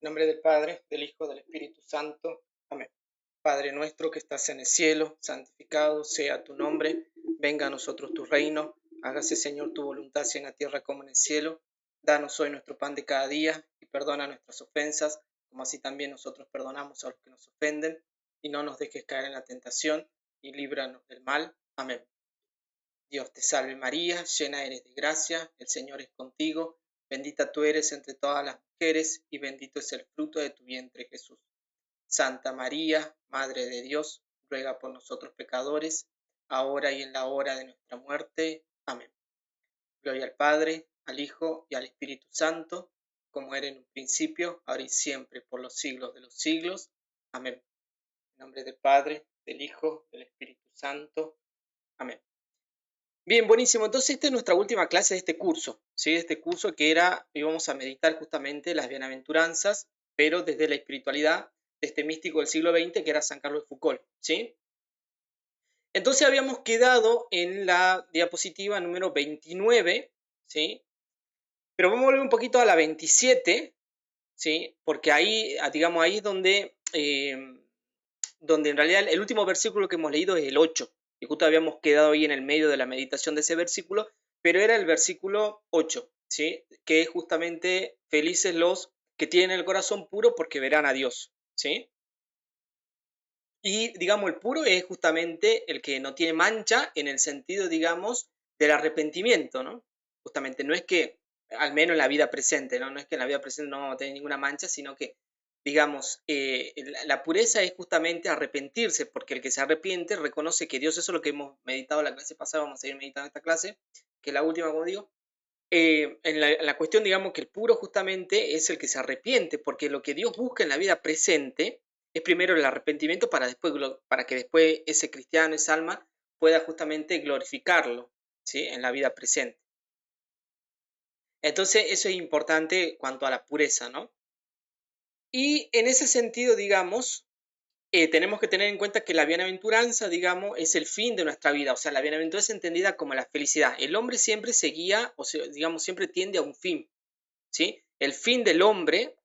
En nombre del Padre, del Hijo, del Espíritu Santo. Amén. Padre nuestro que estás en el cielo, santificado sea tu nombre. Venga a nosotros tu reino. Hágase, Señor, tu voluntad, así en la tierra como en el cielo. Danos hoy nuestro pan de cada día y perdona nuestras ofensas, como así también nosotros perdonamos a los que nos ofenden. Y no nos dejes caer en la tentación y líbranos del mal. Amén. Dios te salve María, llena eres de gracia, el Señor es contigo, bendita tú eres entre todas las mujeres y bendito es el fruto de tu vientre Jesús. Santa María, Madre de Dios, ruega por nosotros pecadores, ahora y en la hora de nuestra muerte. Amén. Gloria al Padre, al Hijo y al Espíritu Santo, como era en un principio, ahora y siempre, por los siglos de los siglos. Amén. En nombre del Padre, del Hijo, del Espíritu Santo. Amén. Bien, buenísimo. Entonces, esta es nuestra última clase de este curso, ¿sí? Este curso que íbamos a meditar justamente las bienaventuranzas, pero desde la espiritualidad de este místico del siglo XX que era San Carlos de Foucault, ¿sí? Entonces, habíamos quedado en la diapositiva número 29, ¿sí? Pero vamos a volver un poquito a la 27, ¿sí? Porque ahí, digamos, ahí es donde en realidad el último versículo que hemos leído es el 8, y justo habíamos quedado ahí en el medio de la meditación de ese versículo, pero era el versículo 8, ¿sí? Que es justamente felices los que tienen el corazón puro porque verán a Dios, ¿sí? Y digamos, el puro es justamente el que no tiene mancha en el sentido, digamos, del arrepentimiento, ¿no? Justamente no es que, al menos en la vida presente, ¿no? No es que en la vida presente no vamos a tener ninguna mancha, sino que, digamos, la pureza es justamente arrepentirse, porque el que se arrepiente reconoce que Dios, eso es lo que hemos meditado la clase pasada, vamos a seguir meditando esta clase, que es la última, como digo, en la cuestión, digamos, que el puro justamente es el que se arrepiente, porque lo que Dios busca en la vida presente es primero el arrepentimiento para que después ese cristiano, esa alma, pueda justamente glorificarlo, ¿sí? En la vida presente. Entonces, eso es importante cuanto a la pureza, ¿no? Y en ese sentido, digamos, tenemos que tener en cuenta que la bienaventuranza, digamos, es el fin de nuestra vida. O sea, la bienaventuranza es entendida como la felicidad. El hombre siempre se guía, o sea, digamos, siempre tiende a un fin, ¿sí? El fin del hombre,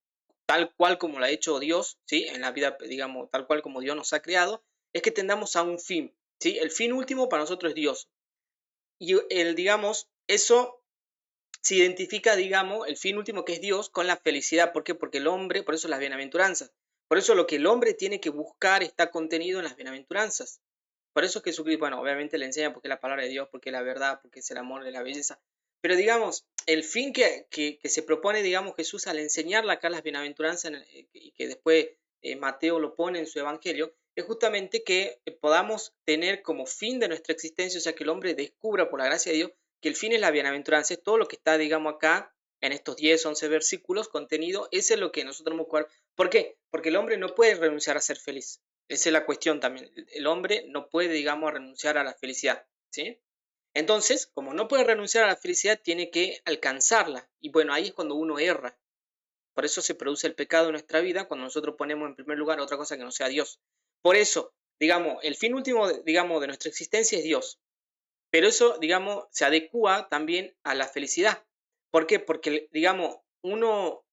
tal cual como lo ha hecho Dios, ¿sí? En la vida, digamos, tal cual como Dios nos ha creado, es que tendamos a un fin, ¿sí? El fin último para nosotros es Dios. Y digamos, eso se identifica, digamos, el fin último que es Dios con la felicidad. ¿Por qué? Porque el hombre, por eso las bienaventuranzas. Por eso lo que el hombre tiene que buscar está contenido en las bienaventuranzas. Por eso Jesucristo, bueno, obviamente le enseña porque es la palabra de Dios, porque es la verdad, porque es el amor de la belleza. Pero digamos, el fin que se propone, digamos, Jesús al enseñarle acá las bienaventuranzas, y que después Mateo lo pone en su evangelio, es justamente que podamos tener como fin de nuestra existencia, o sea, que el hombre descubra por la gracia de Dios que el fin es la bienaventuranza, es todo lo que está, digamos, acá en estos 10, 11 versículos contenido, eso es lo que nosotros tenemos que jugar. ¿Por qué? Porque el hombre no puede renunciar a ser feliz. Esa es la cuestión también. El hombre no puede, digamos, renunciar a la felicidad, ¿sí? Entonces, como no puede renunciar a la felicidad, tiene que alcanzarla. Y bueno, ahí es cuando uno erra. Por eso se produce el pecado en nuestra vida, cuando nosotros ponemos en primer lugar otra cosa que no sea Dios. Por eso, digamos, el fin último, digamos, de nuestra existencia es Dios. Pero eso, digamos, se adecua también a la felicidad. ¿Por qué? Porque, digamos, uno,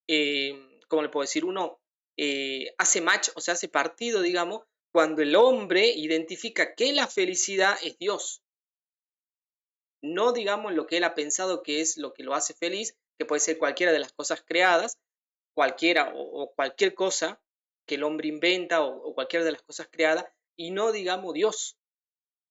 ¿cómo le puedo decir? Uno hace match, o sea, hace partido, digamos, cuando el hombre identifica que la felicidad es Dios. No, digamos, lo que él ha pensado que es lo que lo hace feliz, que puede ser cualquiera de las cosas creadas, cualquiera o cualquier cosa que el hombre inventa o cualquiera de las cosas creadas, y no, digamos, Dios.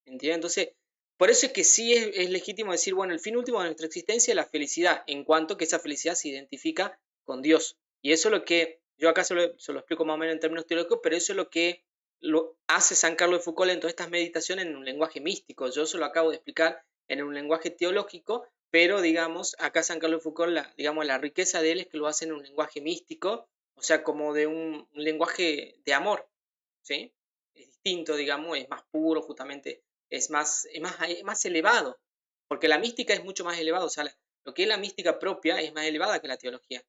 ¿Entiendes? Entonces, por eso es que sí es legítimo decir, bueno, el fin último de nuestra existencia es la felicidad, en cuanto que esa felicidad se identifica con Dios. Y eso es lo que, yo acá se lo explico más o menos en términos teológicos, pero eso es lo que lo hace San Carlos de Foucault en todas estas meditaciones en un lenguaje místico. Yo se lo acabo de explicar en un lenguaje teológico, pero digamos, acá San Carlos de Foucault, digamos, la riqueza de él es que lo hace en un lenguaje místico, o sea, como de un lenguaje de amor, ¿sí? Es distinto, digamos, es más puro, justamente es más elevado, porque la mística es mucho más elevada, o sea, lo que es la mística propia es más elevada que la teología,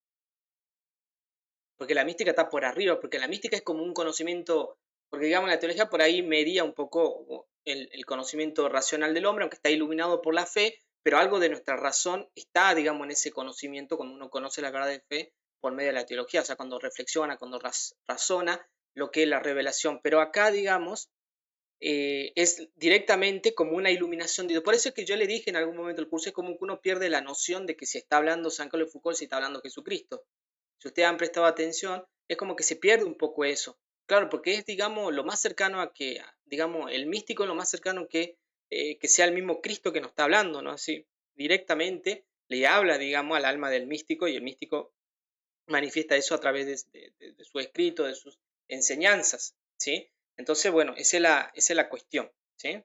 porque la mística está por arriba, porque la mística es como un conocimiento, porque digamos la teología por ahí medía un poco el conocimiento racional del hombre, aunque está iluminado por la fe, pero algo de nuestra razón está, digamos, en ese conocimiento, cuando uno conoce la verdad de fe, por medio de la teología, o sea, cuando reflexiona, cuando razona lo que es la revelación. Pero acá, digamos, es directamente como una iluminación de Dios. Por eso es que yo le dije en algún momento del curso, es como que uno pierde la noción de que si está hablando San Carlos de Foucault, si está hablando Jesucristo. Si ustedes han prestado atención, es como que se pierde un poco eso. Claro, porque es, digamos, lo más cercano a que, digamos, el místico es lo más cercano que sea el mismo Cristo que nos está hablando, ¿no? Así, directamente le habla, digamos, al alma del místico y el místico manifiesta eso a través de su escrito, de sus enseñanzas, ¿sí? Entonces, bueno, esa es la cuestión, ¿sí?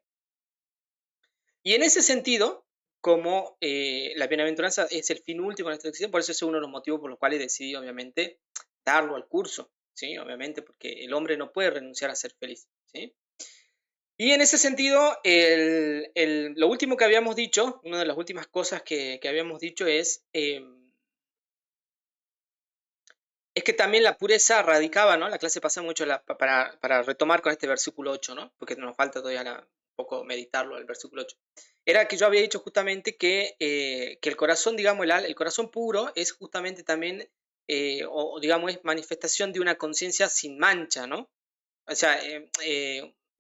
Y en ese sentido, como la bienaventuranza es el fin último de nuestra existencia, por eso es uno de los motivos por los cuales decidí, obviamente, darlo al curso, ¿sí? Obviamente, porque el hombre no puede renunciar a ser feliz, ¿sí? Y en ese sentido, lo último que habíamos dicho, una de las últimas cosas que habíamos dicho es que también la pureza radicaba, ¿no? La clase pasa mucho para retomar con este versículo 8, ¿no? Porque nos falta todavía un poco meditarlo, el versículo 8. Era que yo había dicho justamente que el corazón, digamos, el corazón puro es justamente también, digamos, es manifestación de una conciencia sin mancha, ¿no? O sea,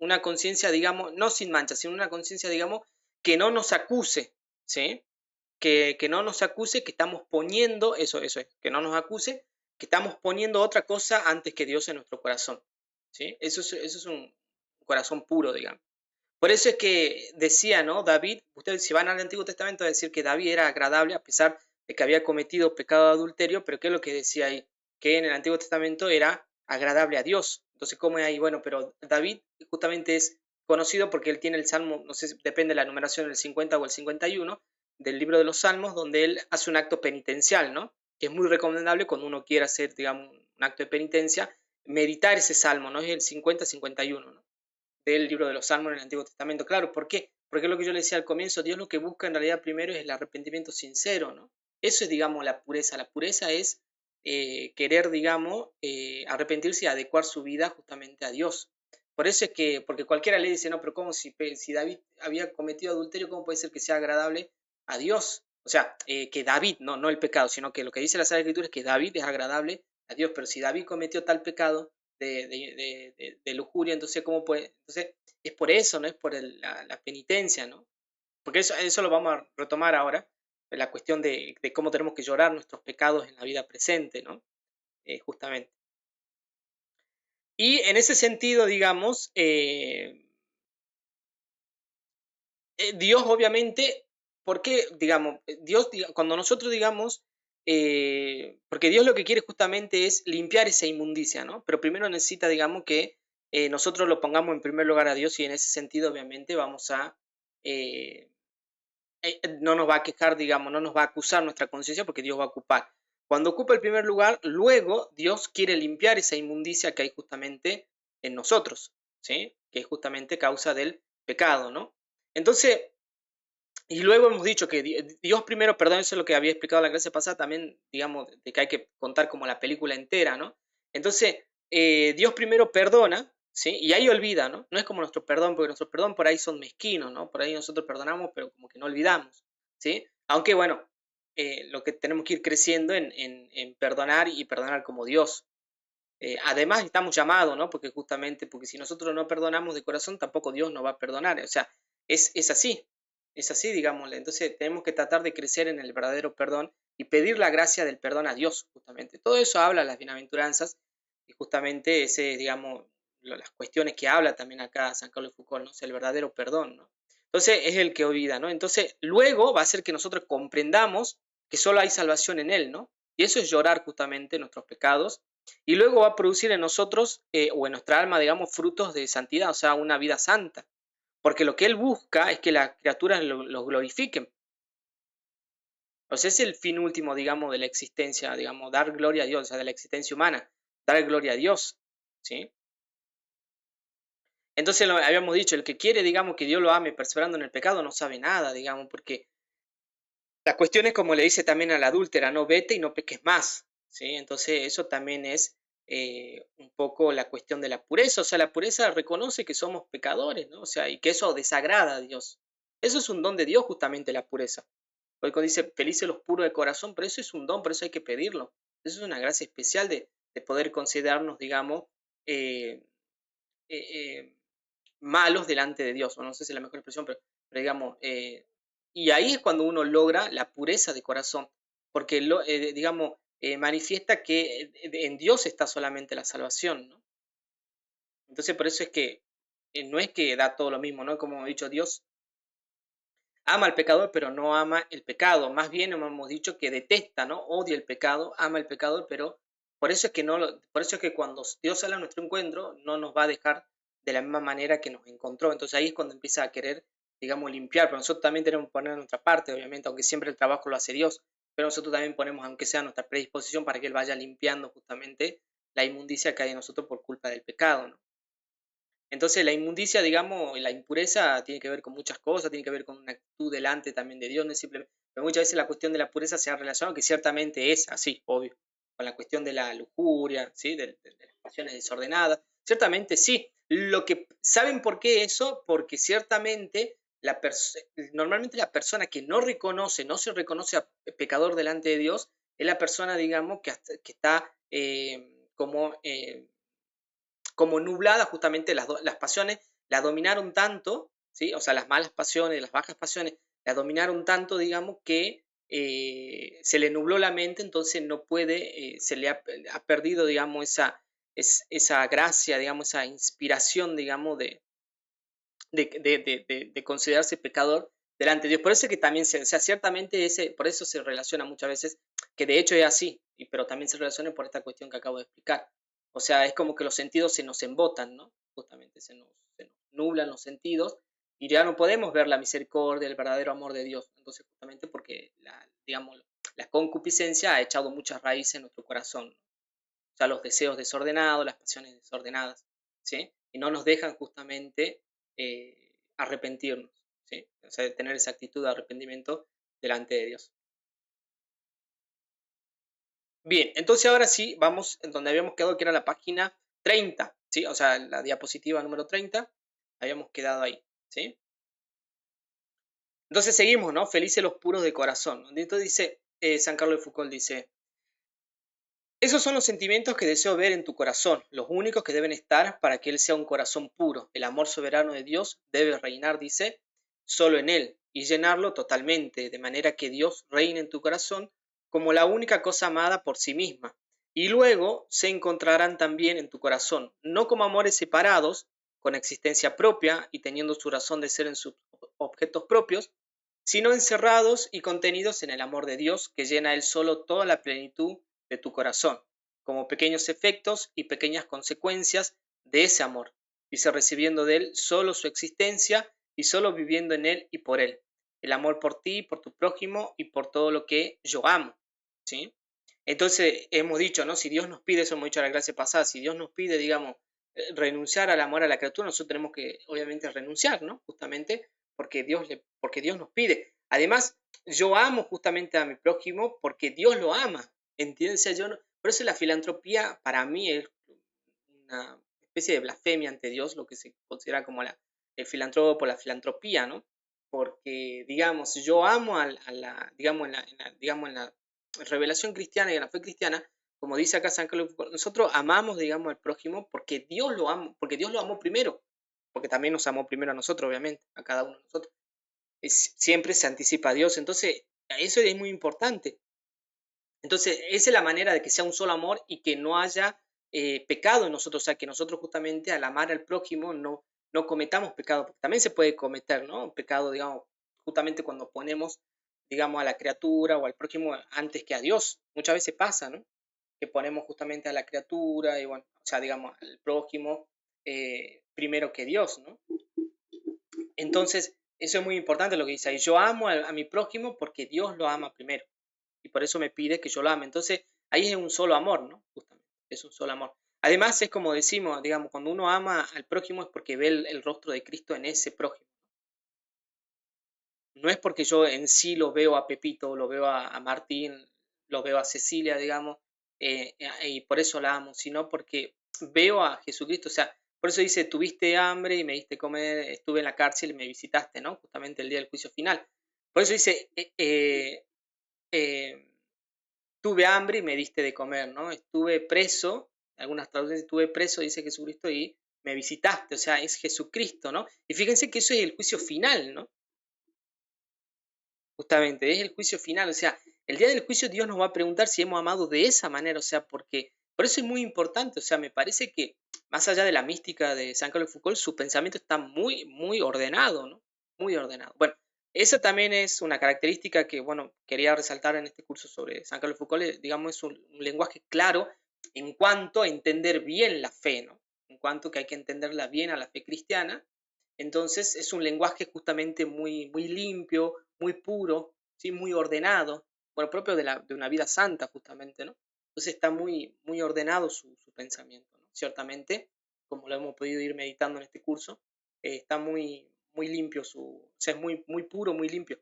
una conciencia, digamos, no sin mancha, sino una conciencia, digamos, que no nos acuse, ¿sí? Que no nos acuse, que estamos poniendo, eso es, que no nos acuse, que estamos poniendo otra cosa antes que Dios en nuestro corazón, ¿sí? Eso es un corazón puro, digamos. Por eso es que decía, ¿no? David, ustedes si van al Antiguo Testamento a decir que David era agradable a pesar de que había cometido pecado de adulterio, pero ¿qué es lo que decía ahí? Que en el Antiguo Testamento era agradable a Dios. Entonces, ¿cómo es ahí? Bueno, pero David justamente es conocido porque él tiene el Salmo, no sé, depende de la numeración, el 50 o el 51 del libro de los Salmos, donde él hace un acto penitencial, ¿no? Que es muy recomendable cuando uno quiere hacer, digamos, un acto de penitencia, meditar ese Salmo, ¿no? Es el 50-51, ¿no? Del libro de los Salmos en el Antiguo Testamento. Claro, ¿por qué? Porque es lo que yo le decía al comienzo, Dios lo que busca en realidad primero es el arrepentimiento sincero, ¿no? Eso es, digamos, la pureza. La pureza es querer, digamos, arrepentirse y adecuar su vida justamente a Dios. Por eso es que, porque cualquiera le dice, no, pero ¿cómo si David había cometido adulterio, cómo puede ser que sea agradable a Dios? O sea, que David, no el pecado, sino que lo que dice la Sagrada Escritura es que David es agradable a Dios, pero si David cometió tal pecado, de lujuria, entonces, ¿cómo puede? Entonces, es por eso, no es por la penitencia, ¿no? Porque eso lo vamos a retomar ahora, la cuestión de cómo tenemos que llorar nuestros pecados en la vida presente, ¿no? Justamente. Y en ese sentido, digamos, Dios obviamente, ¿por qué, digamos, Dios, cuando nosotros digamos, porque Dios lo que quiere justamente es limpiar esa inmundicia, ¿no? Pero primero necesita, digamos, que nosotros lo pongamos en primer lugar a Dios y en ese sentido, obviamente, vamos a, eh, no nos va a quejar, digamos, no nos va a acusar nuestra conciencia porque Dios va a ocupar. Cuando ocupa el primer lugar, luego Dios quiere limpiar esa inmundicia que hay justamente en nosotros, ¿sí? Que es justamente causa del pecado, ¿no? Entonces, y luego hemos dicho que Dios primero, perdón, eso es lo que había explicado la clase pasada, también, digamos, de que hay que contar como la película entera, ¿no? Entonces, Dios primero perdona, ¿sí? Y ahí olvida, ¿no? No es como nuestro perdón, porque nuestro perdón por ahí son mezquinos, ¿no? Por ahí nosotros perdonamos, pero como que no olvidamos, ¿sí? Aunque, bueno, lo que tenemos que ir creciendo en perdonar y perdonar como Dios. Además, estamos llamados, ¿no? Porque justamente, porque si nosotros no perdonamos de corazón, tampoco Dios nos va a perdonar. O sea, es así, es así, digámosle. Entonces, tenemos que tratar de crecer en el verdadero perdón y pedir la gracia del perdón a Dios, justamente. Todo eso habla las bienaventuranzas y justamente ese, digamos, las cuestiones que habla también acá San Carlos de Foucault, ¿no? O sea, el verdadero perdón, ¿no? Entonces, es el que olvida, ¿no? Entonces, luego va a ser que nosotros comprendamos que solo hay salvación en Él, ¿no? Y eso es llorar justamente nuestros pecados y luego va a producir en nosotros o en nuestra alma, digamos, frutos de santidad, o sea, una vida santa. Porque lo que Él busca es que las criaturas lo glorifiquen. O sea, es el fin último, digamos, de la existencia, digamos, dar gloria a Dios, o sea, de la existencia humana, dar gloria a Dios, ¿sí? Entonces, lo habíamos dicho, el que quiere, digamos, que Dios lo ame perseverando en el pecado no sabe nada, digamos, porque la cuestión es como le dice también a la adúltera, no vete y no peques más, ¿sí? Entonces eso también es un poco la cuestión de la pureza, o sea, la pureza reconoce que somos pecadores, ¿no? O sea, y que eso desagrada a Dios. Eso es un don de Dios justamente la pureza. Porque cuando dice, felices los puros de corazón, pero eso es un don, por eso hay que pedirlo. Eso es una gracia especial de poder considerarnos, digamos, eh, eh, eh, malos delante de Dios, o no sé si es la mejor expresión, pero digamos, y ahí es cuando uno logra la pureza de corazón, porque digamos, manifiesta que en Dios está solamente la salvación, ¿no? Entonces por eso es que no es que da todo lo mismo, ¿no? Como he dicho, Dios ama al pecador, pero no ama el pecado. Más bien hemos dicho que detesta, ¿no? Odia el pecado, ama el pecador, pero por eso es que por eso es que cuando Dios sale a nuestro encuentro, no nos va a dejar de la misma manera que nos encontró. Entonces ahí es cuando empieza a querer, digamos, limpiar. Pero nosotros también tenemos que poner nuestra parte, obviamente, aunque siempre el trabajo lo hace Dios, pero nosotros también ponemos, aunque sea nuestra predisposición, para que Él vaya limpiando justamente la inmundicia que hay en nosotros por culpa del pecado, ¿no? Entonces la inmundicia, digamos, la impureza tiene que ver con muchas cosas, tiene que ver con una actitud delante también de Dios, no es simplemente, pero muchas veces la cuestión de la pureza se ha relacionado, que ciertamente es así, obvio, con la cuestión de la lujuria, ¿sí? De las pasiones desordenadas, ciertamente sí. Lo que saben por qué eso, porque ciertamente normalmente la persona que no reconoce, no se reconoce a pecador delante de Dios, es la persona, digamos, que está como nublada justamente las pasiones, la dominaron tanto, ¿sí? O sea, las malas pasiones, las bajas pasiones, la dominaron tanto, digamos, que se le nubló la mente, entonces no puede, se le ha perdido, digamos, esa gracia, digamos, esa inspiración, digamos, de considerarse pecador delante de Dios. Por eso es que también, o sea, ciertamente por eso se relaciona muchas veces, que de hecho es así, pero también se relaciona por esta cuestión que acabo de explicar. O sea, es como que los sentidos se nos embotan, ¿no? Justamente se nos nublan los sentidos y ya no podemos ver la misericordia, el verdadero amor de Dios. Entonces, justamente porque, digamos, la concupiscencia ha echado muchas raíces en nuestro corazón, ¿no? O sea, los deseos desordenados, las pasiones desordenadas, ¿sí? Y no nos dejan justamente arrepentirnos, ¿sí? O sea, tener esa actitud de arrepentimiento delante de Dios. Bien, entonces ahora sí, vamos en donde habíamos quedado, que era la página 30, ¿sí? O sea, la diapositiva número 30, habíamos quedado ahí, ¿sí? Entonces seguimos, ¿no? Felices los puros de corazón. Entonces dice, San Carlos de Foucault dice, esos son los sentimientos que deseo ver en tu corazón, los únicos que deben estar para que él sea un corazón puro. El amor soberano de Dios debe reinar, dice, solo en él y llenarlo totalmente, de manera que Dios reine en tu corazón como la única cosa amada por sí misma. Y luego se encontrarán también en tu corazón, no como amores separados, con existencia propia y teniendo su razón de ser en sus objetos propios, sino encerrados y contenidos en el amor de Dios, que llena él solo toda la plenitud de tu corazón, como pequeños efectos y pequeñas consecuencias de ese amor, dice, recibiendo de él solo su existencia y solo viviendo en él y por él. El amor por ti, por tu prójimo y por todo lo que yo amo, ¿sí? Entonces hemos dicho, ¿no? Si Dios nos pide, eso hemos dicho en la clase pasada, si Dios nos pide, digamos, renunciar al amor a la criatura, nosotros tenemos que, obviamente, renunciar, ¿no? Justamente porque Dios nos pide. Además, yo amo justamente a mi prójimo porque Dios lo ama, ¿entiendes? O sea, por eso la filantropía para mí es una especie de blasfemia ante Dios, lo que se considera como el filántropo, la filantropía, ¿no? Porque, digamos, yo amo digamos, digamos, en la revelación cristiana y en la fe cristiana, como dice acá San Carlos, nosotros amamos, digamos, al prójimo porque Dios lo ama, porque Dios lo amó primero, porque también nos amó primero a nosotros, obviamente, a cada uno de nosotros. Siempre se anticipa a Dios, entonces eso es muy importante. Entonces, esa es la manera de que sea un solo amor y que no haya pecado en nosotros, o sea, que nosotros justamente al amar al prójimo no cometamos pecado, porque también se puede cometer, ¿no? Pecado, digamos, justamente cuando ponemos, digamos, a la criatura o al prójimo antes que a Dios. Muchas veces pasa, ¿no? Que ponemos justamente a la criatura y, bueno, o sea, digamos, al prójimo primero que Dios, ¿no? Entonces, eso es muy importante lo que dice ahí. Yo amo a mi prójimo porque Dios lo ama primero y por eso me pide que yo lo ame. Entonces, ahí es un solo amor, ¿no? Justamente, es un solo amor. Además, es como decimos, digamos, cuando uno ama al prójimo es porque ve el rostro de Cristo en ese prójimo. No es porque yo en sí lo veo a Pepito, lo veo a Martín, lo veo a Cecilia, digamos, y por eso la amo, sino porque veo a Jesucristo. O sea, por eso dice, tuviste hambre y me diste comer, estuve en la cárcel y me visitaste, ¿no? Justamente el día del juicio final. Por eso dice, tuve hambre y me diste de comer, ¿no? Estuve preso, algunas traducciones estuve preso, dice Jesucristo, y me visitaste, o sea, es Jesucristo, ¿no? Y fíjense que eso es el juicio final, ¿no? Justamente, es el juicio final, o sea, el día del juicio Dios nos va a preguntar si hemos amado de esa manera, o sea, porque por eso es muy importante, o sea, me parece que más allá de la mística de San Carlos de Foucault, su pensamiento está muy, muy ordenado, ¿no? Muy ordenado. Bueno, esa también es una característica que, bueno, quería resaltar en este curso sobre San Carlos de Foucault, digamos, es un lenguaje claro en cuanto a entender bien la fe, ¿no? En cuanto que hay que entenderla bien a la fe cristiana. Entonces es un lenguaje justamente muy, muy limpio, muy puro, ¿sí? Muy ordenado, bueno, propio de una vida santa justamente, ¿no? Entonces está muy, muy ordenado su pensamiento, ¿no? Ciertamente, como lo hemos podido ir meditando en este curso, está muy, muy limpio, o sea, es muy, muy puro, muy limpio,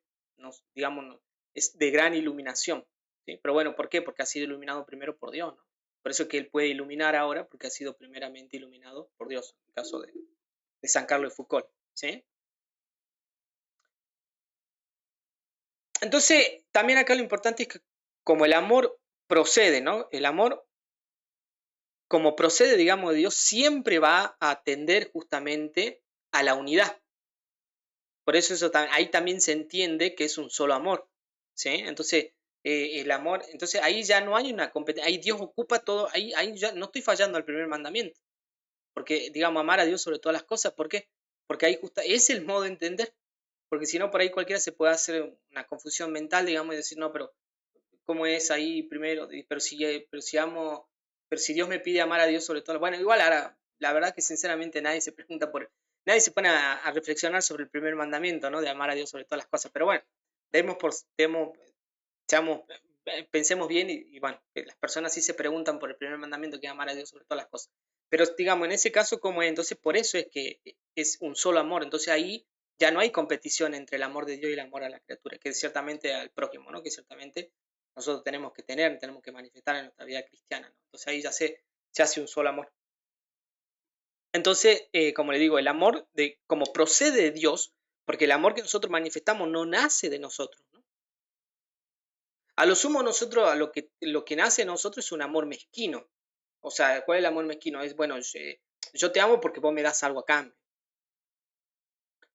digamos, es de gran iluminación, ¿sí? Pero bueno, ¿por qué? Porque ha sido iluminado primero por Dios, ¿no? Por eso es que él puede iluminar ahora, porque ha sido primeramente iluminado por Dios, en el caso de San Carlos de Foucault, ¿sí? Entonces, también acá lo importante es que como el amor procede, ¿no? El amor, como procede, digamos, de Dios, siempre va a tender justamente a la unidad. Por eso ahí también se entiende que es un solo amor, ¿sí? Entonces, el amor, entonces ahí ya no hay una competencia, ahí Dios ocupa todo, ahí ya no estoy fallando al primer mandamiento, porque, digamos, amar a Dios sobre todas las cosas, ¿por qué? Porque ahí es el modo de entender, porque si no, por ahí cualquiera se puede hacer una confusión mental, digamos, y decir, no, pero cómo es ahí primero, pero si Dios me pide amar a Dios sobre todo, bueno, igual ahora, la verdad que sinceramente nadie se pone a reflexionar sobre el primer mandamiento, ¿no? De amar a Dios sobre todas las cosas, pero bueno, seamos, pensemos bien y bueno, que las personas sí se preguntan por el primer mandamiento que es amar a Dios sobre todas las cosas. Pero digamos, en ese caso, ¿cómo es? Entonces, por eso es que es un solo amor. Entonces ahí ya no hay competición entre el amor de Dios y el amor a la criatura, que es ciertamente al prójimo, ¿no? Que ciertamente nosotros tenemos que tener, tenemos que manifestar en nuestra vida cristiana, ¿no? Entonces ahí ya se hace un solo amor. Entonces, como le digo, el amor como procede de Dios, porque el amor que nosotros manifestamos no nace de nosotros, ¿no? A lo sumo nosotros, lo que nace de nosotros es un amor mezquino. O sea, ¿cuál es el amor mezquino? Es, bueno, yo te amo porque vos me das algo a cambio.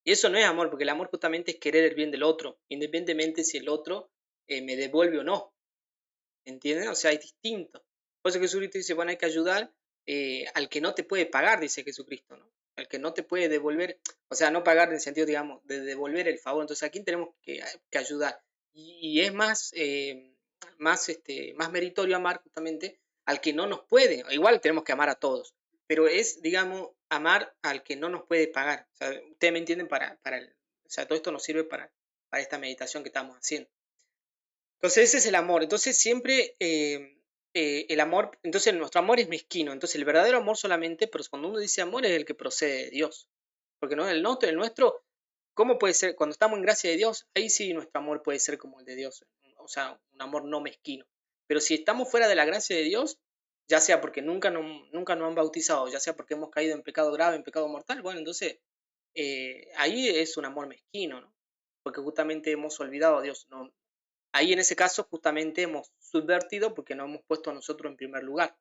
Y eso no es amor, porque el amor justamente es querer el bien del otro, independientemente si el otro me devuelve o no. ¿Entienden? O sea, es distinto. Por eso Jesucristo dice, bueno, hay que ayudar al que no te puede pagar, dice Jesucristo, ¿no? Al que no te puede devolver, o sea, no pagar en el sentido, digamos, de devolver el favor. Entonces, ¿a quién tenemos que ayudar? Y es más meritorio amar justamente al que no nos puede. Igual tenemos que amar a todos, pero es, digamos, amar al que no nos puede pagar. O sea, ustedes me entienden o sea, todo esto nos sirve para esta meditación que estamos haciendo. Entonces ese es el amor. Entonces siempre el amor, entonces nuestro amor es mezquino. Entonces el verdadero amor solamente, pero cuando uno dice amor es el que procede de Dios. Porque no el nuestro, ¿cómo puede ser? Cuando estamos en gracia de Dios, ahí sí nuestro amor puede ser como el de Dios. O sea, un amor no mezquino. Pero si estamos fuera de la gracia de Dios, ya sea porque nunca nos han bautizado, ya sea porque hemos caído en pecado grave, en pecado mortal, bueno, entonces ahí es un amor mezquino, ¿no? Porque justamente hemos olvidado a Dios. No, ahí en ese caso justamente hemos subvertido porque no hemos puesto a nosotros en primer lugar.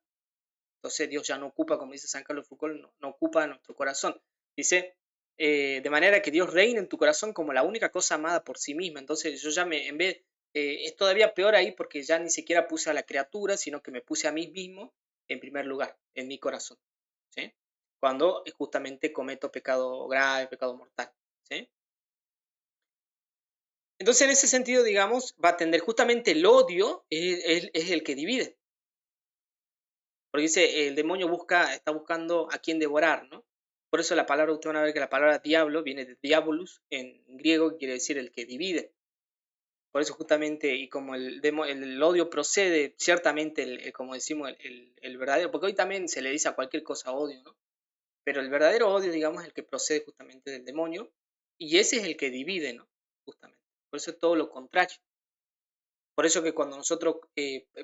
Entonces Dios ya no ocupa, como dice San Carlos Foucault, no ocupa nuestro corazón. Dice, de manera que Dios reina en tu corazón como la única cosa amada por sí misma. Entonces yo ya en vez, es todavía peor ahí porque ya ni siquiera puse a la criatura, sino que me puse a mí mismo en primer lugar, en mi corazón. ¿Sí? Cuando justamente cometo pecado grave, pecado mortal. ¿Sí? Entonces, en ese sentido, digamos, va a tender justamente el odio, es el que divide. Porque dice, el demonio está buscando a quien devorar, ¿no? Por eso la palabra, usted van a ver que la palabra diablo viene de diabolus en griego, que quiere decir el que divide. Por eso justamente, y como el odio procede, ciertamente, como decimos, el verdadero, porque hoy también se le dice a cualquier cosa odio, ¿no? Pero el verdadero odio, digamos, es el que procede justamente del demonio, y ese es el que divide, ¿no? Justamente. Por eso es todo lo contrario. Por eso que cuando nosotros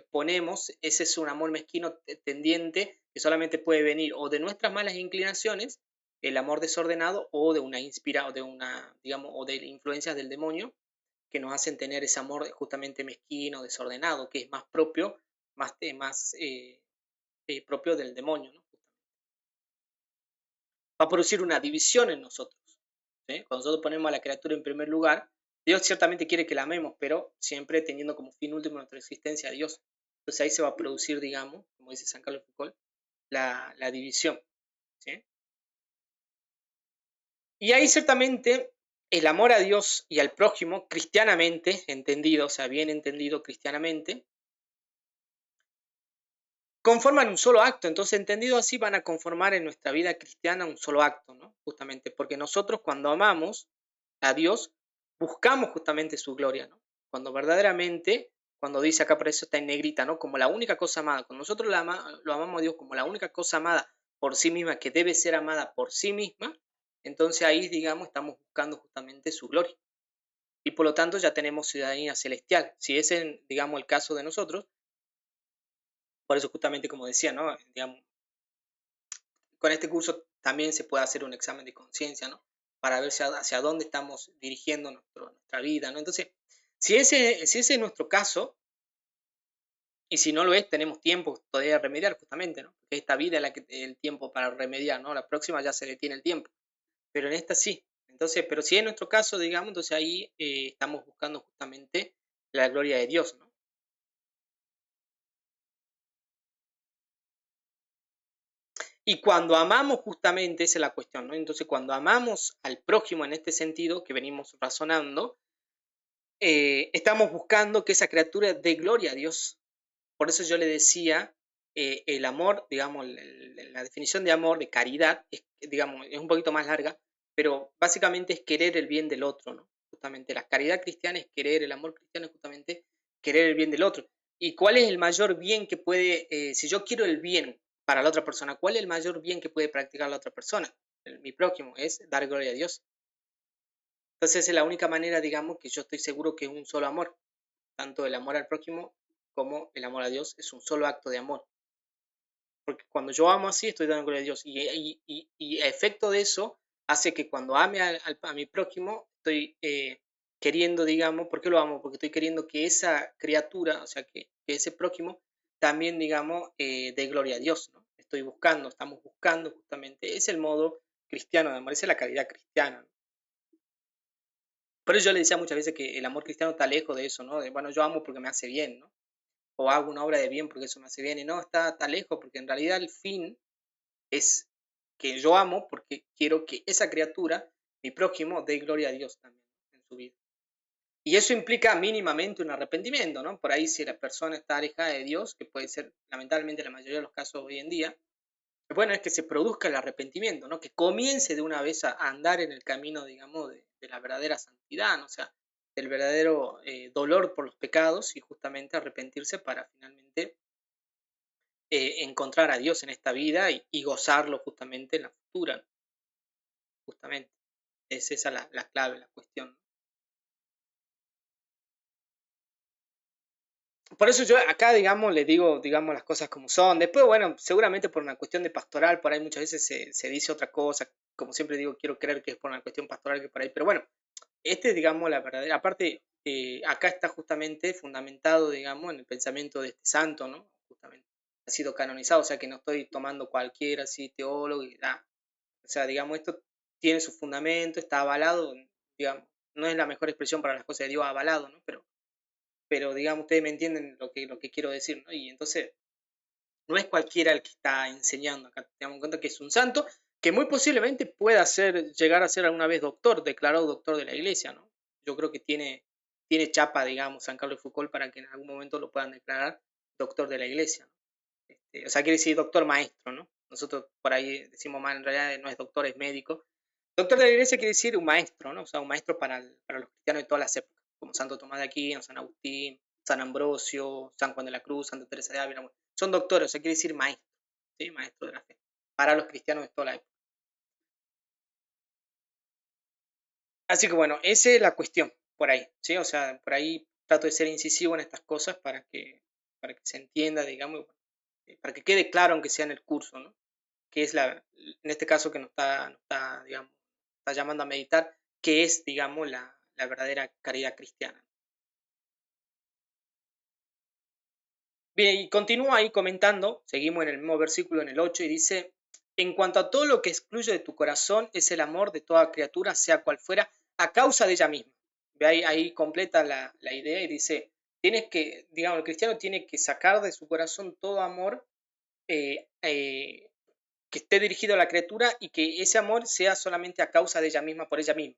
ponemos, ese es un amor mezquino tendiente que solamente puede venir o de nuestras malas inclinaciones, el amor desordenado, o de una digamos, o de influencias del demonio, que nos hacen tener ese amor justamente mezquino, desordenado, que es más propio, más propio del demonio, ¿no? Va a producir una división en nosotros, ¿sí? Cuando nosotros ponemos a la criatura en primer lugar, Dios ciertamente quiere que la amemos, pero siempre teniendo como fin último nuestra existencia a Dios. Entonces ahí se va a producir, digamos, como dice San Carlos Foucault, la división, ¿sí? Y ahí ciertamente el amor a Dios y al prójimo, cristianamente entendido, o sea, bien entendido cristianamente, conforman un solo acto. Entonces, entendido así, van a conformar en nuestra vida cristiana un solo acto, ¿no? Justamente porque nosotros cuando amamos a Dios, buscamos justamente su gloria, ¿no? Cuando verdaderamente, cuando dice acá, por eso está en negrita, ¿no? Como la única cosa amada. Cuando nosotros lo amamos a Dios como la única cosa amada por sí misma, que debe ser amada por sí misma, entonces ahí, digamos, estamos buscando justamente su gloria. Y por lo tanto ya tenemos ciudadanía celestial. Si es, digamos, el caso de nosotros, por eso justamente como decía, ¿no? Digamos, con este curso también se puede hacer un examen de conciencia, ¿no? Para ver hacia dónde estamos dirigiendo nuestra vida, ¿no? Entonces, si ese es nuestro caso, y si no lo es, tenemos tiempo todavía de remediar justamente, ¿no? Porque esta vida es la que el tiempo para remediar, ¿no? La próxima ya se detiene el tiempo, pero en esta sí. Entonces, pero si es nuestro caso, digamos, entonces ahí estamos buscando justamente la gloria de Dios, ¿no? Y cuando amamos justamente, esa es la cuestión, ¿no? Entonces, cuando amamos al prójimo en este sentido que venimos razonando, estamos buscando que esa criatura dé gloria a Dios. Por eso yo le decía, el amor, digamos, la definición de amor, de caridad, digamos, es un poquito más larga, pero básicamente es querer el bien del otro, ¿no? Justamente la caridad cristiana es querer, el amor cristiano es justamente querer el bien del otro. ¿Y cuál es el mayor bien que puede, si yo quiero el bien para la otra persona, cuál es el mayor bien que puede practicar la otra persona? Mi prójimo es dar gloria a Dios. Entonces es la única manera, digamos, que yo estoy seguro que es un solo amor. Tanto el amor al prójimo como el amor a Dios es un solo acto de amor. Porque cuando yo amo así, estoy dando gloria a Dios. Y a efecto de eso, hace que cuando ame a mi prójimo, estoy queriendo, digamos, ¿por qué lo amo? Porque estoy queriendo que esa criatura, o sea, que ese prójimo, también, digamos, dé gloria a Dios, ¿no? Estamos buscando justamente, es el modo cristiano de amor, esa es la caridad cristiana, ¿no? Por eso yo le decía muchas veces que el amor cristiano está lejos de eso, ¿no? De, bueno, yo amo porque me hace bien, ¿no? O hago una obra de bien porque eso me hace bien. Y no, está lejos, porque en realidad el fin es que yo amo porque quiero que esa criatura, mi prójimo, dé gloria a Dios también en su vida. Y eso implica mínimamente un arrepentimiento, ¿no? Por ahí si la persona está alejada de Dios, que puede ser lamentablemente la mayoría de los casos hoy en día, bueno, es que se produzca el arrepentimiento, ¿no? Que comience de una vez a andar en el camino, digamos, de la verdadera santidad, ¿no? O sea, del verdadero dolor por los pecados y justamente arrepentirse para finalmente encontrar a Dios en esta vida y gozarlo justamente en la futura, ¿no? Justamente. Es esa la clave, la cuestión, ¿no? Por eso yo acá, digamos, le digo, digamos, las cosas como son. Después, bueno, seguramente por una cuestión de pastoral, por ahí muchas veces se dice otra cosa. Como siempre digo, quiero creer que es por una cuestión pastoral que por ahí. Pero bueno, digamos, la verdadera. Aparte, acá está justamente fundamentado, digamos, en el pensamiento de este santo, ¿no? Justamente. Ha sido canonizado, o sea que no estoy tomando cualquier así teólogo y da. O sea, digamos, esto tiene su fundamento, está avalado, digamos. No es la mejor expresión para las cosas de Dios, avalado, ¿no? Pero digamos, ustedes me entienden lo que quiero decir, ¿no? Y entonces, no es cualquiera el que está enseñando acá, tengamos en cuenta que es un santo que muy posiblemente pueda llegar a ser alguna vez doctor, declarado doctor de la iglesia, ¿no? Yo creo que tiene chapa, digamos, San Carlos de Foucault para que en algún momento lo puedan declarar doctor de la iglesia, ¿no? O sea, quiere decir doctor maestro, ¿no? Nosotros por ahí decimos mal, en realidad no es doctor, es médico. Doctor de la iglesia quiere decir un maestro, ¿no? O sea, un maestro para los cristianos de todas las épocas, como Santo Tomás de Aquino, San Agustín, San Ambrosio, San Juan de la Cruz, Santa Teresa de Ávila. Son doctores, o sea, quiere decir maestro, ¿sí? Maestro de la fe, para los cristianos de toda la época. Así que bueno, esa es la cuestión, por ahí, ¿sí? O sea, por ahí trato de ser incisivo en estas cosas para que se entienda, digamos, para que quede claro, aunque sea en el curso, ¿no? Que es en este caso que nos está, digamos, está llamando a meditar, que es, digamos, la verdadera caridad cristiana. Bien, y continúa ahí comentando, seguimos en el mismo versículo, en el 8, y dice, en cuanto a todo lo que excluye de tu corazón es el amor de toda criatura, sea cual fuera, a causa de ella misma. Ve ahí completa la idea y dice, tienes que, digamos, el cristiano tiene que sacar de su corazón todo amor eh, eh, que esté dirigido a la criatura y que ese amor sea solamente a causa de ella misma, por ella misma.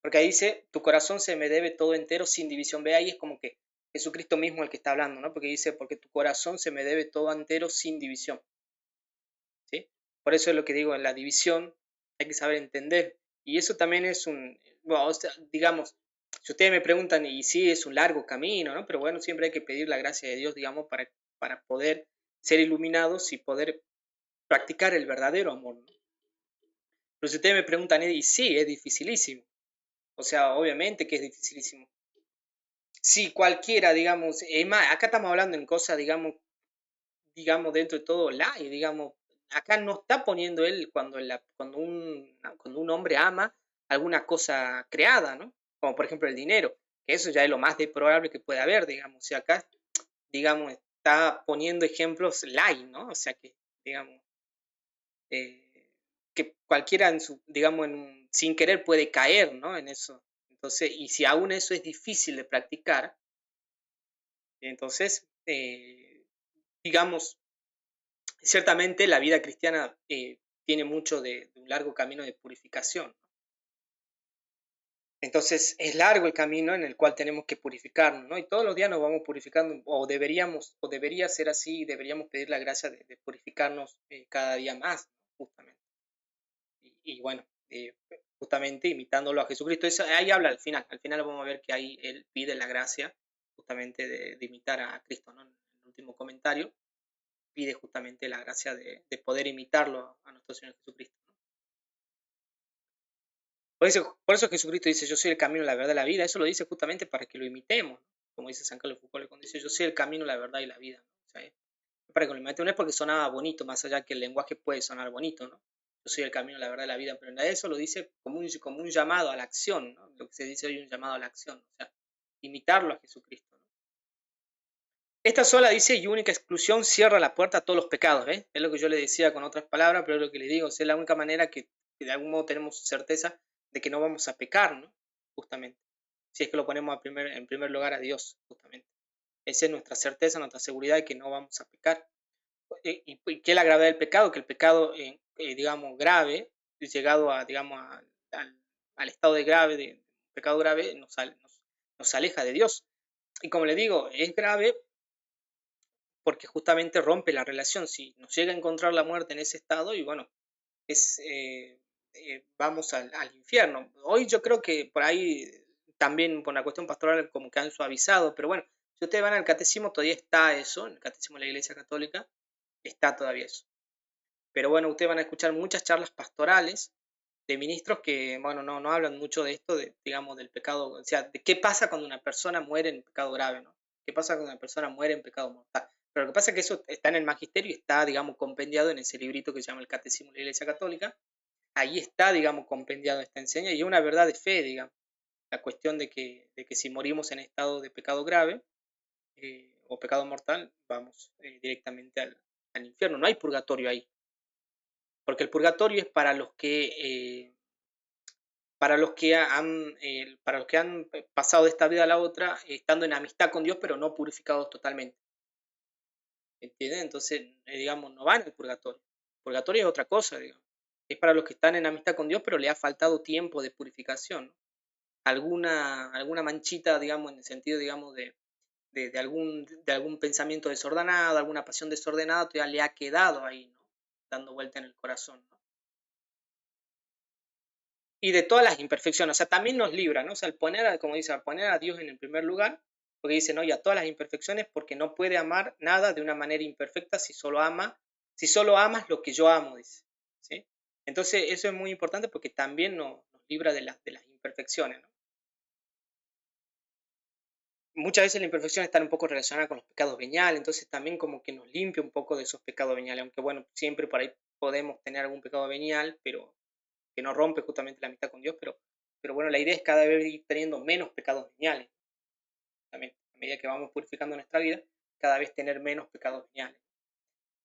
Porque ahí dice, tu corazón se me debe todo entero sin división. Ve ahí es como que Jesucristo mismo el que está hablando, ¿no? Porque dice, porque tu corazón se me debe todo entero sin división, ¿sí? Por eso es lo que digo, en la división hay que saber entender. Y eso también es bueno, o sea, digamos, si ustedes me preguntan, y sí, es un largo camino, ¿no? Pero bueno, siempre hay que pedir la gracia de Dios, digamos, para poder ser iluminados y poder practicar el verdadero amor, ¿no? Pero si ustedes me preguntan, y sí, es dificilísimo. O sea, obviamente que es dificilísimo. Si cualquiera, digamos, es más, acá estamos hablando en cosas, digamos, dentro de todo light, digamos, acá no está poniendo él cuando un hombre ama alguna cosa creada, ¿no? Como por ejemplo el dinero, que eso ya es lo más deplorable que puede haber, digamos, o sea, acá, digamos, está poniendo ejemplos light, ¿no? O sea, que, digamos, eh, que cualquiera en su, digamos, sin querer puede caer, ¿no? En eso. Entonces, y si aún eso es difícil de practicar, entonces, digamos, ciertamente la vida cristiana tiene mucho de un largo camino de purificación. Entonces es largo el camino en el cual tenemos que purificarnos, ¿no? Y todos los días nos vamos purificando, o debería ser así, deberíamos pedir la gracia de purificarnos cada día más, ¿no? Justamente. Y bueno, justamente imitándolo a Jesucristo. Eso, ahí habla al final vamos a ver que ahí él pide la gracia justamente de imitar a Cristo, ¿no? En el último comentario pide justamente la gracia de poder imitarlo a nuestro Señor Jesucristo, ¿no? Por eso Jesucristo dice, yo soy el camino, la verdad y la vida. Eso lo dice justamente para que lo imitemos, ¿no? Como dice San Carlos Foucault cuando dice, yo soy el camino, la verdad y la vida, ¿no? O sea, para que lo imitemos, no es porque sonaba bonito, más allá que el lenguaje puede sonar bonito, ¿no? Yo soy el camino, la verdad y la vida, pero en realidad eso lo dice como un llamado a la acción, ¿no? Lo que se dice hoy un llamado a la acción, o sea, imitarlo a Jesucristo, ¿no? Esta sola, dice, y única exclusión cierra la puerta a todos los pecados, ¿ves? Es lo que yo le decía con otras palabras, pero es lo que le digo, es la única manera que de algún modo tenemos certeza de que no vamos a pecar, ¿no? Justamente. Si es que lo ponemos en primer lugar a Dios, justamente. Esa es nuestra certeza, nuestra seguridad de que no vamos a pecar. ¿Y qué es la gravedad del pecado? Que el pecado, digamos, grave, llegado a, digamos, al estado de grave, de pecado grave, nos aleja de Dios. Y como le digo, es grave porque justamente rompe la relación. Si nos llega a encontrar la muerte en ese estado, y bueno, vamos al infierno. Hoy yo creo que por ahí también por la cuestión pastoral como que han suavizado, pero bueno, si ustedes van al catecismo todavía está eso, en el catecismo de la Iglesia Católica está todavía eso. Pero bueno, ustedes van a escuchar muchas charlas pastorales de ministros que, bueno, no hablan mucho de esto, digamos, del pecado, o sea, de qué pasa cuando una persona muere en pecado grave, ¿no? ¿Qué pasa cuando una persona muere en pecado mortal? Pero lo que pasa es que eso está en el magisterio y está, digamos, compendiado en ese librito que se llama el Catecismo de la Iglesia Católica. Ahí está, digamos, compendiado esta enseña y es una verdad de fe, digamos, la cuestión de que si morimos en estado de pecado grave o pecado mortal, vamos directamente al infierno. No hay purgatorio ahí, porque el purgatorio es para los que han pasado de esta vida a la otra, estando en amistad con Dios, pero no purificados totalmente. ¿Entienden? Entonces, digamos, no van al purgatorio. El purgatorio es otra cosa, digamos. Es para los que están en amistad con Dios, pero le ha faltado tiempo de purificación, ¿no? Alguna manchita, digamos, en el sentido, digamos, de algún pensamiento desordenado, alguna pasión desordenada, todavía le ha quedado ahí, ¿no? Dando vuelta en el corazón, ¿no? Y de todas las imperfecciones, o sea, también nos libra, ¿no? O sea, como dice, al poner a Dios en el primer lugar, porque dice, no, y a todas las imperfecciones, porque no puede amar nada de una manera imperfecta si solo amas lo que yo amo, dice, ¿sí? Entonces, eso es muy importante porque también nos libra de las imperfecciones, ¿no? Muchas veces la imperfección está un poco relacionada con los pecados veniales, entonces también como que nos limpia un poco de esos pecados veniales, aunque bueno, siempre por ahí podemos tener algún pecado venial, pero que no rompe justamente la amistad con Dios, pero pero bueno, la idea es cada vez ir teniendo menos pecados veniales. También, a medida que vamos purificando nuestra vida, cada vez tener menos pecados veniales.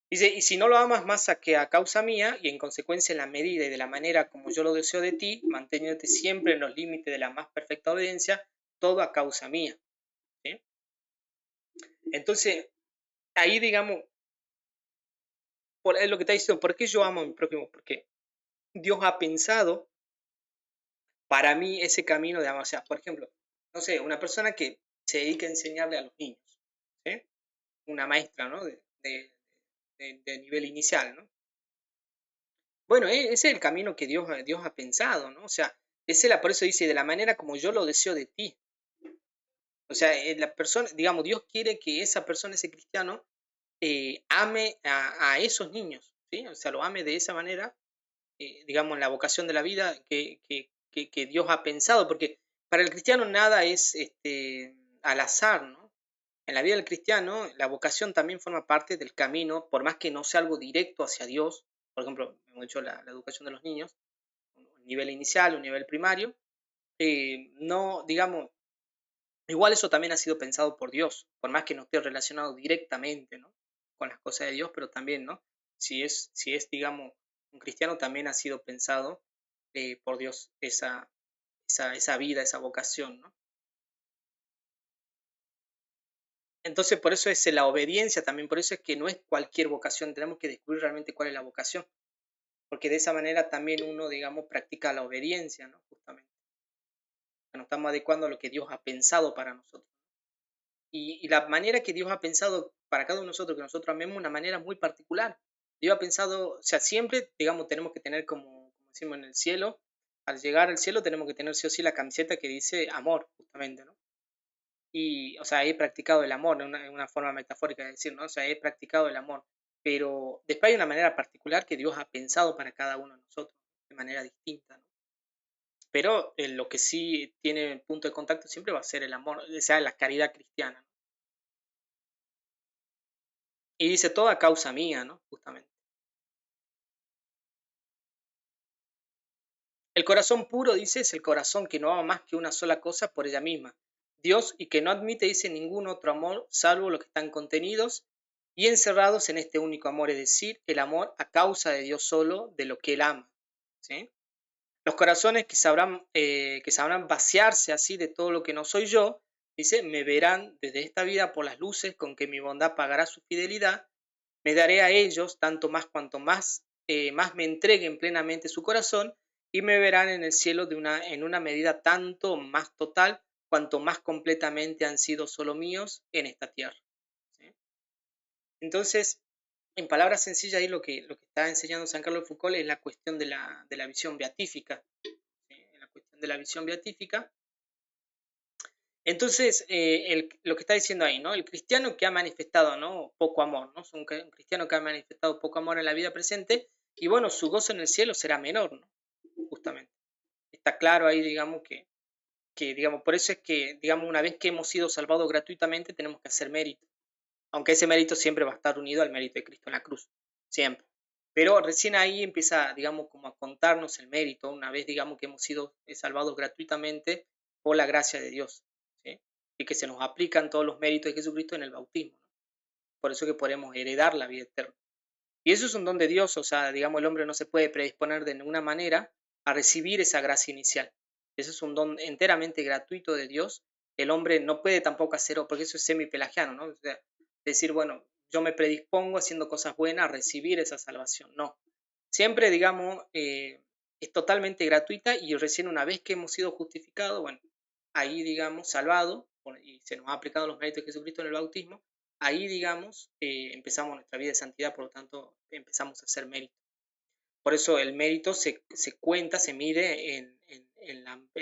Dice, y si no lo amas más que a causa mía, y en consecuencia en la medida y de la manera como yo lo deseo de ti, manteniéndote siempre en los límites de la más perfecta obediencia, todo a causa mía. ¿Sí? Entonces, ahí digamos, es lo que está diciendo, ¿por qué yo amo a mi prójimo? Porque Dios ha pensado para mí ese camino de amar. O sea, por ejemplo, no sé, una persona que se dedica a enseñarle a los niños, ¿sí? Una maestra, ¿no? De nivel inicial, ¿no? Bueno, ese es el camino que Dios ha pensado, ¿no? O sea, por eso dice, de la manera como yo lo deseo de ti. O sea, la persona, digamos, Dios quiere que esa persona, ese cristiano, ame a esos niños, ¿sí? O sea, lo ame de esa manera, digamos, la vocación de la vida que Dios ha pensado, porque para el cristiano nada es al azar, ¿no? En la vida del cristiano, la vocación también forma parte del camino, por más que no sea algo directo hacia Dios. Por ejemplo, hemos dicho la educación de los niños, un nivel inicial, un nivel primario. No, digamos, igual eso también ha sido pensado por Dios, por más que no esté relacionado directamente, ¿no? Con las cosas de Dios, pero también, ¿no? Si es, digamos, un cristiano, también ha sido pensado por Dios esa vida, esa vocación, ¿no? Entonces, por eso es la obediencia también, por eso es que no es cualquier vocación, tenemos que descubrir realmente cuál es la vocación, porque de esa manera también uno, digamos, practica la obediencia, ¿no? Justamente, nos estamos adecuando a lo que Dios ha pensado para nosotros. Y la manera que Dios ha pensado para cada uno de nosotros, que nosotros amemos, una manera muy particular. Dios ha pensado, o sea, siempre, digamos, tenemos que tener, como decimos en el cielo, al llegar al cielo tenemos que tener sí o sí la camiseta que dice amor, justamente, ¿no? Y, o sea, he practicado el amor, una forma metafórica de decir, ¿no? O sea, he practicado el amor. Pero después hay una manera particular que Dios ha pensado para cada uno de nosotros, de manera distinta, ¿no? Pero lo que sí tiene punto de contacto siempre va a ser el amor, o sea, la caridad cristiana, ¿no? Y dice, todo a causa mía, ¿no? Justamente. El corazón puro, dice, es el corazón que no ama más que una sola cosa por ella misma, Dios, y que no admite, dice, ningún otro amor salvo los que están contenidos y encerrados en este único amor, es decir, el amor a causa de Dios solo, de lo que Él ama. ¿Sí? Los corazones que sabrán vaciarse así de todo lo que no soy yo, dice, me verán desde esta vida por las luces con que mi bondad pagará su fidelidad, me daré a ellos tanto más cuanto más me entreguen plenamente su corazón y me verán en el cielo en una medida tanto más total cuanto más completamente han sido solo míos en esta tierra. ¿Sí? Entonces, en palabras sencillas, ahí lo que está enseñando San Carlos Foucault es la cuestión de la visión beatífica. ¿Sí? La cuestión de la visión beatífica. Entonces, lo que está diciendo ahí, ¿no? El cristiano que ha manifestado, ¿no? Poco amor, ¿no? Es un cristiano que ha manifestado poco amor en la vida presente y bueno, su gozo en el cielo será menor, ¿no? Justamente. Está claro ahí, digamos, digamos, por eso es que, digamos, una vez que hemos sido salvados gratuitamente, tenemos que hacer mérito. Aunque ese mérito siempre va a estar unido al mérito de Cristo en la cruz. Siempre. Pero recién ahí empieza, digamos, como a contarnos el mérito, una vez, digamos, que hemos sido salvados gratuitamente por la gracia de Dios. ¿Sí? Y que se nos aplican todos los méritos de Jesucristo en el bautismo, ¿no? Por eso que podemos heredar la vida eterna. Y eso es un don de Dios, o sea, digamos, el hombre no se puede predisponer de ninguna manera a recibir esa gracia inicial. Eso es un don enteramente gratuito de Dios. El hombre no puede tampoco hacerlo, porque eso es semi-pelagiano, ¿no? O sea, decir, bueno, yo me predispongo haciendo cosas buenas a recibir esa salvación. No. Siempre, digamos, es totalmente gratuita y recién una vez que hemos sido justificados, bueno, ahí, digamos, salvado, y se nos ha aplicado los méritos de Jesucristo en el bautismo, ahí, digamos, empezamos nuestra vida de santidad, por lo tanto, empezamos a hacer mérito. Por eso el mérito se cuenta, se mide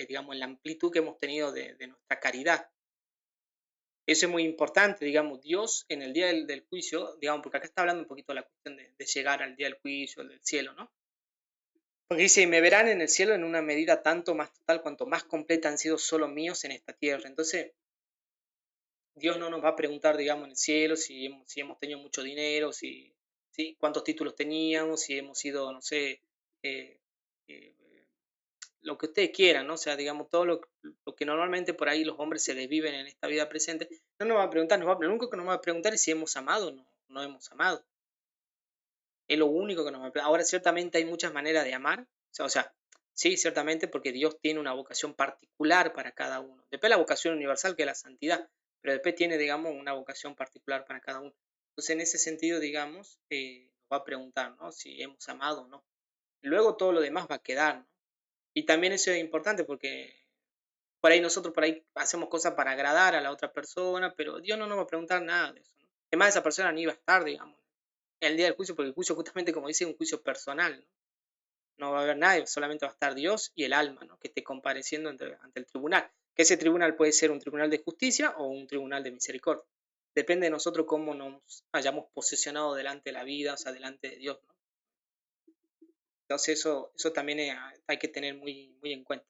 digamos, en la amplitud que hemos tenido de nuestra caridad. Eso es muy importante, digamos, Dios en el día del juicio, digamos, porque acá está hablando un poquito de la cuestión de llegar al día del juicio, del cielo, ¿no? Porque dice, me verán en el cielo en una medida tanto más total cuanto más completa han sido solo míos en esta tierra. Entonces, Dios no nos va a preguntar, digamos, en el cielo si hemos tenido mucho dinero, cuántos títulos teníamos, si hemos sido, no sé, eh, lo que ustedes quieran, ¿no? O sea, digamos, todo lo que normalmente por ahí los hombres se desviven en esta vida presente, no nos va a preguntar, lo único que nos va a preguntar es si hemos amado o no hemos amado. Es lo único que nos va a preguntar. Ahora, ciertamente hay muchas maneras de amar, o sea, sí, ciertamente porque Dios tiene una vocación particular para cada uno. Después la vocación universal, que es la santidad, pero después tiene, digamos, una vocación particular para cada uno. Entonces, en ese sentido, digamos, nos va a preguntar, ¿no? Si hemos amado o no. Luego todo lo demás va a quedar, ¿no? Y también eso es importante porque por ahí nosotros por ahí hacemos cosas para agradar a la otra persona, pero Dios no nos va a preguntar nada de eso, ¿no? Además, esa persona ni va a estar, digamos, el día del juicio, porque el juicio justamente, como dice, es un juicio personal, ¿no? No va a haber nadie, solamente va a estar Dios y el alma, ¿no? Que esté compareciendo ante el tribunal. Que ese tribunal puede ser un tribunal de justicia o un tribunal de misericordia. Depende de nosotros cómo nos hayamos posesionado delante de la vida, o sea, delante de Dios, ¿no? Entonces eso también hay que tener muy, muy en cuenta.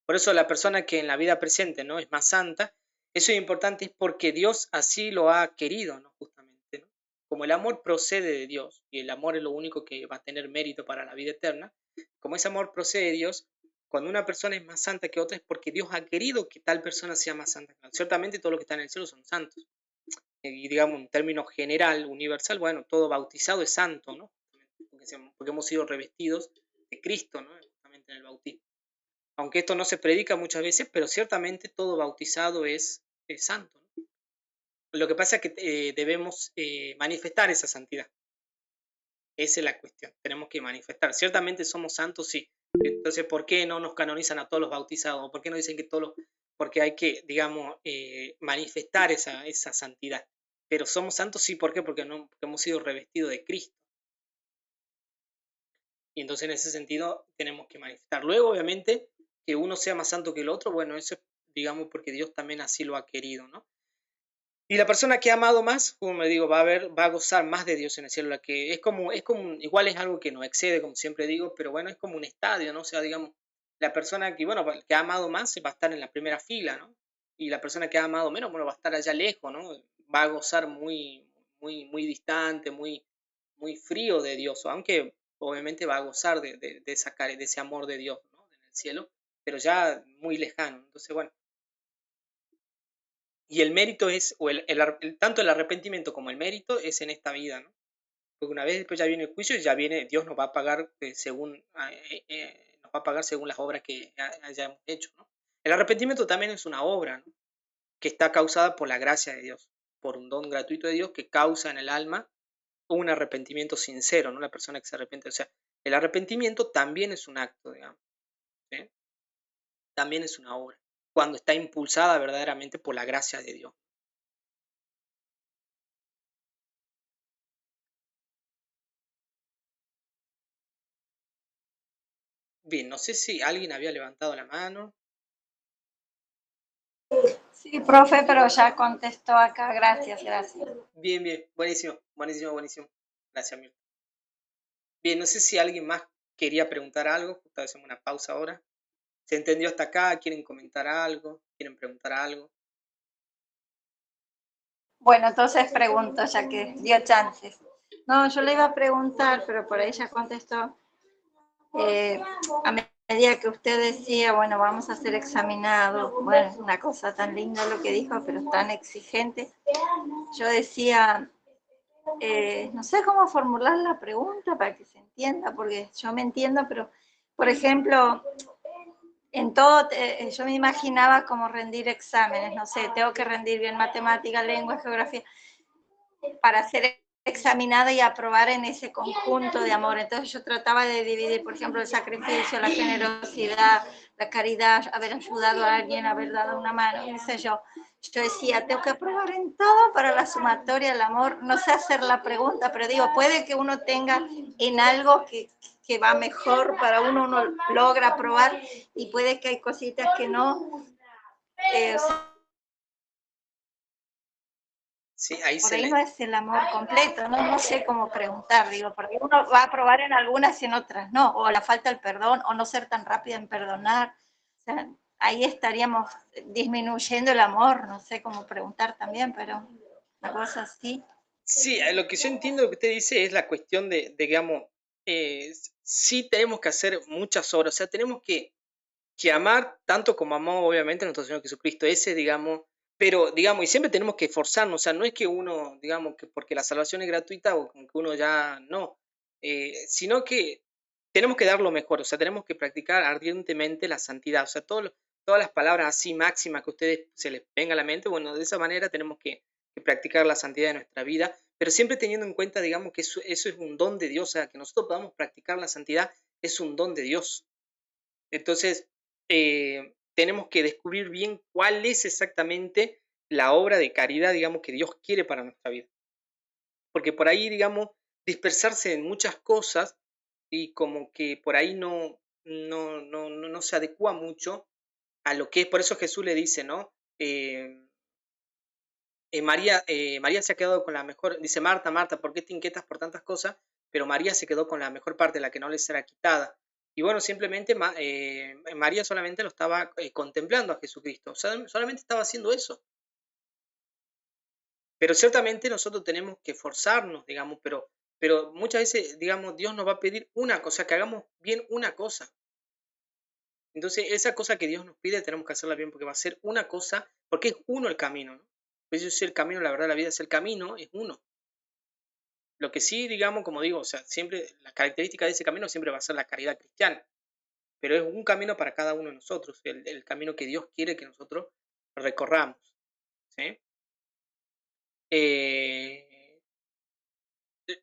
Por eso la persona que en la vida presente, ¿no?, es más santa, eso es importante, es porque Dios así lo ha querido, ¿no? Justamente, ¿no? Como el amor procede de Dios y el amor es lo único que va a tener mérito para la vida eterna, como ese amor procede de Dios, cuando una persona es más santa que otra es porque Dios ha querido que tal persona sea más santa. Ciertamente todos los que están en el cielo son santos. Y digamos, en términos general, universal, bueno, todo bautizado es santo, ¿no? Porque hemos sido revestidos de Cristo, ¿no? Justamente en el bautismo. Aunque esto no se predica muchas veces, pero ciertamente todo bautizado es santo, ¿no? Lo que pasa es que debemos manifestar esa santidad. Esa es la cuestión. Tenemos que manifestar. Ciertamente somos santos, sí. Entonces, ¿por qué no nos canonizan a todos los bautizados? ¿Por qué no dicen que todos los...? Porque hay que, digamos, manifestar esa santidad. Pero somos santos, sí. ¿Por qué? Porque hemos sido revestidos de Cristo. Y entonces, en ese sentido, tenemos que manifestar. Luego, obviamente, que uno sea más santo que el otro, bueno, eso es, digamos, porque Dios también así lo ha querido, ¿no? Y la persona que ha amado más, como me digo, va a gozar más de Dios en el cielo, la que igual es algo que nos excede, como siempre digo, pero bueno, es como un estadio, ¿no? O sea, digamos, la persona que, bueno, que ha amado más va a estar en la primera fila, ¿no? Y la persona que ha amado menos, bueno, va a estar allá lejos, ¿no? Va a gozar muy, muy, muy distante, muy, muy frío de Dios, aunque obviamente va a gozar de ese amor de Dios, ¿no? En el cielo, pero ya muy lejano. Entonces, bueno, y el mérito es, o tanto el arrepentimiento como el mérito es en esta vida, ¿no? Porque una vez después ya viene el juicio y ya viene, Dios nos va a pagar nos va a pagar según las obras que hayamos hecho, ¿no? El arrepentimiento también es una obra, ¿no?, que está causada por la gracia de Dios, por un don gratuito de Dios que causa en el alma un arrepentimiento sincero, ¿no? La persona que se arrepiente. O sea, el arrepentimiento también es un acto, digamos, ¿sí? También es una obra, cuando está impulsada verdaderamente por la gracia de Dios. Bien, no sé si alguien había levantado la mano. Sí, profe, pero ya contestó acá. Gracias, gracias. Bien, bien, buenísimo, buenísimo, buenísimo. Gracias, Mirta. Bien, no sé si alguien más quería preguntar algo. Justo hacemos una pausa ahora. ¿Se entendió hasta acá? ¿Quieren comentar algo? ¿Quieren preguntar algo? Bueno, entonces pregunto, ya que dio chances. No, yo le iba a preguntar, pero por ahí ya contestó. A medida que usted decía, bueno, vamos a ser examinados, bueno, es una cosa tan linda lo que dijo, pero tan exigente. Yo decía, no sé cómo formular la pregunta para que se entienda, porque yo me entiendo, pero, por ejemplo, en todo, yo me imaginaba como rendir exámenes, no sé, tengo que rendir bien matemática, lengua, geografía, para ser examinada y aprobar en ese conjunto de amor. Entonces yo trataba de dividir, por ejemplo, el sacrificio, la generosidad, la caridad, haber ayudado a alguien, haber dado una mano, qué sé yo. Yo decía, tengo que aprobar en todo para la sumatoria, el amor. No sé hacer la pregunta, pero digo, puede que uno tenga en algo que va mejor para uno logra aprobar, y puede que hay cositas que no. O sea, Sí, ahí por se ahí le... no es el amor completo, ¿no? No sé cómo preguntar, digo, porque uno va a probar en algunas y en otras no, o la falta del perdón, o no ser tan rápida en perdonar. O sea, ahí estaríamos disminuyendo el amor, no sé cómo preguntar también, pero una cosa así. Sí, lo que yo entiendo lo que usted dice es la cuestión de, digamos, sí tenemos que hacer muchas obras, o sea, tenemos que amar tanto como amó obviamente nuestro Señor Jesucristo, ese, digamos, pero, digamos, y siempre tenemos que esforzarnos, o sea, no es que uno, digamos, que porque la salvación es gratuita o como que uno ya no, sino que tenemos que dar lo mejor, o sea, tenemos que practicar ardientemente la santidad, o sea, todas las palabras así máximas que a ustedes se les venga a la mente, bueno, de esa manera tenemos que practicar la santidad de nuestra vida, pero siempre teniendo en cuenta, digamos, que eso es un don de Dios, o sea, que nosotros podamos practicar la santidad es un don de Dios. Entonces, tenemos que descubrir bien cuál es exactamente la obra de caridad, digamos, que Dios quiere para nuestra vida. Porque por ahí, digamos, dispersarse en muchas cosas y como que por ahí no se adecua mucho a lo que es. Por eso Jesús le dice, ¿no? María se ha quedado con la mejor, dice Marta, Marta, ¿por qué te inquietas por tantas cosas? Pero María se quedó con la mejor parte, la que no le será quitada. Y bueno, simplemente María solamente lo estaba contemplando a Jesucristo, o sea, solamente estaba haciendo eso. Pero ciertamente nosotros tenemos que esforzarnos, digamos, pero muchas veces, digamos, Dios nos va a pedir una cosa, que hagamos bien una cosa. Entonces, esa cosa que Dios nos pide tenemos que hacerla bien porque va a ser una cosa, porque es uno el camino, ¿no? Pues yo soy el camino, la verdad, la vida es el camino, es uno. Lo que sí, digamos, como digo, o sea, siempre la característica de ese camino siempre va a ser la caridad cristiana, pero es un camino para cada uno de nosotros, el camino que Dios quiere que nosotros recorramos, ¿sí? Eh,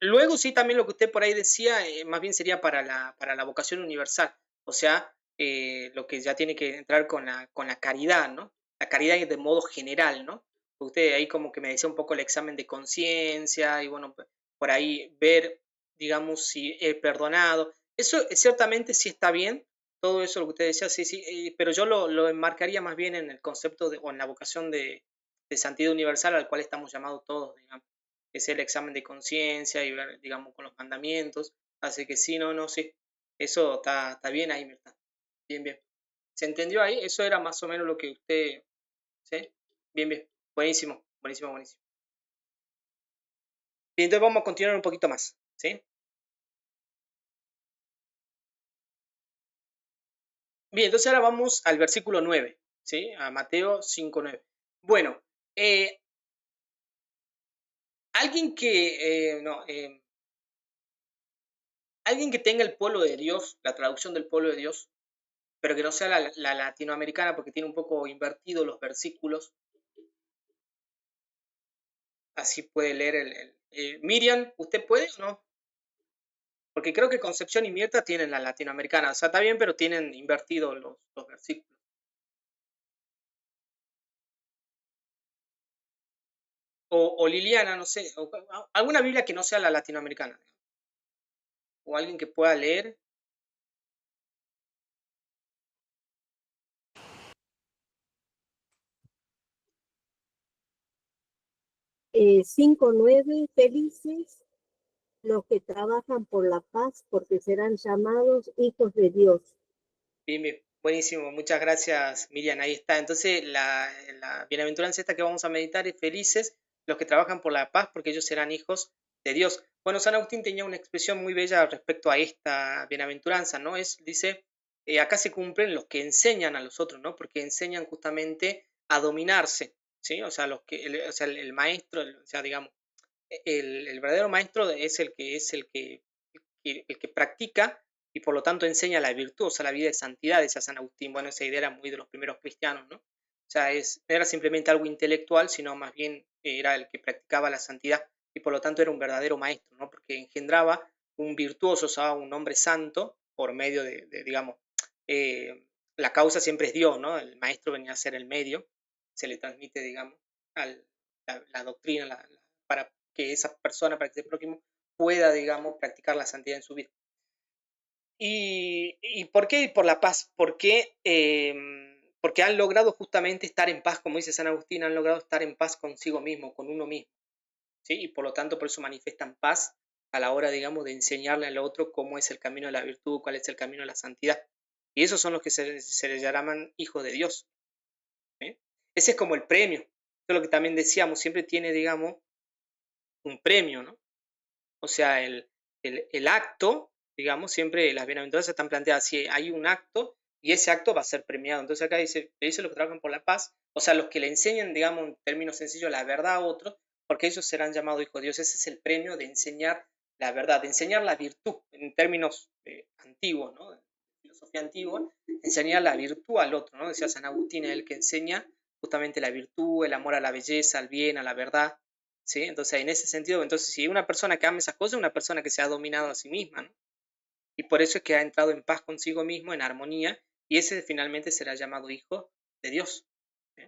Luego sí, también lo que usted por ahí decía, más bien sería para la vocación universal, o sea, lo que ya tiene que entrar con la caridad, ¿no? La caridad de modo general, ¿no? Usted ahí como que me decía un poco el examen de conciencia y bueno, por ahí ver, digamos, si he perdonado. Eso ciertamente sí está bien, todo eso lo que usted decía, sí, sí, pero yo lo enmarcaría más bien en el concepto o en la vocación de santidad universal al cual estamos llamados todos, digamos es el examen de conciencia y ver, digamos, con los mandamientos. Así que sí, sí. Eso está bien ahí, Mirta. Bien, bien. ¿Se entendió ahí? Eso era más o menos lo que usted, ¿sí? Bien, bien. Buenísimo, buenísimo, buenísimo. Bien, entonces vamos a continuar un poquito más, ¿sí? Bien, entonces ahora vamos al versículo 9, ¿sí? A Mateo 5:9. Bueno, eh, alguien que, alguien que tenga el pueblo de Dios, la traducción del pueblo de Dios, pero que no sea la latinoamericana porque tiene un poco invertido los versículos, así puede leer Miriam, ¿usted puede o no? Porque creo que Concepción y Mirta tienen la latinoamericana, o sea, está bien, pero tienen invertidos los versículos. O Liliana, no sé, alguna Biblia que no sea la latinoamericana, o alguien que pueda leer. Cinco nueve, felices los que trabajan por la paz, porque serán llamados hijos de Dios. Bien, bien, buenísimo, muchas gracias Miriam, ahí está. Entonces, la bienaventuranza esta que vamos a meditar es felices los que trabajan por la paz, porque ellos serán hijos de Dios. Bueno, San Agustín tenía una expresión muy bella respecto a esta bienaventuranza, ¿no? Dice, acá se cumplen los que enseñan a los otros, ¿no? Porque enseñan justamente a dominarse, ¿sí? O sea, o sea, el maestro, o sea, digamos, el verdadero maestro es el que practica y por lo tanto enseña la virtud, o sea, la vida de santidad, decía San Agustín. Bueno, esa idea era muy de los primeros cristianos, ¿no? O sea, no era simplemente algo intelectual, sino más bien era el que practicaba la santidad y por lo tanto era un verdadero maestro, ¿no? Porque engendraba un virtuoso, o sea, un hombre santo por medio digamos, la causa siempre es Dios, ¿no? El maestro venía a ser el medio, se le transmite, digamos, la doctrina para que esa persona, para que ese prójimo pueda, digamos, practicar la santidad en su vida. ¿Y por qué? Por la paz. Porque han logrado justamente estar en paz, como dice San Agustín, han logrado estar en paz consigo mismo, con uno mismo. ¿Sí? Y por lo tanto, por eso manifiestan paz a la hora, digamos, de enseñarle al otro cómo es el camino de la virtud, cuál es el camino de la santidad. Y esos son los que se les llaman hijos de Dios. ¿Sí? Ese es como el premio. Eso es lo que también decíamos, siempre tiene, digamos, un premio, ¿no? O sea, el acto digamos, siempre las bienaventuranzas están planteadas si hay un acto y ese acto va a ser premiado. Entonces acá dice los que trabajan por la paz, o sea, los que le enseñan, digamos, en términos sencillos, la verdad a otros, porque ellos serán llamados hijos de Dios. Ese es el premio de enseñar la verdad, de enseñar la virtud, en términos antiguos, ¿no? De filosofía antigua, enseñar la virtud al otro, ¿no? Decía San Agustín, es el que enseña justamente la virtud, el amor a la belleza, al bien, a la verdad, ¿sí? Entonces, en ese sentido, entonces, si una persona que ama esas cosas, es una persona que se ha dominado a sí misma, ¿no? Y por eso es que ha entrado en paz consigo mismo, en armonía, y ese finalmente será llamado hijo de Dios. ¿Sí?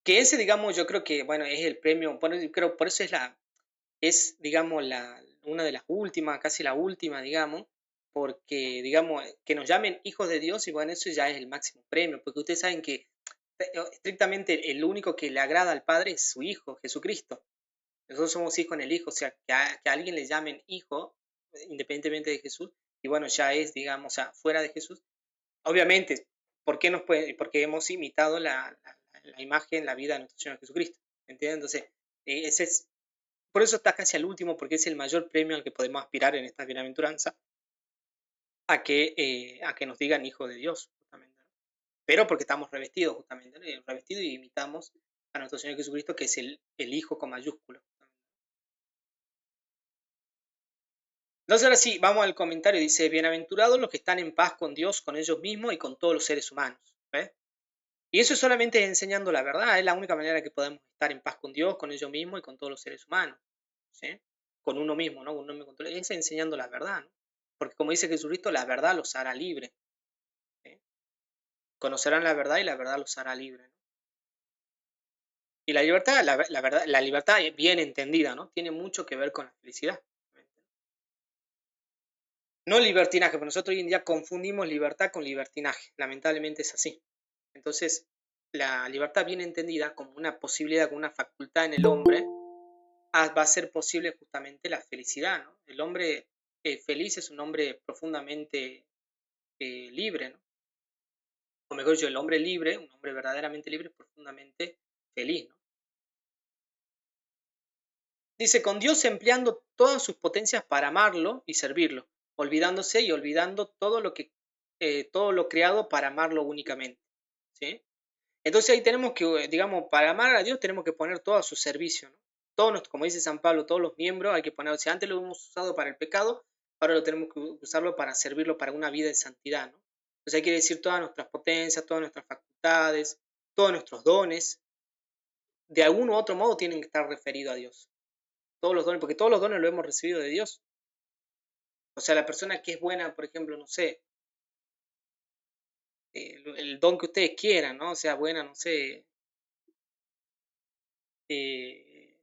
Que ese, digamos, yo creo que, bueno, es el premio, bueno, creo, por eso es, digamos, una de las últimas, casi la última, digamos, porque, digamos, que nos llamen hijos de Dios, y bueno, eso ya es el máximo premio, porque ustedes saben que estrictamente el único que le agrada al Padre es su Hijo, Jesucristo. Nosotros somos hijos en el Hijo, o sea, que a alguien le llamen hijo, independientemente de Jesús, y bueno, ya es, digamos, o sea, fuera de Jesús. Obviamente, porque hemos imitado la imagen, la vida de nuestro Señor Jesucristo, ¿entiendes? Entonces, ese es, por eso está casi al último, porque es el mayor premio al que podemos aspirar en esta bienaventuranza, a que nos digan hijo de Dios, justamente, ¿no? Pero porque estamos revestidos, justamente, ¿no? Revestidos y imitamos a nuestro Señor Jesucristo, que es el Hijo con mayúscula. Entonces ahora sí, vamos al comentario. Dice, bienaventurados los que están en paz con Dios, con ellos mismos y con todos los seres humanos. ¿Ves? Y eso solamente es enseñando la verdad. Es la única manera que podemos estar en paz con Dios, con ellos mismos y con todos los seres humanos. ¿Sí? Con uno mismo, ¿no? Con uno mismo, es enseñando la verdad, ¿no? Porque como dice Jesucristo, la verdad los hará libres. ¿Sí? Conocerán la verdad y la verdad los hará libres, ¿no? Y la libertad, verdad, la libertad bien entendida, ¿no? Tiene mucho que ver con la felicidad. No libertinaje, porque nosotros hoy en día confundimos libertad con libertinaje. Lamentablemente es así. Entonces, la libertad bien entendida como una posibilidad, como una facultad en el hombre, va a ser posible justamente la felicidad, ¿no? El hombre feliz es un hombre profundamente libre, ¿no? O mejor dicho, el hombre libre, un hombre verdaderamente libre, es profundamente feliz, ¿no? Dice, con Dios empleando todas sus potencias para amarlo y servirlo, olvidándose y olvidando todo lo creado para amarlo únicamente, ¿sí? Entonces ahí tenemos que, digamos, para amar a Dios tenemos que poner todo a su servicio, ¿no? Como dice San Pablo, todos los miembros hay que poner, si antes lo hemos usado para el pecado, ahora lo tenemos que usarlo para servirlo para una vida de santidad, ¿no? Entonces hay que decir todas nuestras potencias, todas nuestras facultades, todos nuestros dones, de algún u otro modo tienen que estar referidos a Dios. Todos los dones, porque todos los dones los hemos recibido de Dios. O sea, la persona que es buena, por ejemplo, no sé, el don que ustedes quieran, ¿no? O sea, buena, no sé, eh,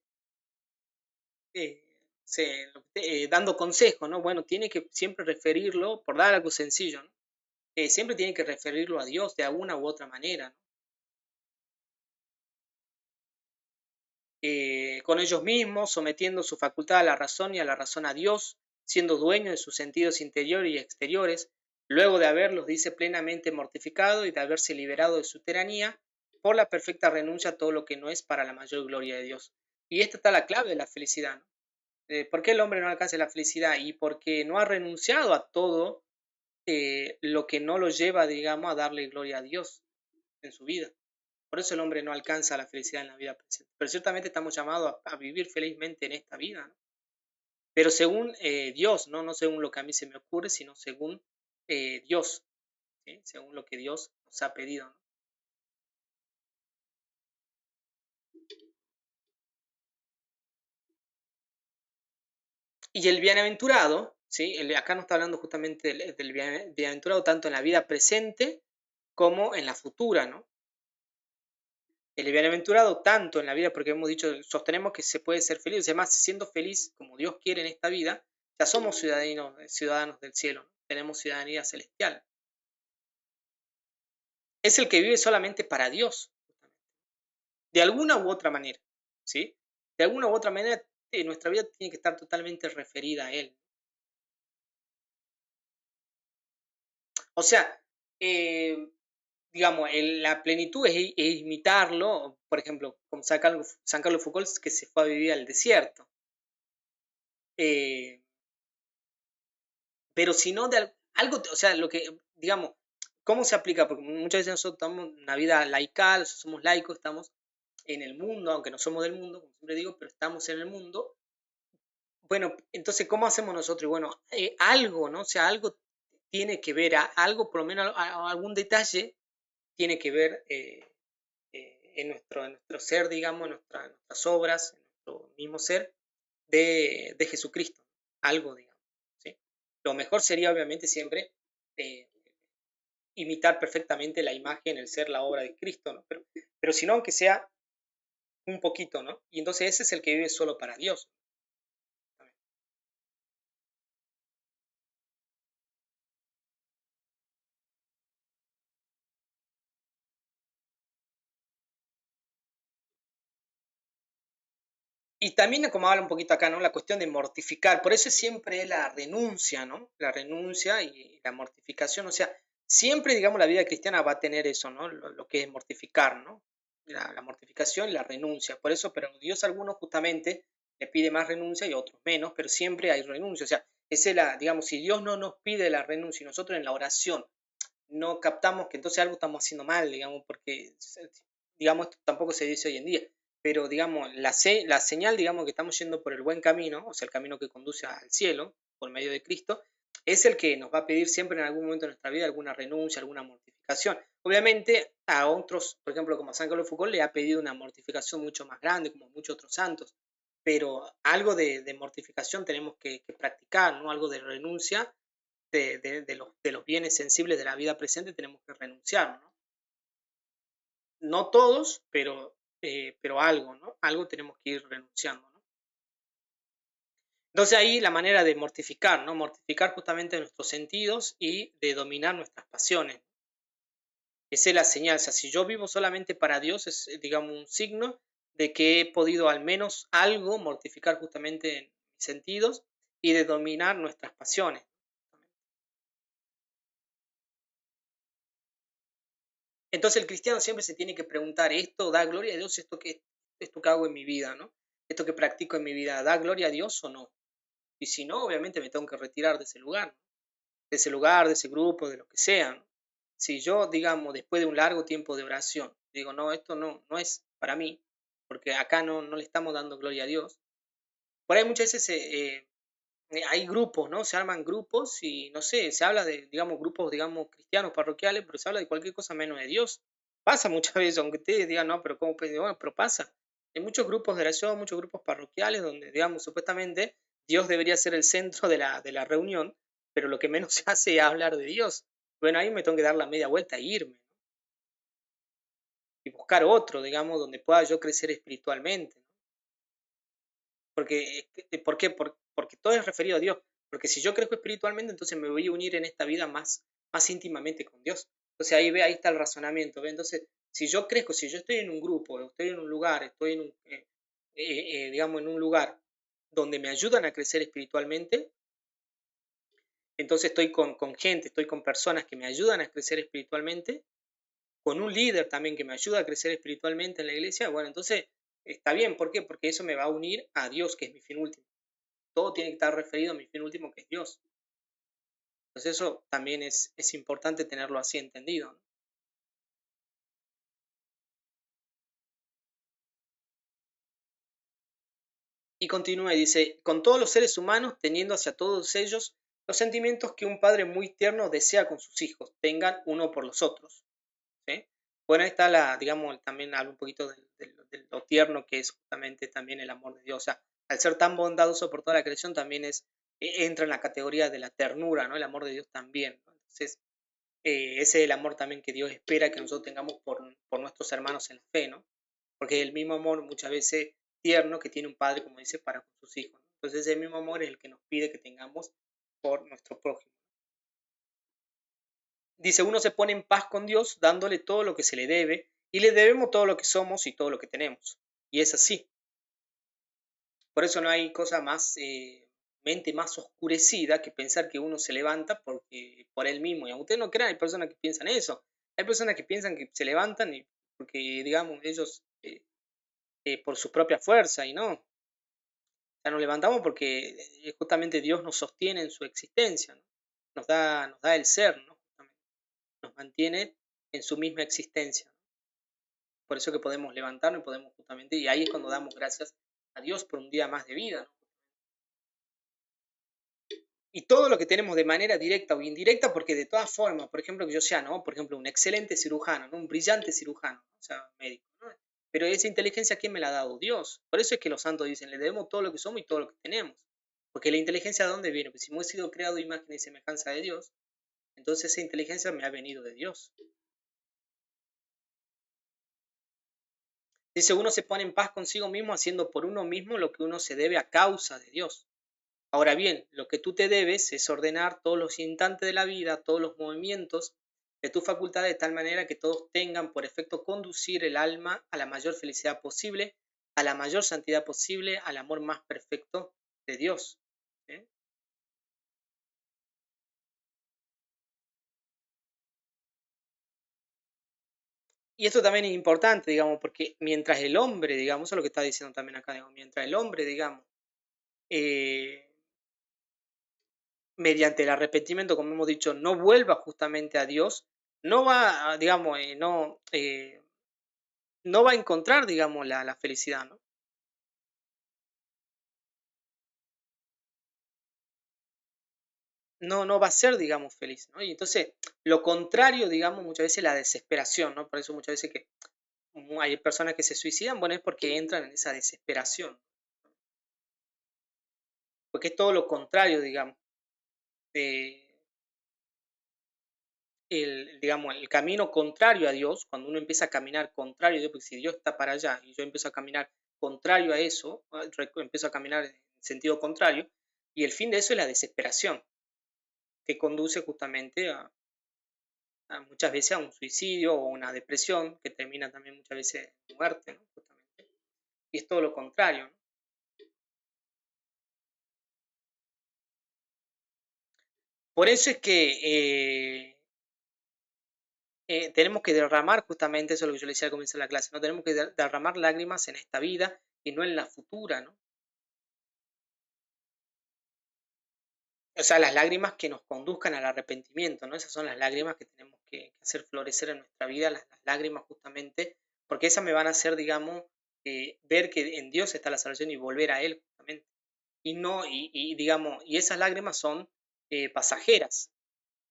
dando consejos, ¿no? Bueno, tiene que siempre referirlo, por dar algo sencillo, ¿no? Siempre tiene que referirlo a Dios de alguna u otra manera, ¿no? Con ellos mismos, sometiendo su facultad a la razón y a la razón a Dios, siendo dueño de sus sentidos interiores y exteriores, luego de haberlos, dice, plenamente mortificado y de haberse liberado de su tiranía, por la perfecta renuncia a todo lo que no es para la mayor gloria de Dios. Y esta está la clave de la felicidad, ¿no? ¿Por qué el hombre no alcanza la felicidad? Y porque no ha renunciado a todo lo que no lo lleva, digamos, a darle gloria a Dios en su vida. Por eso el hombre no alcanza la felicidad en la vida presente. Pero ciertamente estamos llamados a vivir felizmente en esta vida, ¿no? Pero según Dios, ¿no? No según lo que a mí se me ocurre, sino según Dios, ¿sí? Según lo que Dios nos ha pedido, ¿no? Y el bienaventurado, ¿sí? Acá nos está hablando justamente del bienaventurado tanto en la vida presente como en la futura, ¿no? El bienaventurado tanto en la vida, porque hemos dicho, sostenemos que se puede ser feliz, además siendo feliz como Dios quiere en esta vida, ya somos ciudadanos del cielo, ¿no? Tenemos ciudadanía celestial. Es el que vive solamente para Dios, de alguna u otra manera, ¿sí? De alguna u otra manera, nuestra vida tiene que estar totalmente referida a Él. O sea, digamos, la plenitud es imitarlo, por ejemplo, como San Carlos Foucault, que se fue a vivir al desierto. Eh, pero si no, algo, o sea, lo que, digamos, ¿cómo se aplica? Porque muchas veces nosotros estamos en una vida laical, somos laicos, estamos en el mundo, aunque no somos del mundo, como siempre digo, pero estamos en el mundo. Bueno, entonces, ¿cómo hacemos nosotros? Y bueno, algo, ¿no? O sea, algo tiene que ver, algo, por lo menos algún detalle tiene que ver en nuestro ser, digamos, en nuestras obras, en nuestro mismo ser de Jesucristo. Algo, digamos. ¿Sí? Lo mejor sería, obviamente, siempre eh, imitar perfectamente la imagen, el ser, la obra de Cristo, ¿no? Pero si no, aunque sea un poquito, ¿no? Y entonces ese es el que vive solo para Dios. Y también, como habla un poquito acá, ¿no? La cuestión de mortificar, por eso siempre es la renuncia, ¿no? La renuncia y la mortificación, o sea, siempre, digamos, la vida cristiana va a tener eso, ¿no? Lo que es mortificar, ¿no? La mortificación y la renuncia. Por eso, pero Dios a algunos justamente le pide más renuncia y a otros menos, pero siempre hay renuncia. O sea, esa es la, digamos, si Dios no nos pide la renuncia y nosotros en la oración no captamos que entonces algo estamos haciendo mal, digamos, porque, digamos, esto tampoco se dice hoy en día, pero, digamos, la señal, digamos, que estamos yendo por el buen camino, o sea, el camino que conduce al cielo, por medio de Cristo, es el que nos va a pedir siempre en algún momento de nuestra vida alguna renuncia, alguna mortificación. Obviamente, a otros, por ejemplo, como a San Carlos Foucault, le ha pedido una mortificación mucho más grande, como muchos otros santos, pero algo de mortificación tenemos que practicar, ¿no? Algo de renuncia de los bienes sensibles de la vida presente tenemos que renunciar, ¿no? No todos, pero algo, ¿no? Algo tenemos que ir renunciando, ¿no? Entonces ahí la manera de mortificar, ¿no? Mortificar justamente nuestros sentidos y de dominar nuestras pasiones. Esa es la señal. O sea, si yo vivo solamente para Dios, es, digamos, un signo de que he podido al menos algo mortificar justamente en mis sentidos y de dominar nuestras pasiones. Entonces el cristiano siempre se tiene que preguntar, ¿esto da gloria a Dios? ¿Esto que hago en mi vida, ¿no? ¿Esto que practico en mi vida, da gloria a Dios o no? Y si no, obviamente me tengo que retirar de ese lugar, ¿no? De ese lugar, de ese grupo, de lo que sea, ¿no? Si yo, digamos, después de un largo tiempo de oración, digo, no, esto no es para mí, porque acá no le estamos dando gloria a Dios. Por ahí muchas veces hay grupos, ¿no? Se arman grupos y no sé, se habla de, digamos, grupos, digamos, cristianos, parroquiales, pero se habla de cualquier cosa menos de Dios. Pasa muchas veces, aunque ustedes digan, no, pero ¿cómo puede? Bueno, pero pasa. Hay muchos grupos de oración, muchos grupos parroquiales donde, digamos, supuestamente Dios debería ser el centro de la reunión, pero lo que menos se hace es hablar de Dios. Bueno, ahí me tengo que dar la media vuelta e irme, ¿no? Y buscar otro, digamos, donde pueda yo crecer espiritualmente, ¿no? Porque, ¿por qué? Porque todo es referido a Dios. Porque si yo crezco espiritualmente, entonces me voy a unir en esta vida más íntimamente con Dios. Entonces ahí está el razonamiento, ¿ve? Entonces, si yo crezco, si yo estoy en un grupo, estoy en un lugar, estoy digamos, en un lugar donde me ayudan a crecer espiritualmente, entonces estoy con gente, estoy con personas que me ayudan a crecer espiritualmente, con un líder también que me ayuda a crecer espiritualmente en la iglesia, bueno, entonces está bien. ¿Por qué? Porque eso me va a unir a Dios, que es mi fin último. Todo tiene que estar referido a mi fin último, que es Dios. Entonces eso también es importante tenerlo así entendido, ¿no? Y continúa y dice, con todos los seres humanos, teniendo hacia todos ellos los sentimientos que un padre muy tierno desea con sus hijos, tengan uno por los otros. ¿Sí? Bueno, ahí está digamos, también habla un poquito de lo tierno que es justamente también el amor de Dios. O sea, al ser tan bondadoso por toda la creación, también entra en la categoría de la ternura, ¿no? El amor de Dios también, ¿no? Entonces, ese es el amor también que Dios espera que nosotros tengamos por nuestros hermanos en la fe, ¿no? Porque el mismo amor muchas veces tierno que tiene un padre, como dice, para con sus hijos, ¿no? Entonces ese mismo amor es el que nos pide que tengamos por nuestro prójimo. Dice, uno se pone en paz con Dios dándole todo lo que se le debe y le debemos todo lo que somos y todo lo que tenemos. Y es así. Por eso no hay cosa más, mente más oscurecida que pensar que uno se levanta por él mismo. Y aunque ustedes no crean, hay personas que piensan eso. Hay personas que piensan que se levantan porque, digamos, ellos por su propia fuerza y no. O sea, nos levantamos porque justamente Dios nos sostiene en su existencia, ¿no? Nos da el ser, ¿no? Justamente. Nos mantiene en su misma existencia, ¿no? Por eso que podemos levantarnos y podemos justamente, y ahí es cuando damos gracias a Dios por un día más de vida, ¿no? Y todo lo que tenemos de manera directa o indirecta, porque de todas formas, por ejemplo, que yo sea, ¿no? Por ejemplo, un excelente cirujano, ¿no? Un brillante cirujano, o sea, médico, ¿no? Pero esa inteligencia, ¿quién me la ha dado? Dios. Por eso es que los santos dicen, le debemos todo lo que somos y todo lo que tenemos. Porque la inteligencia, ¿de dónde viene? Pues si hemos sido creado imagen y semejanza de Dios, entonces esa inteligencia me ha venido de Dios. Dice, uno se pone en paz consigo mismo haciendo por uno mismo lo que uno se debe a causa de Dios. Ahora bien, lo que tú te debes es ordenar todos los instantes de la vida, todos los movimientos de tu facultad de tal manera que todos tengan por efecto conducir el alma a la mayor felicidad posible, a la mayor santidad posible, al amor más perfecto de Dios. ¿Eh? Y esto también es importante, digamos, porque mientras el hombre, digamos, eso es lo que está diciendo también acá, digamos, mientras el hombre, digamos, mediante el arrepentimiento, como hemos dicho, no vuelva justamente a Dios, no va, digamos, no va a encontrar, digamos, la felicidad, ¿no? No va a ser, digamos, feliz, ¿no? Y entonces, lo contrario, digamos, muchas veces la desesperación, ¿no? Por eso muchas veces que hay personas que se suicidan, bueno, es porque entran en esa desesperación, porque es todo lo contrario, digamos, de, digamos, el camino contrario a Dios, cuando uno empieza a caminar contrario a Dios, porque si Dios está para allá y yo empiezo a caminar contrario a eso, empiezo a caminar en sentido contrario, y el fin de eso es la desesperación, que conduce justamente muchas veces a un suicidio o una depresión, que termina también muchas veces en muerte, ¿no? Justamente. Y es todo lo contrario, ¿no? Por eso es que tenemos que derramar justamente, eso es lo que yo le decía al comienzo de la clase, ¿no? Tenemos que derramar lágrimas en esta vida y no en la futura, ¿no? O sea, las lágrimas que nos conduzcan al arrepentimiento, ¿no? Esas son las lágrimas que tenemos que hacer florecer en nuestra vida, las lágrimas justamente, porque esas me van a hacer, digamos, ver que en Dios está la salvación y volver a Él justamente. Y no, digamos, y esas lágrimas son pasajeras,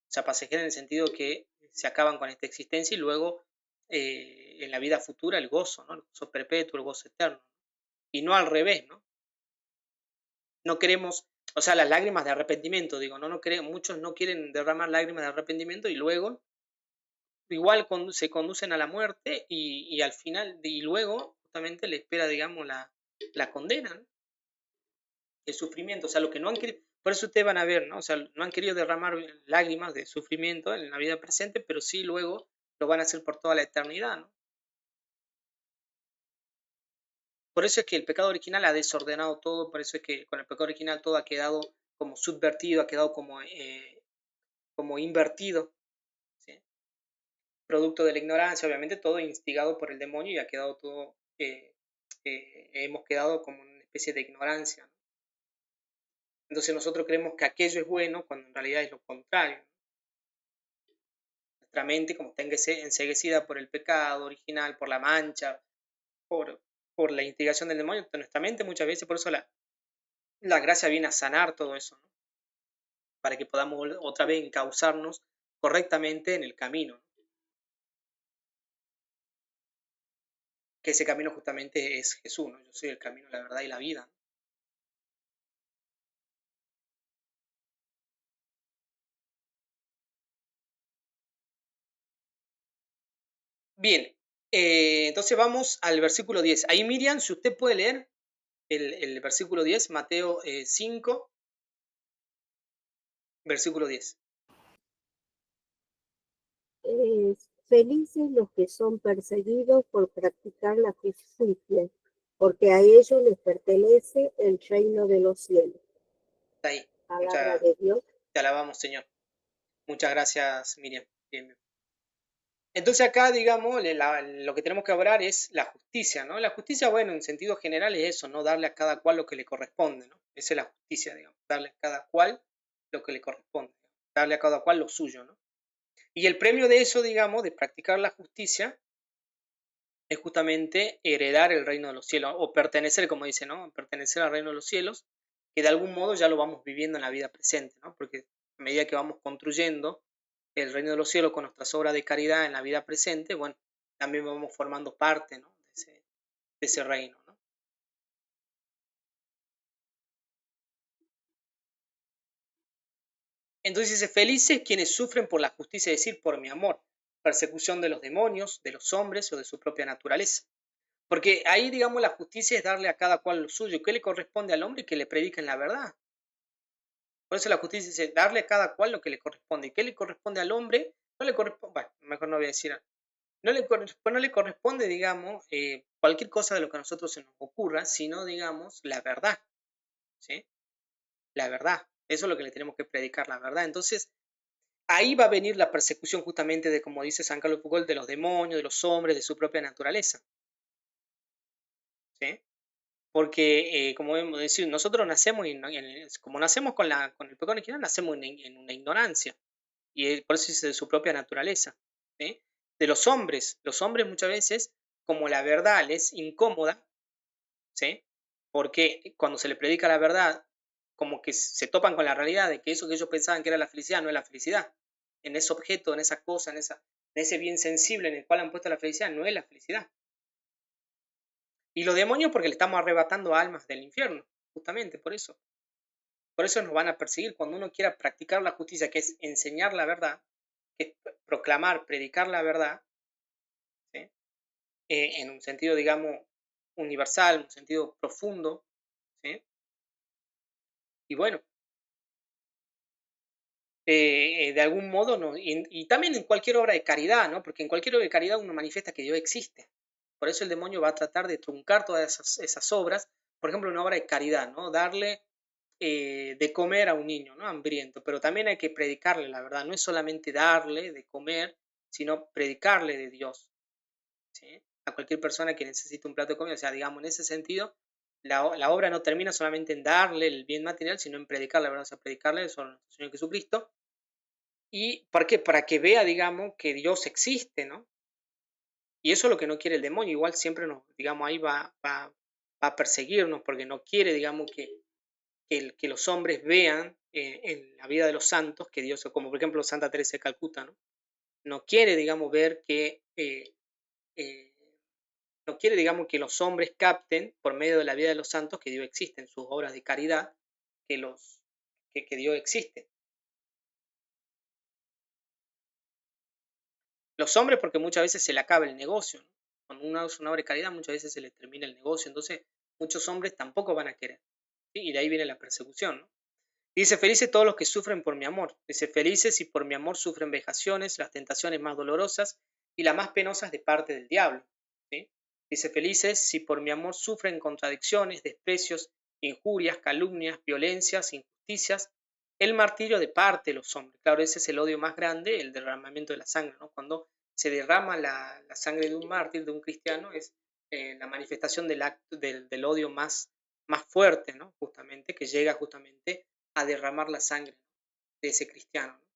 o sea, pasajeras en el sentido que se acaban con esta existencia y luego en la vida futura el gozo, ¿no? El gozo perpetuo, el gozo eterno. Y no al revés, ¿no? No queremos, o sea, las lágrimas de arrepentimiento, digo, no queremos, muchos no quieren derramar lágrimas de arrepentimiento y luego igual se conducen a la muerte y al final, y luego justamente le espera, digamos, la condena, ¿no? El sufrimiento, o sea, lo que no han querido, por eso ustedes van a ver, ¿no? O sea, no han querido derramar lágrimas de sufrimiento en la vida presente, pero sí luego lo van a hacer por toda la eternidad, ¿no? Por eso es que el pecado original ha desordenado todo, por eso es que con el pecado original todo ha quedado como subvertido, ha quedado como invertido, ¿sí? Producto de la ignorancia, obviamente todo instigado por el demonio y ha quedado todo, hemos quedado como una especie de ignorancia, ¿no? Entonces nosotros creemos que aquello es bueno cuando en realidad es lo contrario, ¿no? Nuestra mente, como está enseguecida por el pecado original, por la mancha, por la instigación del demonio, nuestra mente muchas veces, por eso la gracia viene a sanar todo eso, ¿no? Para que podamos otra vez encauzarnos correctamente en el camino, ¿no? Que ese camino justamente es Jesús, ¿no? Yo soy el camino, la verdad y la vida, ¿no? Bien, entonces vamos al versículo 10. Ahí Miriam, si usted puede leer el versículo 10, Mateo 5, versículo 10. Felices los que son perseguidos por practicar la justicia, porque a ellos les pertenece el reino de los cielos. Está ahí. Palabra de Dios. Te alabamos, Señor. Muchas gracias, Miriam. Bien, bien. Entonces acá, digamos, lo que tenemos que hablar es la justicia, ¿no? La justicia, bueno, en sentido general es eso, ¿no? Darle a cada cual lo que le corresponde, ¿no? Esa es la justicia, digamos, darle a cada cual lo que le corresponde, darle a cada cual lo suyo, ¿no? Y el premio de eso, digamos, de practicar la justicia, es justamente heredar el reino de los cielos, o pertenecer, como dice, ¿no? Pertenecer al reino de los cielos, que de algún modo ya lo vamos viviendo en la vida presente, ¿no? Porque a medida que vamos construyendo el reino de los cielos con nuestras obras de caridad en la vida presente, bueno, también vamos formando parte, ¿no? De ese reino, ¿no? Entonces dice, felices quienes sufren por la justicia, es decir, por mi amor, persecución de los demonios, de los hombres o de su propia naturaleza. Porque ahí, digamos, la justicia es darle a cada cual lo suyo. ¿Qué le corresponde al hombre? Que le prediquen la verdad. Por eso la justicia dice, darle a cada cual lo que le corresponde. ¿Y qué le corresponde al hombre? No le corresponde, bueno, mejor no voy a decir, no le corresponde, digamos, cualquier cosa de lo que a nosotros se nos ocurra, sino, digamos, la verdad, ¿sí? La verdad. Eso es lo que le tenemos que predicar, la verdad. Entonces, ahí va a venir la persecución justamente de, como dice San Carlos Foucault, de los demonios, de los hombres, de su propia naturaleza, ¿sí? Porque, como hemos decir, nosotros nacemos, como nacemos con el pecado original, nacemos en una ignorancia. Y por eso es de su propia naturaleza, ¿sí? De los hombres muchas veces, como la verdad les incómoda, ¿sí? Porque cuando se les predica la verdad, como que se topan con la realidad de que eso que ellos pensaban que era la felicidad no es la felicidad. En ese objeto, en esa cosa, en ese bien sensible en el cual han puesto la felicidad, no es la felicidad. Y los demonios porque le estamos arrebatando almas del infierno, justamente por eso. Por eso nos van a perseguir cuando uno quiera practicar la justicia, que es enseñar la verdad, que es proclamar, predicar la verdad, ¿sí? En un sentido, digamos, universal, un sentido profundo, ¿sí? Y bueno, de algún modo, no, y también en cualquier obra de caridad, ¿no? Porque en cualquier obra de caridad uno manifiesta que Dios existe. Por eso el demonio va a tratar de truncar todas esas obras. Por ejemplo, una obra de caridad, ¿no? Darle de comer a un niño, ¿no? Hambriento, pero también hay que predicarle la verdad. No es solamente darle de comer, sino predicarle de Dios, ¿sí? A cualquier persona que necesite un plato de comida. O sea, digamos, en ese sentido, la obra no termina solamente en darle el bien material, sino en predicar la verdad, o sea, predicarle sobre nuestro Señor Jesucristo. ¿Y para qué? Para que vea, digamos, que Dios existe, ¿no? Y eso es lo que no quiere el demonio. Igual siempre nos, digamos, ahí va a perseguirnos porque no quiere, digamos, que los hombres vean en la vida de los santos que Dios, como por ejemplo Santa Teresa de Calcuta, ¿no? No quiere, digamos, ver eh, no quiere, digamos, que los hombres capten por medio de la vida de los santos que Dios existe en sus obras de caridad, que Dios existe. Los hombres porque muchas veces se le acaba el negocio, ¿no? Cuando uno hace una obra de caridad muchas veces se le termina el negocio, entonces muchos hombres tampoco van a querer, ¿sí? Y de ahí viene la persecución, ¿no? Dice, felices todos los que sufren por mi amor. Dice, felices si por mi amor sufren vejaciones, las tentaciones más dolorosas y las más penosas de parte del diablo, ¿sí? Dice, felices si por mi amor sufren contradicciones, desprecios, injurias, calumnias, violencias, injusticias, el martirio de parte de los hombres. Claro, ese es el odio más grande, el derramamiento de la sangre, ¿no? Cuando se derrama la sangre de un mártir, de un cristiano, es la manifestación del odio más fuerte, ¿no? Justamente, que llega justamente a derramar la sangre de ese cristiano, ¿no?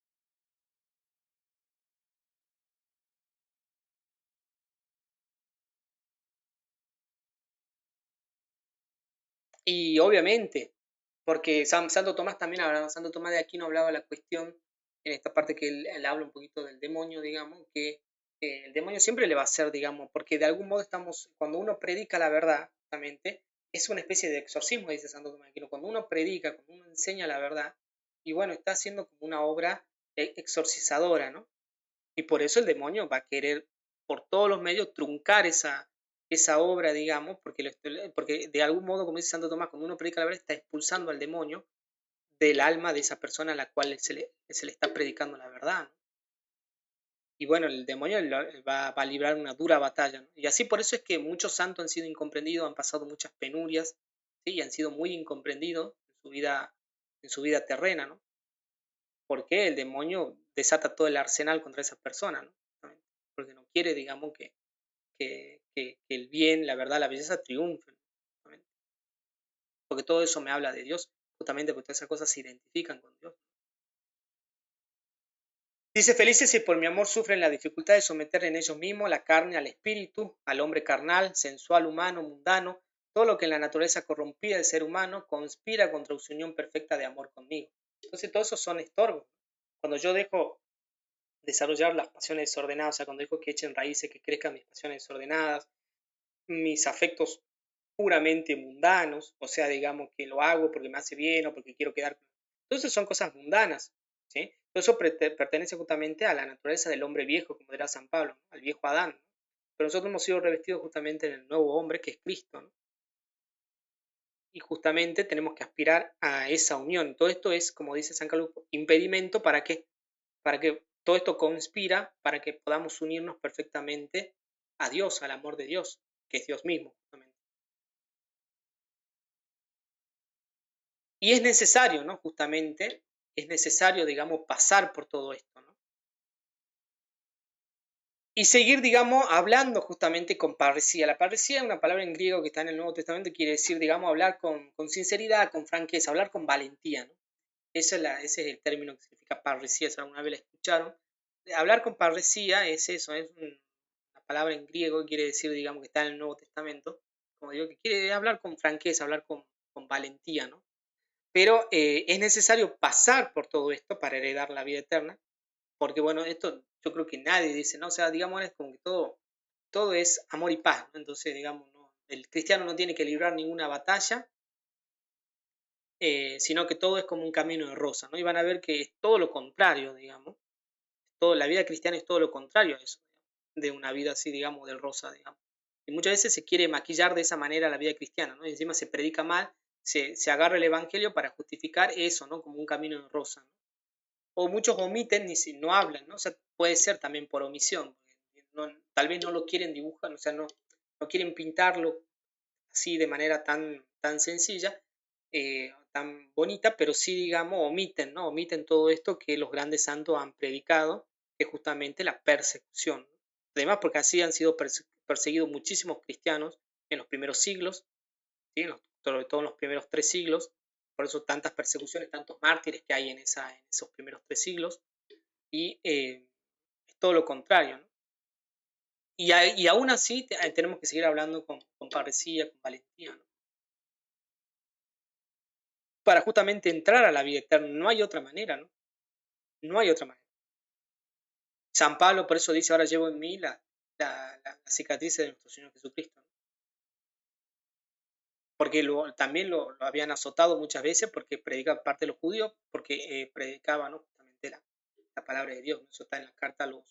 Y obviamente, porque Santo Tomás también hablaba, Santo Tomás de Aquino hablaba la cuestión, en esta parte que él habla un poquito del demonio, digamos, que el demonio siempre le va a hacer, digamos, porque de algún modo estamos, cuando uno predica la verdad, justamente, es una especie de exorcismo, dice Santo Tomás de Aquino, cuando uno predica, cuando uno enseña la verdad, y bueno, está haciendo como una obra exorcizadora, ¿no? Y por eso el demonio va a querer por todos los medios truncar esa obra, digamos, porque de algún modo, como dice Santo Tomás, cuando uno predica la verdad, está expulsando al demonio del alma de esa persona a la cual se le está predicando la verdad, ¿no? Y bueno, el demonio va a librar una dura batalla, ¿no? Y así por eso es que muchos santos han sido incomprendidos, han pasado muchas penurias, ¿sí? Y han sido muy incomprendidos en su vida terrena, ¿no? Porque el demonio desata todo el arsenal contra esas personas, ¿no? porque no quiere, digamos, que el bien, la verdad, la belleza triunfen, justamente. Porque todo eso me habla de Dios, justamente porque todas esas cosas se identifican con Dios. Dice, felices si por mi amor sufren la dificultad de someter en ellos mismos la carne al espíritu, al hombre carnal, sensual, humano, mundano, todo lo que en la naturaleza corrompida del ser humano conspira contra su unión perfecta de amor conmigo. Entonces, todos esos son estorbos. Cuando yo dejo desarrollar las pasiones desordenadas, o sea, cuando dejo que echen raíces, que crezcan mis pasiones desordenadas, mis afectos puramente mundanos, o sea, digamos que lo hago porque me hace bien o porque quiero quedar. Entonces son cosas mundanas, ¿sí? Eso pertenece justamente a la naturaleza del hombre viejo, como dirá San Pablo, ¿no? Al viejo Adán, ¿no? Pero nosotros hemos sido revestidos justamente en el nuevo hombre que es Cristo, ¿no? Y justamente tenemos que aspirar a esa unión. Todo esto es, como dice San Carlos, impedimento para que todo esto conspira para que podamos unirnos perfectamente a Dios, al amor de Dios, que es Dios mismo, justamente. Y es necesario, ¿no? Justamente, es necesario, digamos, pasar por todo esto, ¿no? Y seguir, digamos, hablando justamente con parresía. La parresía es una palabra en griego que está en el Nuevo Testamento y quiere decir, digamos, hablar con sinceridad, con franqueza, hablar con valentía, ¿no? Ese es el término que significa parresía, si alguna vez la escucharon. Hablar con parresía es eso, es una palabra en griego que quiere decir, digamos, que está en el Nuevo Testamento, como digo, que quiere hablar con franqueza, hablar con valentía, ¿no? Pero es necesario pasar por todo esto para heredar la vida eterna, porque bueno, esto yo creo que nadie dice, ¿no? O sea, digamos, es como que todo es amor y paz, ¿no? Entonces, digamos, ¿no? El cristiano no tiene que librar ninguna batalla, sino que todo es como un camino de rosa, ¿no? Y van a ver que es todo lo contrario, digamos. La vida cristiana es todo lo contrario a eso, de una vida así, digamos, de rosa, digamos. Y muchas veces se quiere maquillar de esa manera la vida cristiana, ¿no? Y encima se predica mal, se agarra el evangelio para justificar eso, ¿no? Como un camino de rosa, ¿no? O muchos omiten y no hablan, ¿no? O sea, puede ser también por omisión, tal vez no lo quieren dibujar, o sea, no quieren pintarlo así de manera tan sencilla, tan bonita, pero sí, digamos, omiten, ¿no? Omiten todo esto que los grandes santos han predicado, que es justamente la persecución. Además, porque así han sido perseguidos muchísimos cristianos en los primeros siglos, ¿sí? Sobre todo en los primeros 3 siglos, por eso tantas persecuciones, tantos mártires que hay en esos primeros 3 siglos, y es todo lo contrario, ¿no? Y aún así tenemos que seguir hablando con parresía, con valentía, ¿no? Para justamente entrar a la vida eterna. No hay otra manera, ¿no? No hay otra manera. San Pablo por eso dice, ahora llevo en mí la cicatriz de nuestro Señor Jesucristo, ¿no? Porque también lo habían azotado muchas veces porque predicaba parte de los judíos, porque predicaba, ¿no? Justamente la palabra de Dios, ¿no? Eso está en la carta a la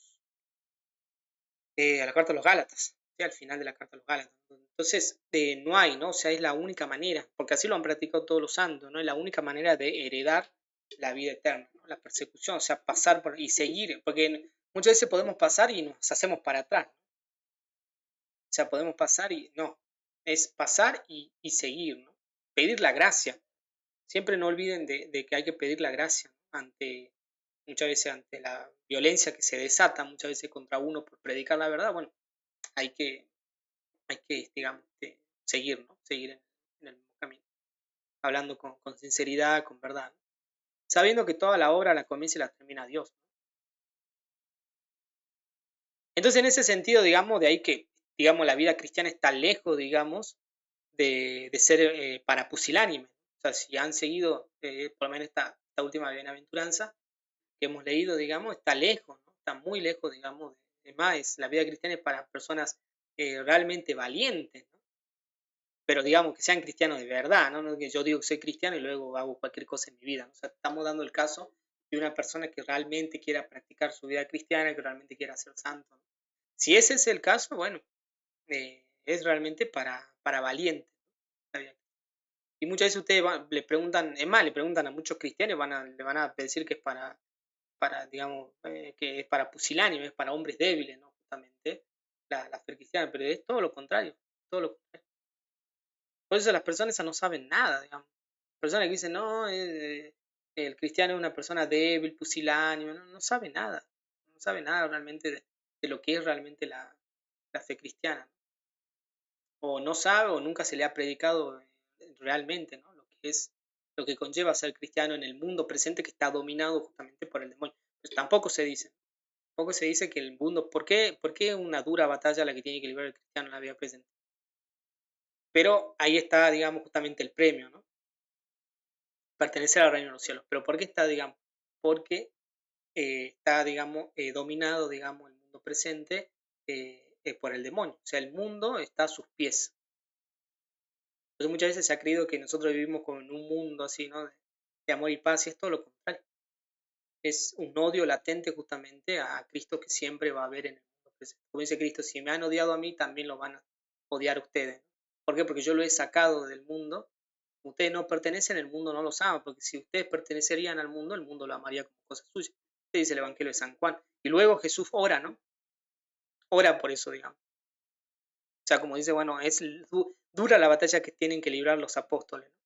carta a los Gálatas, ¿sí? Al final de la carta a los Gálatas. Entonces, no hay, ¿no? O sea, es la única manera, porque así lo han practicado todos los santos, ¿no? Es la única manera de heredar la vida eterna, ¿no? La persecución, o sea, pasar por y seguir, porque muchas veces podemos pasar y nos hacemos para atrás, ¿no? O sea, podemos pasar y no, es pasar y seguir, ¿no? Pedir la gracia. Siempre no olviden de que hay que pedir la gracia, ¿no? Muchas veces ante la violencia que se desata muchas veces contra uno por predicar la verdad, bueno, hay que, digamos, seguir, ¿no? Seguir en el mismo camino, hablando con sinceridad, con verdad, ¿no? Sabiendo que toda la obra la comienza y la termina Dios, ¿no? Entonces, en ese sentido, digamos, de ahí que, digamos, la vida cristiana está lejos, digamos, de ser para pusilánime. O sea, si han seguido, por lo menos esta última bienaventuranza que hemos leído, digamos, está lejos, ¿no? Está muy lejos, digamos, de más. La vida cristiana es para personas realmente valientes, ¿no? Pero digamos que sean cristianos de verdad, ¿no? No que yo digo que soy cristiano y luego hago cualquier cosa en mi vida, ¿no? O sea, estamos dando el caso de una persona que realmente quiera practicar su vida cristiana, que realmente quiera ser santo, ¿no? Si ese es el caso, bueno, es realmente para valientes, ¿no? Y muchas veces ustedes le preguntan, es más, le preguntan a muchos cristianos, le van a decir que es digamos, que es para pusilánime, es para hombres débiles, ¿no? Justamente la fe cristiana, pero es todo lo contrario, todo lo contrario. Por eso las personas esas no saben nada, digamos. Personas que dicen, no, el cristiano es una persona débil, pusilánime, no sabe nada realmente de lo que es realmente la fe cristiana. O no sabe o nunca se le ha predicado realmente, ¿no? Lo que conlleva ser cristiano en el mundo presente que está dominado justamente por el demonio. Pues tampoco se dice que el mundo, ¿por qué una dura batalla la que tiene que librar el cristiano en la vida presente? Pero ahí está, digamos, justamente el premio, ¿no? Pertenecer al reino de los cielos. ¿Pero por qué está, digamos? Porque está, digamos, dominado, digamos, el mundo presente por el demonio. O sea, el mundo está a sus pies. Entonces muchas veces se ha creído que nosotros vivimos como en un mundo así, ¿no? De amor y paz, y es todo lo contrario. Es un odio latente justamente a Cristo que siempre va a haber en el mundo presente. Como dice Cristo, si me han odiado a mí, también lo van a odiar ustedes. ¿Por qué? Porque yo lo he sacado del mundo. Ustedes no pertenecen, el mundo no los ama, porque si ustedes pertenecerían al mundo, el mundo lo amaría como cosa suya. Este dice el Evangelio de San Juan. Y luego Jesús ora, ¿no? Ora por eso, digamos. O sea, como dice, bueno, es dura la batalla que tienen que librar los apóstoles, ¿no?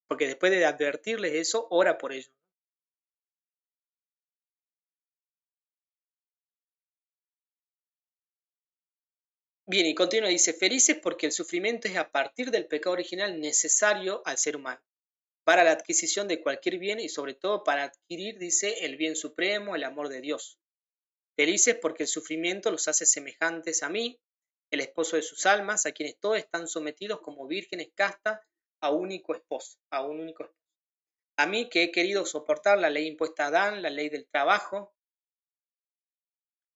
Porque después de advertirles eso, ora por ellos. Bien, y continúa, dice, felices porque el sufrimiento es a partir del pecado original necesario al ser humano, para la adquisición de cualquier bien y sobre todo para adquirir, dice, el bien supremo, el amor de Dios. Felices porque el sufrimiento los hace semejantes a mí, el esposo de sus almas, a quienes todos están sometidos como vírgenes castas a un único esposo. A mí que he querido soportar la ley impuesta a Adán, la ley del trabajo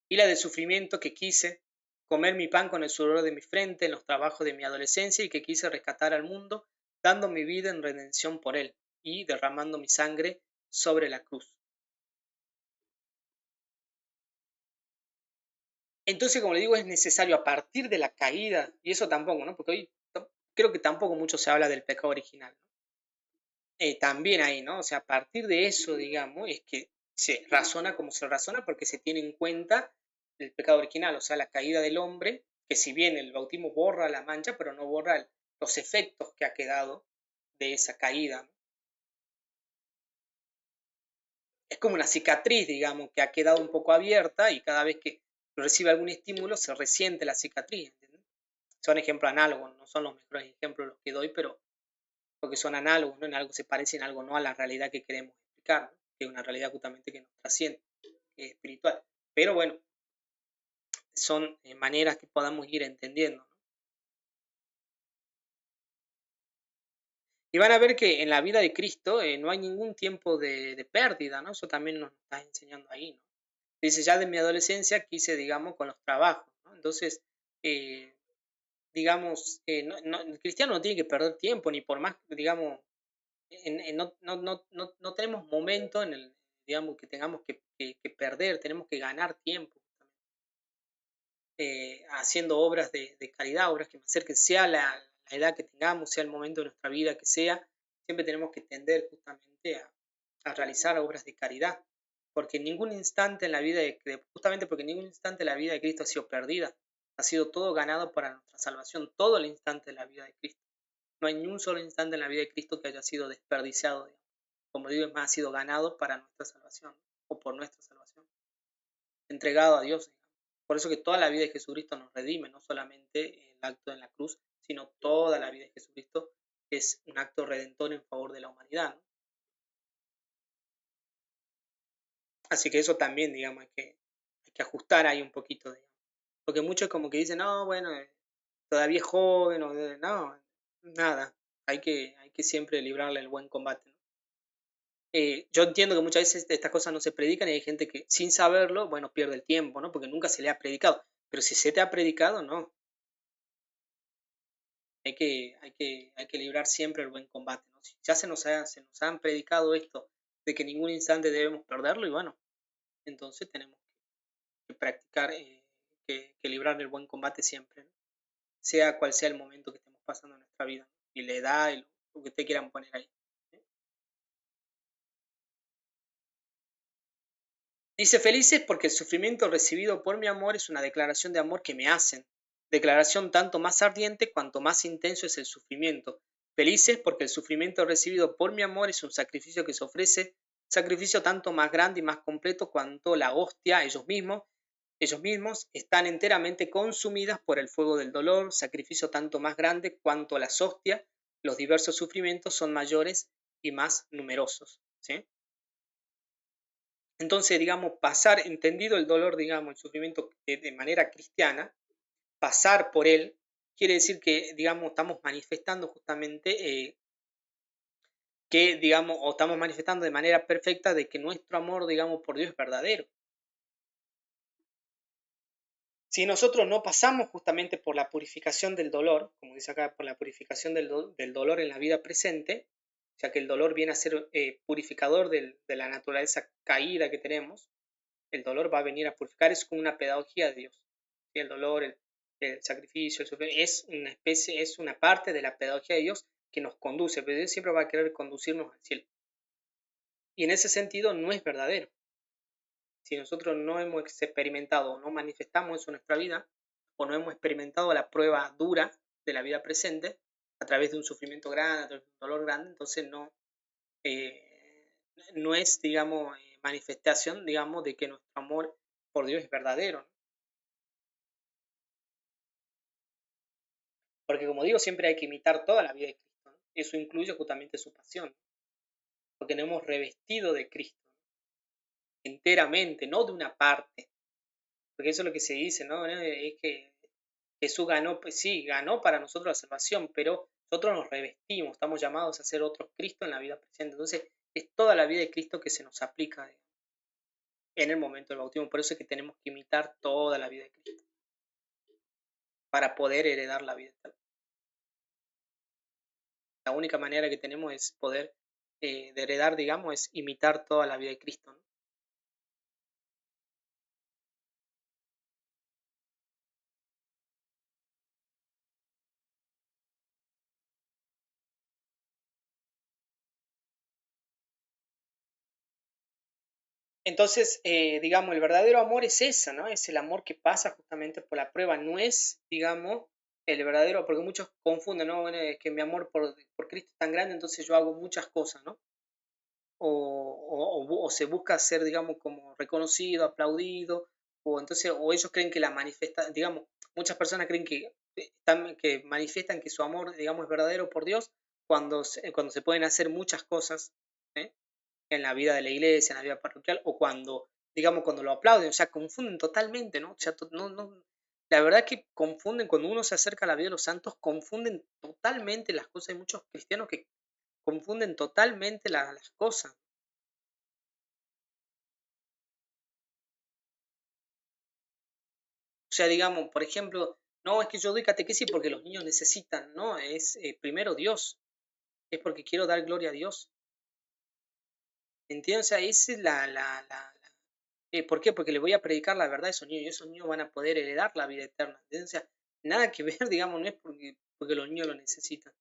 y la del sufrimiento, que quise comer mi pan con el sudor de mi frente en los trabajos de mi adolescencia y que quise rescatar al mundo, dando mi vida en redención por él y derramando mi sangre sobre la cruz. Entonces, como le digo, es necesario a partir de la caída, y eso tampoco, ¿no? Porque hoy creo que tampoco mucho se habla del pecado original, ¿no? También ahí, ¿no? O sea, a partir de eso, digamos, es que se razona como se razona porque se tiene en cuenta el pecado original, o sea, la caída del hombre, que si bien el bautismo borra la mancha, pero no borra los efectos que ha quedado de esa caída, ¿no? Es como una cicatriz, digamos, que ha quedado un poco abierta y cada vez que recibe algún estímulo se resiente la cicatriz, ¿entiendes? Son ejemplos análogos, no son los mejores ejemplos los que doy, pero porque son análogos, ¿no? En algo se parece, en algo no a la realidad que queremos explicar, ¿no? Que es una realidad justamente que nos trasciende, que es espiritual. Pero bueno, son maneras que podamos ir entendiendo, ¿no? Y van a ver que en la vida de Cristo no hay ningún tiempo de pérdida, ¿no? Eso también nos está enseñando ahí, ¿no? Dice, ya de mi adolescencia quise, digamos, con los trabajos, ¿no? Entonces, digamos, el cristiano no tiene que perder tiempo, ni por más, digamos, no tenemos momento en el, digamos, que tengamos que perder, tenemos que ganar tiempo haciendo obras de caridad, obras que me acerquen, sea la edad que tengamos, sea el momento de nuestra vida que sea, siempre tenemos que tender justamente a realizar obras de caridad, porque ningún instante en la vida justamente porque ningún instante de la vida de Cristo ha sido perdida, ha sido todo ganado para nuestra salvación, todo el instante de la vida de Cristo. No hay ni un solo instante en la vida de Cristo que haya sido desperdiciado, digamos. Como digo, es más, ha sido ganado para nuestra salvación, o por nuestra salvación, entregado a Dios, digamos. Por eso que toda la vida de Jesucristo nos redime, no solamente el acto en la cruz, sino toda la vida de Jesucristo es un acto redentor en favor de la humanidad, ¿no? Así que eso también, digamos, hay que ajustar ahí un poquito, digamos. Porque muchos como que dicen, no, bueno, todavía es joven, o no, nada, hay que siempre librarle el buen combate, ¿no? Yo entiendo que muchas veces estas cosas no se predican y hay gente que sin saberlo, bueno, pierde el tiempo, ¿no? Porque nunca se le ha predicado. Pero si se te ha predicado, no. Hay que librar siempre el buen combate, ¿no? Si ya se nos han predicado esto de que en ningún instante debemos perderlo, y bueno, entonces tenemos que practicar, que librar el buen combate siempre, ¿no? Sea cual sea el momento que estemos pasando en nuestra vida, ¿no? Y la edad y lo que ustedes quieran poner ahí. Dice, felices porque el sufrimiento recibido por mi amor es una declaración de amor que me hacen, declaración tanto más ardiente cuanto más intenso es el sufrimiento. Felices porque el sufrimiento recibido por mi amor es un sacrificio que se ofrece, sacrificio tanto más grande y más completo cuanto la hostia, ellos mismos, ellos mismos están enteramente consumidas por el fuego del dolor, sacrificio tanto más grande cuanto las hostias, los diversos sufrimientos son mayores y más numerosos, ¿sí? Entonces, digamos, pasar, entendido el dolor, digamos, el sufrimiento de manera cristiana, pasar por él, quiere decir que, digamos, estamos manifestando justamente que, digamos, o estamos manifestando de manera perfecta de que nuestro amor, digamos, por Dios es verdadero. Si nosotros no pasamos justamente por la purificación del dolor, como dice acá, por la purificación del dolor en la vida presente, ya que el dolor viene a ser purificador de la naturaleza caída que tenemos, el dolor va a venir a purificar, es como una pedagogía de Dios. ¿Sí? El dolor, el sacrificio, el sufrimiento, es una especie, es una parte de la pedagogía de Dios que nos conduce, pero Dios siempre va a querer conducirnos al cielo. Y en ese sentido no es verdadero. Si nosotros no hemos experimentado o no manifestamos eso en nuestra vida, o no hemos experimentado la prueba dura de la vida presente, a través de un sufrimiento grande, a través de un dolor grande, entonces no es, digamos, manifestación, digamos, de que nuestro amor por Dios es verdadero, ¿no? Porque como digo, siempre hay que imitar toda la vida de Cristo, ¿no? Eso incluye justamente su pasión, porque nos hemos revestido de Cristo, ¿no? Enteramente, no de una parte, porque eso es lo que se dice, ¿no? Es que Jesús ganó, pues sí, ganó para nosotros la salvación, pero nosotros nos revestimos, estamos llamados a ser otros Cristo en la vida presente. Entonces, es toda la vida de Cristo que se nos aplica en el momento del bautismo. Por eso es que tenemos que imitar toda la vida de Cristo para poder heredar la vida eterna. La única manera que tenemos es poder de heredar, digamos, es imitar toda la vida de Cristo, ¿no? Entonces, digamos, el verdadero amor es eso, ¿no? Es el amor que pasa justamente por la prueba, no es, digamos, el verdadero, porque muchos confunden, ¿no? Bueno, es que mi amor por Cristo es tan grande, entonces yo hago muchas cosas, ¿no? O se busca ser, digamos, como reconocido, aplaudido, o entonces, o ellos creen que la manifiesta, digamos, muchas personas creen que manifiestan que su amor, digamos, es verdadero por Dios cuando se pueden hacer muchas cosas, ¿eh? En la vida de la iglesia, en la vida parroquial, o cuando, digamos, cuando lo aplauden, o sea, confunden totalmente, ¿no? O sea, la verdad que confunden, cuando uno se acerca a la vida de los santos, confunden totalmente las cosas. Hay muchos cristianos que confunden totalmente las cosas. O sea, digamos, por ejemplo, no es que yo doy catequesis porque los niños necesitan, no, es primero Dios, es porque quiero dar gloria a Dios. ¿Entiendes? O sea, esa es ¿por qué? Porque le voy a predicar la verdad a esos niños y esos niños van a poder heredar la vida eterna. ¿Entiendes? O sea, nada que ver, digamos, no es porque los niños lo necesitan.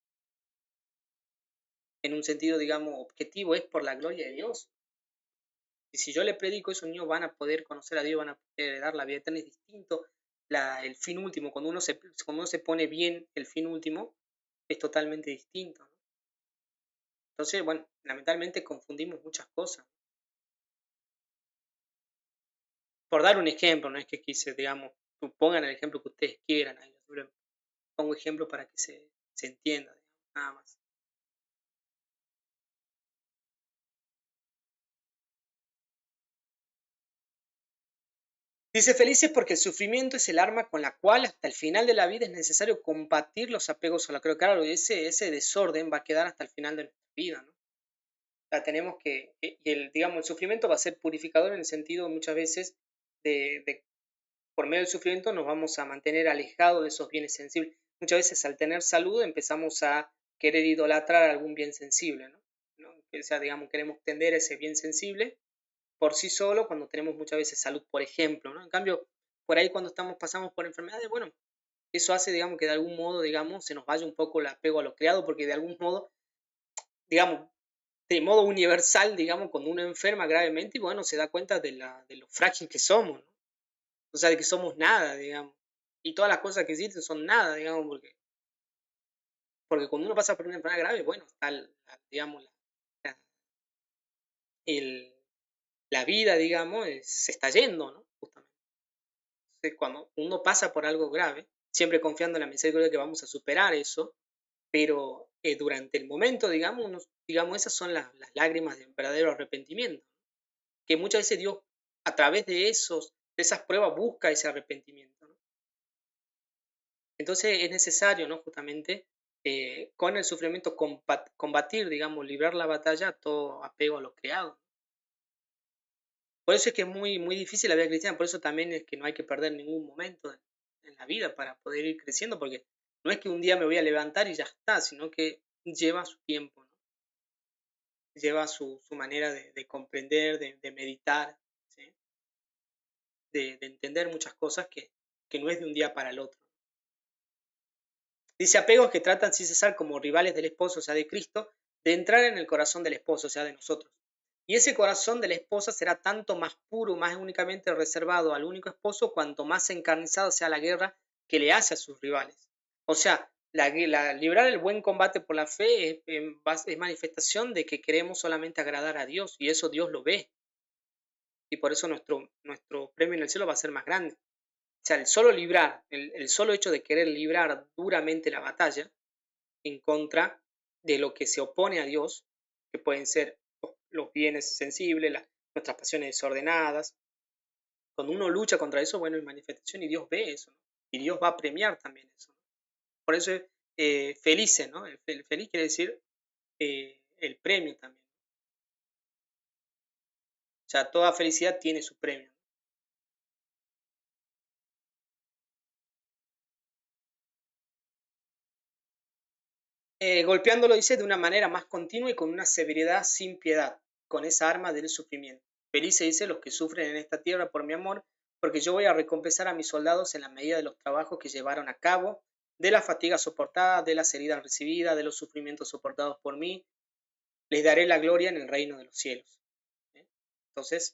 En un sentido, digamos, objetivo, es por la gloria de Dios. Y si yo le predico, esos niños van a poder conocer a Dios, van a poder heredar la vida eterna. Es distinto el fin último. Cuando uno se pone bien el fin último, es totalmente distinto, ¿no? Entonces, bueno, lamentablemente confundimos muchas cosas. Por dar un ejemplo, no es que quise, digamos, pongan el ejemplo que ustedes quieran, ahí, yo pongo ejemplo para que se entienda, digamos, nada más. Dice, felices porque el sufrimiento es el arma con la cual hasta el final de la vida es necesario combatir los apegos a la creo. Claro, ese desorden va a quedar hasta el final de nuestra vida, ¿no? O sea, tenemos que, digamos, el sufrimiento va a ser purificador en el sentido muchas veces de por medio del sufrimiento nos vamos a mantener alejados de esos bienes sensibles. Muchas veces al tener salud empezamos a querer idolatrar algún bien sensible, ¿no? O sea, digamos, queremos tender a ese bien sensible por sí solo cuando tenemos muchas veces salud, por ejemplo, ¿no? En cambio, por ahí cuando pasamos por enfermedades, bueno, eso hace, digamos, que de algún modo, digamos, se nos vaya un poco el apego a lo creado, porque de algún modo, digamos, de modo universal, digamos, cuando uno enferma gravemente, y bueno, se da cuenta de lo frágil que somos, ¿no? O sea, de que somos nada, digamos. Y todas las cosas que existen son nada, digamos, porque cuando uno pasa por una enfermedad grave, bueno, está, digamos, la, el- la vida, digamos, se está yendo, ¿no? Justamente. Entonces, cuando uno pasa por algo grave, siempre confiando en la misericordia que vamos a superar eso, pero durante el momento, digamos, esas son las lágrimas de un verdadero arrepentimiento, que muchas veces Dios, a través de esas pruebas, busca ese arrepentimiento, ¿no? Entonces es necesario, ¿no? Justamente con el sufrimiento combatir, digamos, librar la batalla a todo apego a lo creado. Por eso es que es muy, muy difícil la vida cristiana, por eso también es que no hay que perder ningún momento en la vida para poder ir creciendo, porque no es que un día me voy a levantar y ya está, sino que lleva su tiempo, ¿no? Lleva su manera de comprender, de meditar, ¿sí? De entender muchas cosas que no es de un día para el otro. Dice apegos que tratan sin cesar como rivales del esposo, o sea, de Cristo, de entrar en el corazón del esposo, o sea, de nosotros. Y ese corazón de la esposa será tanto más puro, más únicamente reservado al único esposo, cuanto más encarnizada sea la guerra que le hace a sus rivales. O sea, librar el buen combate por la fe es manifestación de que queremos solamente agradar a Dios, y eso Dios lo ve. Y por eso nuestro premio en el cielo va a ser más grande. O sea, el solo hecho de querer librar duramente la batalla en contra de lo que se opone a Dios, que pueden ser los bienes sensibles, nuestras pasiones desordenadas. Cuando uno lucha contra eso, bueno, hay manifestación y Dios ve eso, ¿no? Y Dios va a premiar también eso, ¿no? Por eso es felices, ¿no? Feliz quiere decir el premio también. O sea, toda felicidad tiene su premio. Golpeándolo, dice, de una manera más continua y con una severidad sin piedad, con esa arma del sufrimiento. Felices, dice, los que sufren en esta tierra por mi amor, porque yo voy a recompensar a mis soldados en la medida de los trabajos que llevaron a cabo, de las fatigas soportadas, de las heridas recibidas, de los sufrimientos soportados por mí. Les daré la gloria en el reino de los cielos. Entonces,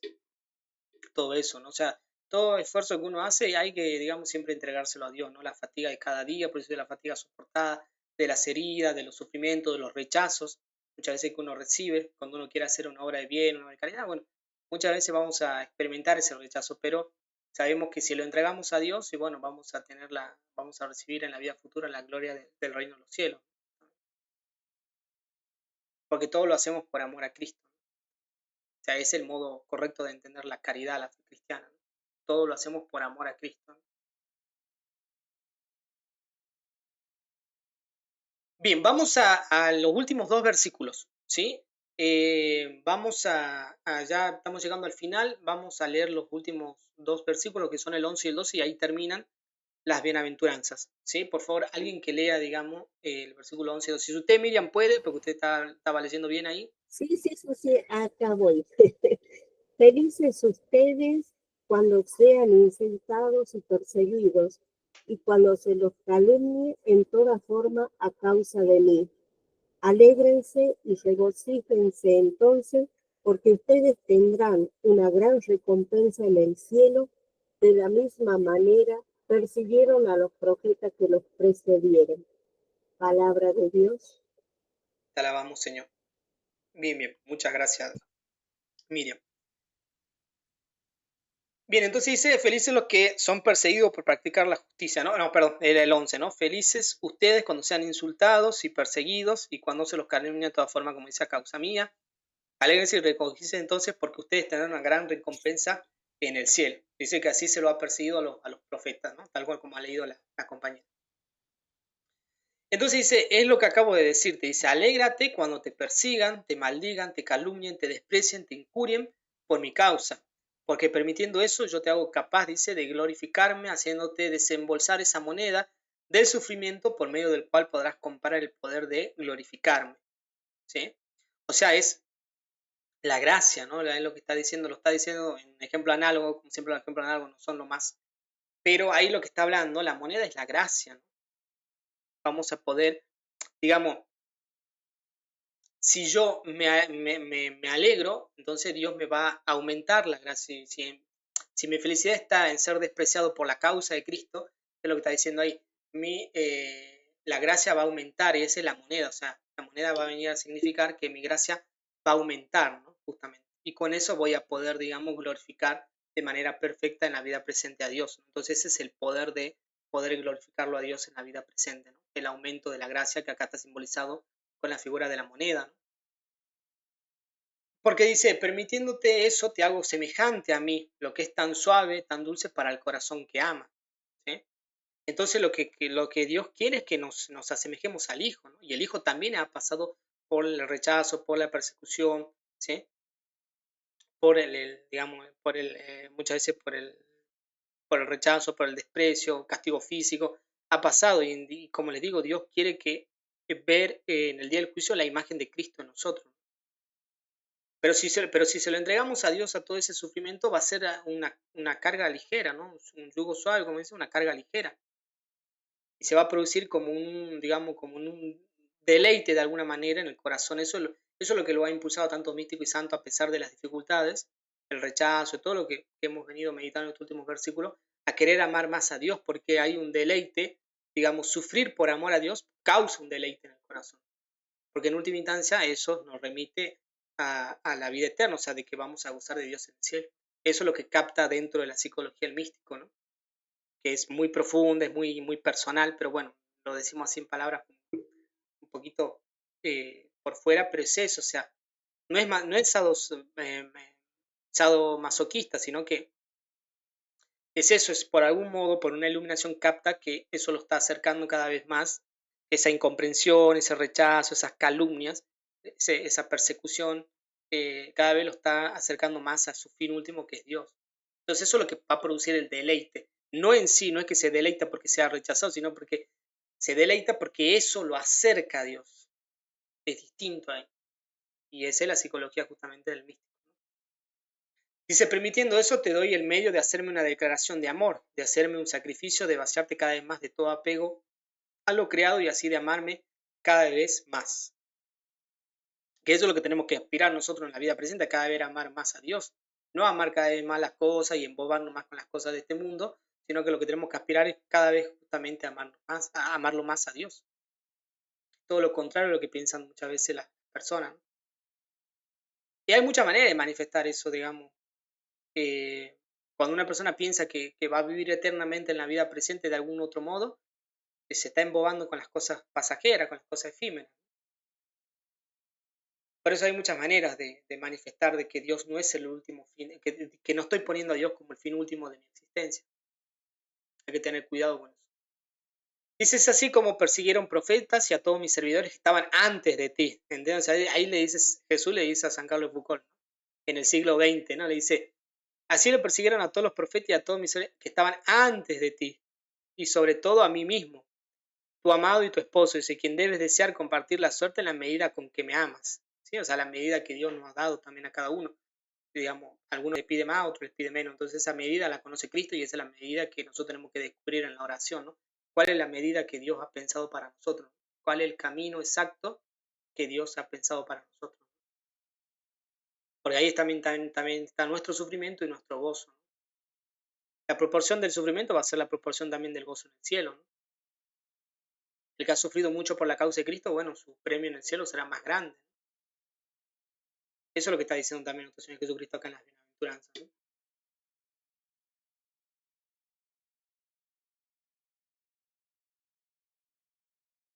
todo eso, ¿no? O sea, todo esfuerzo que uno hace hay que, digamos, siempre entregárselo a Dios, ¿no? La fatiga de cada día, por eso de la fatiga soportada, de las heridas, de los sufrimientos, de los rechazos, muchas veces que uno recibe cuando uno quiere hacer una obra de bien, una obra de caridad, bueno, muchas veces vamos a experimentar ese rechazo, pero sabemos que si lo entregamos a Dios, y bueno, vamos a recibir en la vida futura la gloria del reino de los cielos, porque todo lo hacemos por amor a Cristo. O sea, es el modo correcto de entender la caridad, la fe cristiana, ¿no? Todo lo hacemos por amor a Cristo. Bien, vamos a los últimos dos versículos, ¿sí? Ya estamos llegando al final, vamos a leer los últimos dos versículos que son el 11 y el 12 y ahí terminan las bienaventuranzas, ¿sí? Por favor, alguien que lea, digamos, el versículo 11 y 12. Si usted, Miriam, puede, porque usted estaba leyendo bien ahí. Sí, acá voy. Felices ustedes cuando sean insultados y perseguidos, y cuando se los calumnie en toda forma a causa de mí. Alégrense y regocíjense entonces, porque ustedes tendrán una gran recompensa en el cielo. De la misma manera persiguieron a los profetas que los precedieron. Palabra de Dios. Te alabamos, Señor. Bien, bien. Muchas gracias, Miriam. Bien, entonces dice, felices los que son perseguidos por practicar la justicia, ¿no? No, perdón, era el 11, ¿no? Felices ustedes cuando sean insultados y perseguidos y cuando se los calumnia de toda forma, como dice a causa mía. Alégrense y recogíse entonces porque ustedes tendrán una gran recompensa en el cielo. Dice que así se lo ha perseguido a los profetas, ¿no? Tal cual como ha leído la compañera. Entonces dice, es lo que acabo de decirte. Dice, alégrate cuando te persigan, te maldigan, te calumnien, te desprecien, te injurien por mi causa. Porque permitiendo eso yo te hago capaz, dice, de glorificarme, haciéndote desembolsar esa moneda del sufrimiento por medio del cual podrás comparar el poder de glorificarme. ¿Sí? O sea, es la gracia, ¿no? Es lo que está diciendo, lo está diciendo en ejemplo análogo, como siempre los ejemplos análogos no son lo más. Pero ahí lo que está hablando, la moneda es la gracia, ¿no? Vamos a poder, digamos, si yo me alegro, entonces Dios me va a aumentar la gracia. Si mi felicidad está en ser despreciado por la causa de Cristo, es lo que está diciendo ahí, la gracia va a aumentar y esa es la moneda. O sea, la moneda va a venir a significar que mi gracia va a aumentar, ¿no? Justamente. Y con eso voy a poder, digamos, glorificar de manera perfecta en la vida presente a Dios. Entonces ese es el poder de poder glorificarlo a Dios en la vida presente, ¿no? El aumento de la gracia que acá está simbolizado con la figura de la moneda, ¿no? Porque dice, permitiéndote eso, te hago semejante a mí, lo que es tan suave, tan dulce para el corazón que ama, ¿sí? Entonces lo que Dios quiere es que nos asemejemos al Hijo, ¿no? Y el Hijo también ha pasado por el rechazo, por la persecución, ¿sí? Por digamos, muchas veces por el rechazo, por el desprecio, castigo físico, ha pasado. Y como les digo, Dios quiere ver en el día del juicio la imagen de Cristo en nosotros. Pero si se lo entregamos a Dios a todo ese sufrimiento, va a ser una carga ligera, ¿no? Un yugo suave, como dice, una carga ligera. Y se va a producir como digamos, como un deleite de alguna manera en el corazón. Eso es lo que lo ha impulsado tanto místico y santo a pesar de las dificultades, el rechazo, todo lo que hemos venido meditando en estos últimos versículos, a querer amar más a Dios, porque hay un deleite, digamos, sufrir por amor a Dios causa un deleite en el corazón. Porque en última instancia eso nos remite a la vida eterna, o sea, de que vamos a gozar de Dios en el cielo. Eso es lo que capta dentro de la psicología del místico, ¿no? Que es muy profunda, es muy personal, pero bueno, lo decimos así en palabras un poquito por fuera, pero es eso, o sea, no es sadomasoquista, sino que es eso, es por algún modo, por una iluminación capta que eso lo está acercando cada vez más, esa incomprensión, ese rechazo, esas calumnias, esa persecución, cada vez lo está acercando más a su fin último, que es Dios. Entonces eso es lo que va a producir el deleite. No en sí, no es que se deleita porque sea rechazado, sino porque se deleita porque eso lo acerca a Dios. Es distinto ahí. Y esa es la psicología justamente del místico. Dice, permitiendo eso, te doy el medio de hacerme una declaración de amor, de hacerme un sacrificio, de vaciarte cada vez más de todo apego a lo creado y así de amarme cada vez más. Que eso es lo que tenemos que aspirar nosotros en la vida presente, cada vez amar más a Dios. No amar cada vez más las cosas y embobarnos más con las cosas de este mundo, sino que lo que tenemos que aspirar es cada vez justamente amarlo más a Dios. Todo lo contrario a lo que piensan muchas veces las personas, ¿no? Y hay muchas maneras de manifestar eso, digamos. Cuando una persona piensa que va a vivir eternamente en la vida presente de algún otro modo, se está embobando con las cosas pasajeras, con las cosas efímeras. Por eso hay muchas maneras de manifestar de que Dios no es el último fin, que no estoy poniendo a Dios como el fin último de mi existencia. Hay que tener cuidado con eso. Dice, es así como persiguieron profetas y a todos mis servidores que estaban antes de ti. ¿Entiendes? O sea, ahí Jesús le dice a San Carlos de Foucault, ¿no? En el siglo XX, ¿no? Le dice, así lo persiguieron a todos los profetas y a todos mis servidores que estaban antes de ti, y sobre todo a mí mismo, tu amado y tu esposo, dice, quien debes desear compartir la suerte en la medida con que me amas. ¿Sí? O sea, la medida que Dios nos ha dado también a cada uno. Digamos, a algunos les pide más, a otros les pide menos. Entonces esa medida la conoce Cristo y esa es la medida que nosotros tenemos que descubrir en la oración, ¿no? ¿Cuál es la medida que Dios ha pensado para nosotros? ¿Cuál es el camino exacto que Dios ha pensado para nosotros? Porque ahí también está nuestro sufrimiento y nuestro gozo, ¿no? La proporción del sufrimiento va a ser la proporción también del gozo en el cielo, ¿no? El que ha sufrido mucho por la causa de Cristo, bueno, su premio en el cielo será más grande. Eso es lo que está diciendo también nuestro Señor Jesucristo acá en las bienaventuranzas, ¿no?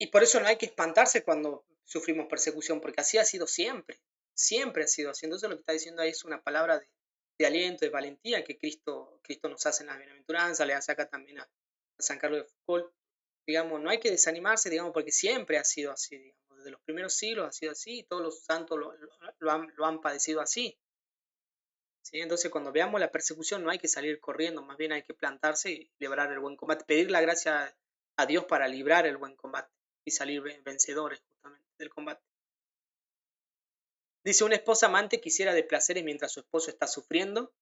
Y por eso no hay que espantarse cuando sufrimos persecución, porque así ha sido siempre. Siempre ha sido así. Entonces lo que está diciendo ahí es una palabra de aliento, de valentía que Cristo nos hace en las bienaventuranzas, le hace acá también a San Carlos de Foucault. Digamos, no hay que desanimarse, digamos, porque siempre ha sido así, digamos. Desde los primeros siglos ha sido así y todos los santos lo han padecido así. ¿Sí? Entonces, cuando veamos la persecución, no hay que salir corriendo, más bien hay que plantarse y librar el buen combate, pedir la gracia a Dios para librar el buen combate y salir vencedores justamente del combate. Dice, una esposa amante quisiera de placeres mientras su esposo está sufriendo.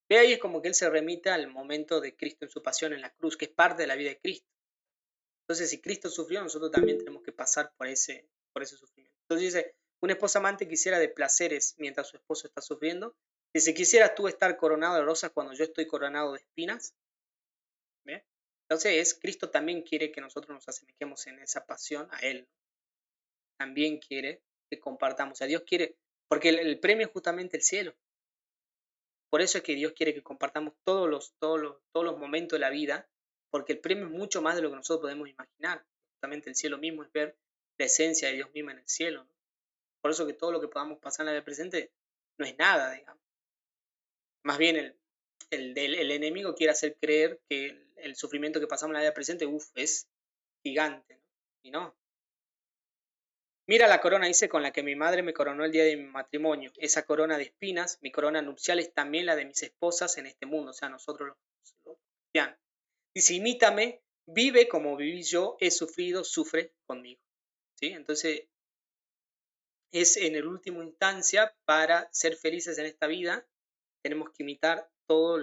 Ve ahí es como que él se remite al momento de Cristo en su pasión en la cruz, que es parte de la vida de Cristo. Entonces, si Cristo sufrió, nosotros también tenemos que pasar por ese sufrimiento. Entonces dice, una esposa amante quisiera de placeres mientras su esposo está sufriendo. Dice, ¿quisieras tú estar coronado de rosas cuando yo estoy coronado de espinas? ¿Ve? Entonces, Cristo también quiere que nosotros nos asemejemos en esa pasión a Él. También quiere que compartamos. A Dios quiere, porque el premio es justamente el cielo. por eso es que Dios quiere que compartamos todos los momentos de la vida, porque el premio es mucho más de lo que nosotros podemos imaginar. Justamente el cielo mismo es ver la esencia de Dios misma en el cielo, ¿no? Por eso que todo lo que podamos pasar en la vida presente no es nada, digamos. Más bien el enemigo quiere hacer creer que el sufrimiento que pasamos en la vida presente, es gigante, ¿no? Y no. Mira la corona, dice, con la que mi madre me coronó el día de mi matrimonio. Esa corona de espinas, mi corona nupcial, es también la de mis esposas en este mundo, o sea, nosotros los cristianos. Dice, imítame, vive como viví yo, he sufrido, sufre conmigo. ¿Sí? Entonces, es en el último instancia, para ser felices en esta vida, tenemos que imitar toda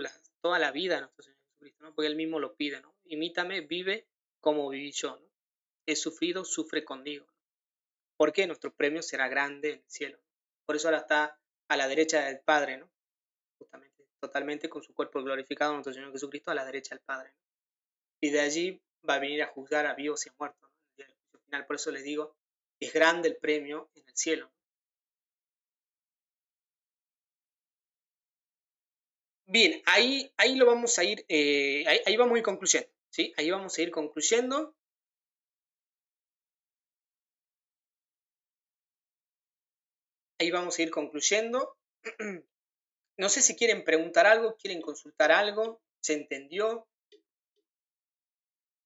la vida de nuestro Señor Jesucristo, ¿no? Porque Él mismo lo pide, ¿no? Imítame, vive como viví yo, ¿no? He sufrido, sufre conmigo. Porque nuestro premio será grande en el cielo. Por eso ahora está a la derecha del Padre, ¿no? Justamente, totalmente con su cuerpo glorificado, nuestro Señor Jesucristo, a la derecha del Padre, ¿no? Y de allí va a venir a juzgar a vivos y a muertos, ¿no? En el día del juicio final. Por eso les digo, es grande el premio en el cielo. Bien, ahí lo vamos a ir, ahí vamos a ir concluyendo, ¿sí? Ahí vamos a ir concluyendo. Ahí vamos a ir concluyendo. No sé si quieren preguntar algo, quieren consultar algo, ¿se entendió?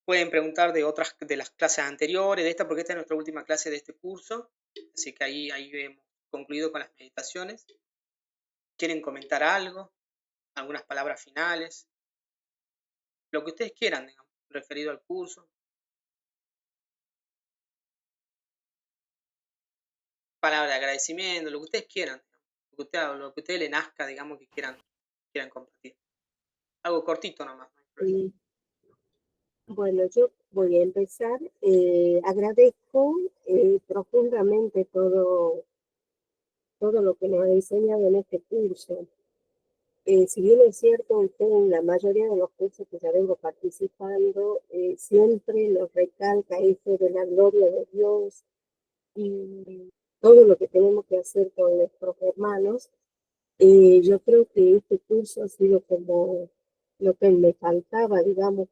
Pueden preguntar de las clases anteriores, de esta, porque esta es nuestra última clase de este curso. Así que ahí hemos concluido con las meditaciones. ¿Quieren comentar algo? ¿Algunas palabras finales? Lo que ustedes quieran, digamos, referido al curso. Palabra de agradecimiento, lo que ustedes quieran, lo que a ustedes les nazca, digamos, que quieran compartir. Algo cortito nomás, no hay problema. Y, bueno, yo voy a empezar. Agradezco profundamente todo lo que nos ha enseñado en este curso. Si bien es cierto, usted en la mayoría de los cursos que ya vengo participando, siempre nos recalca esto de la gloria de Dios y todo lo que tenemos que hacer con nuestros hermanos. Yo creo que este curso ha sido como lo que me faltaba, digamos,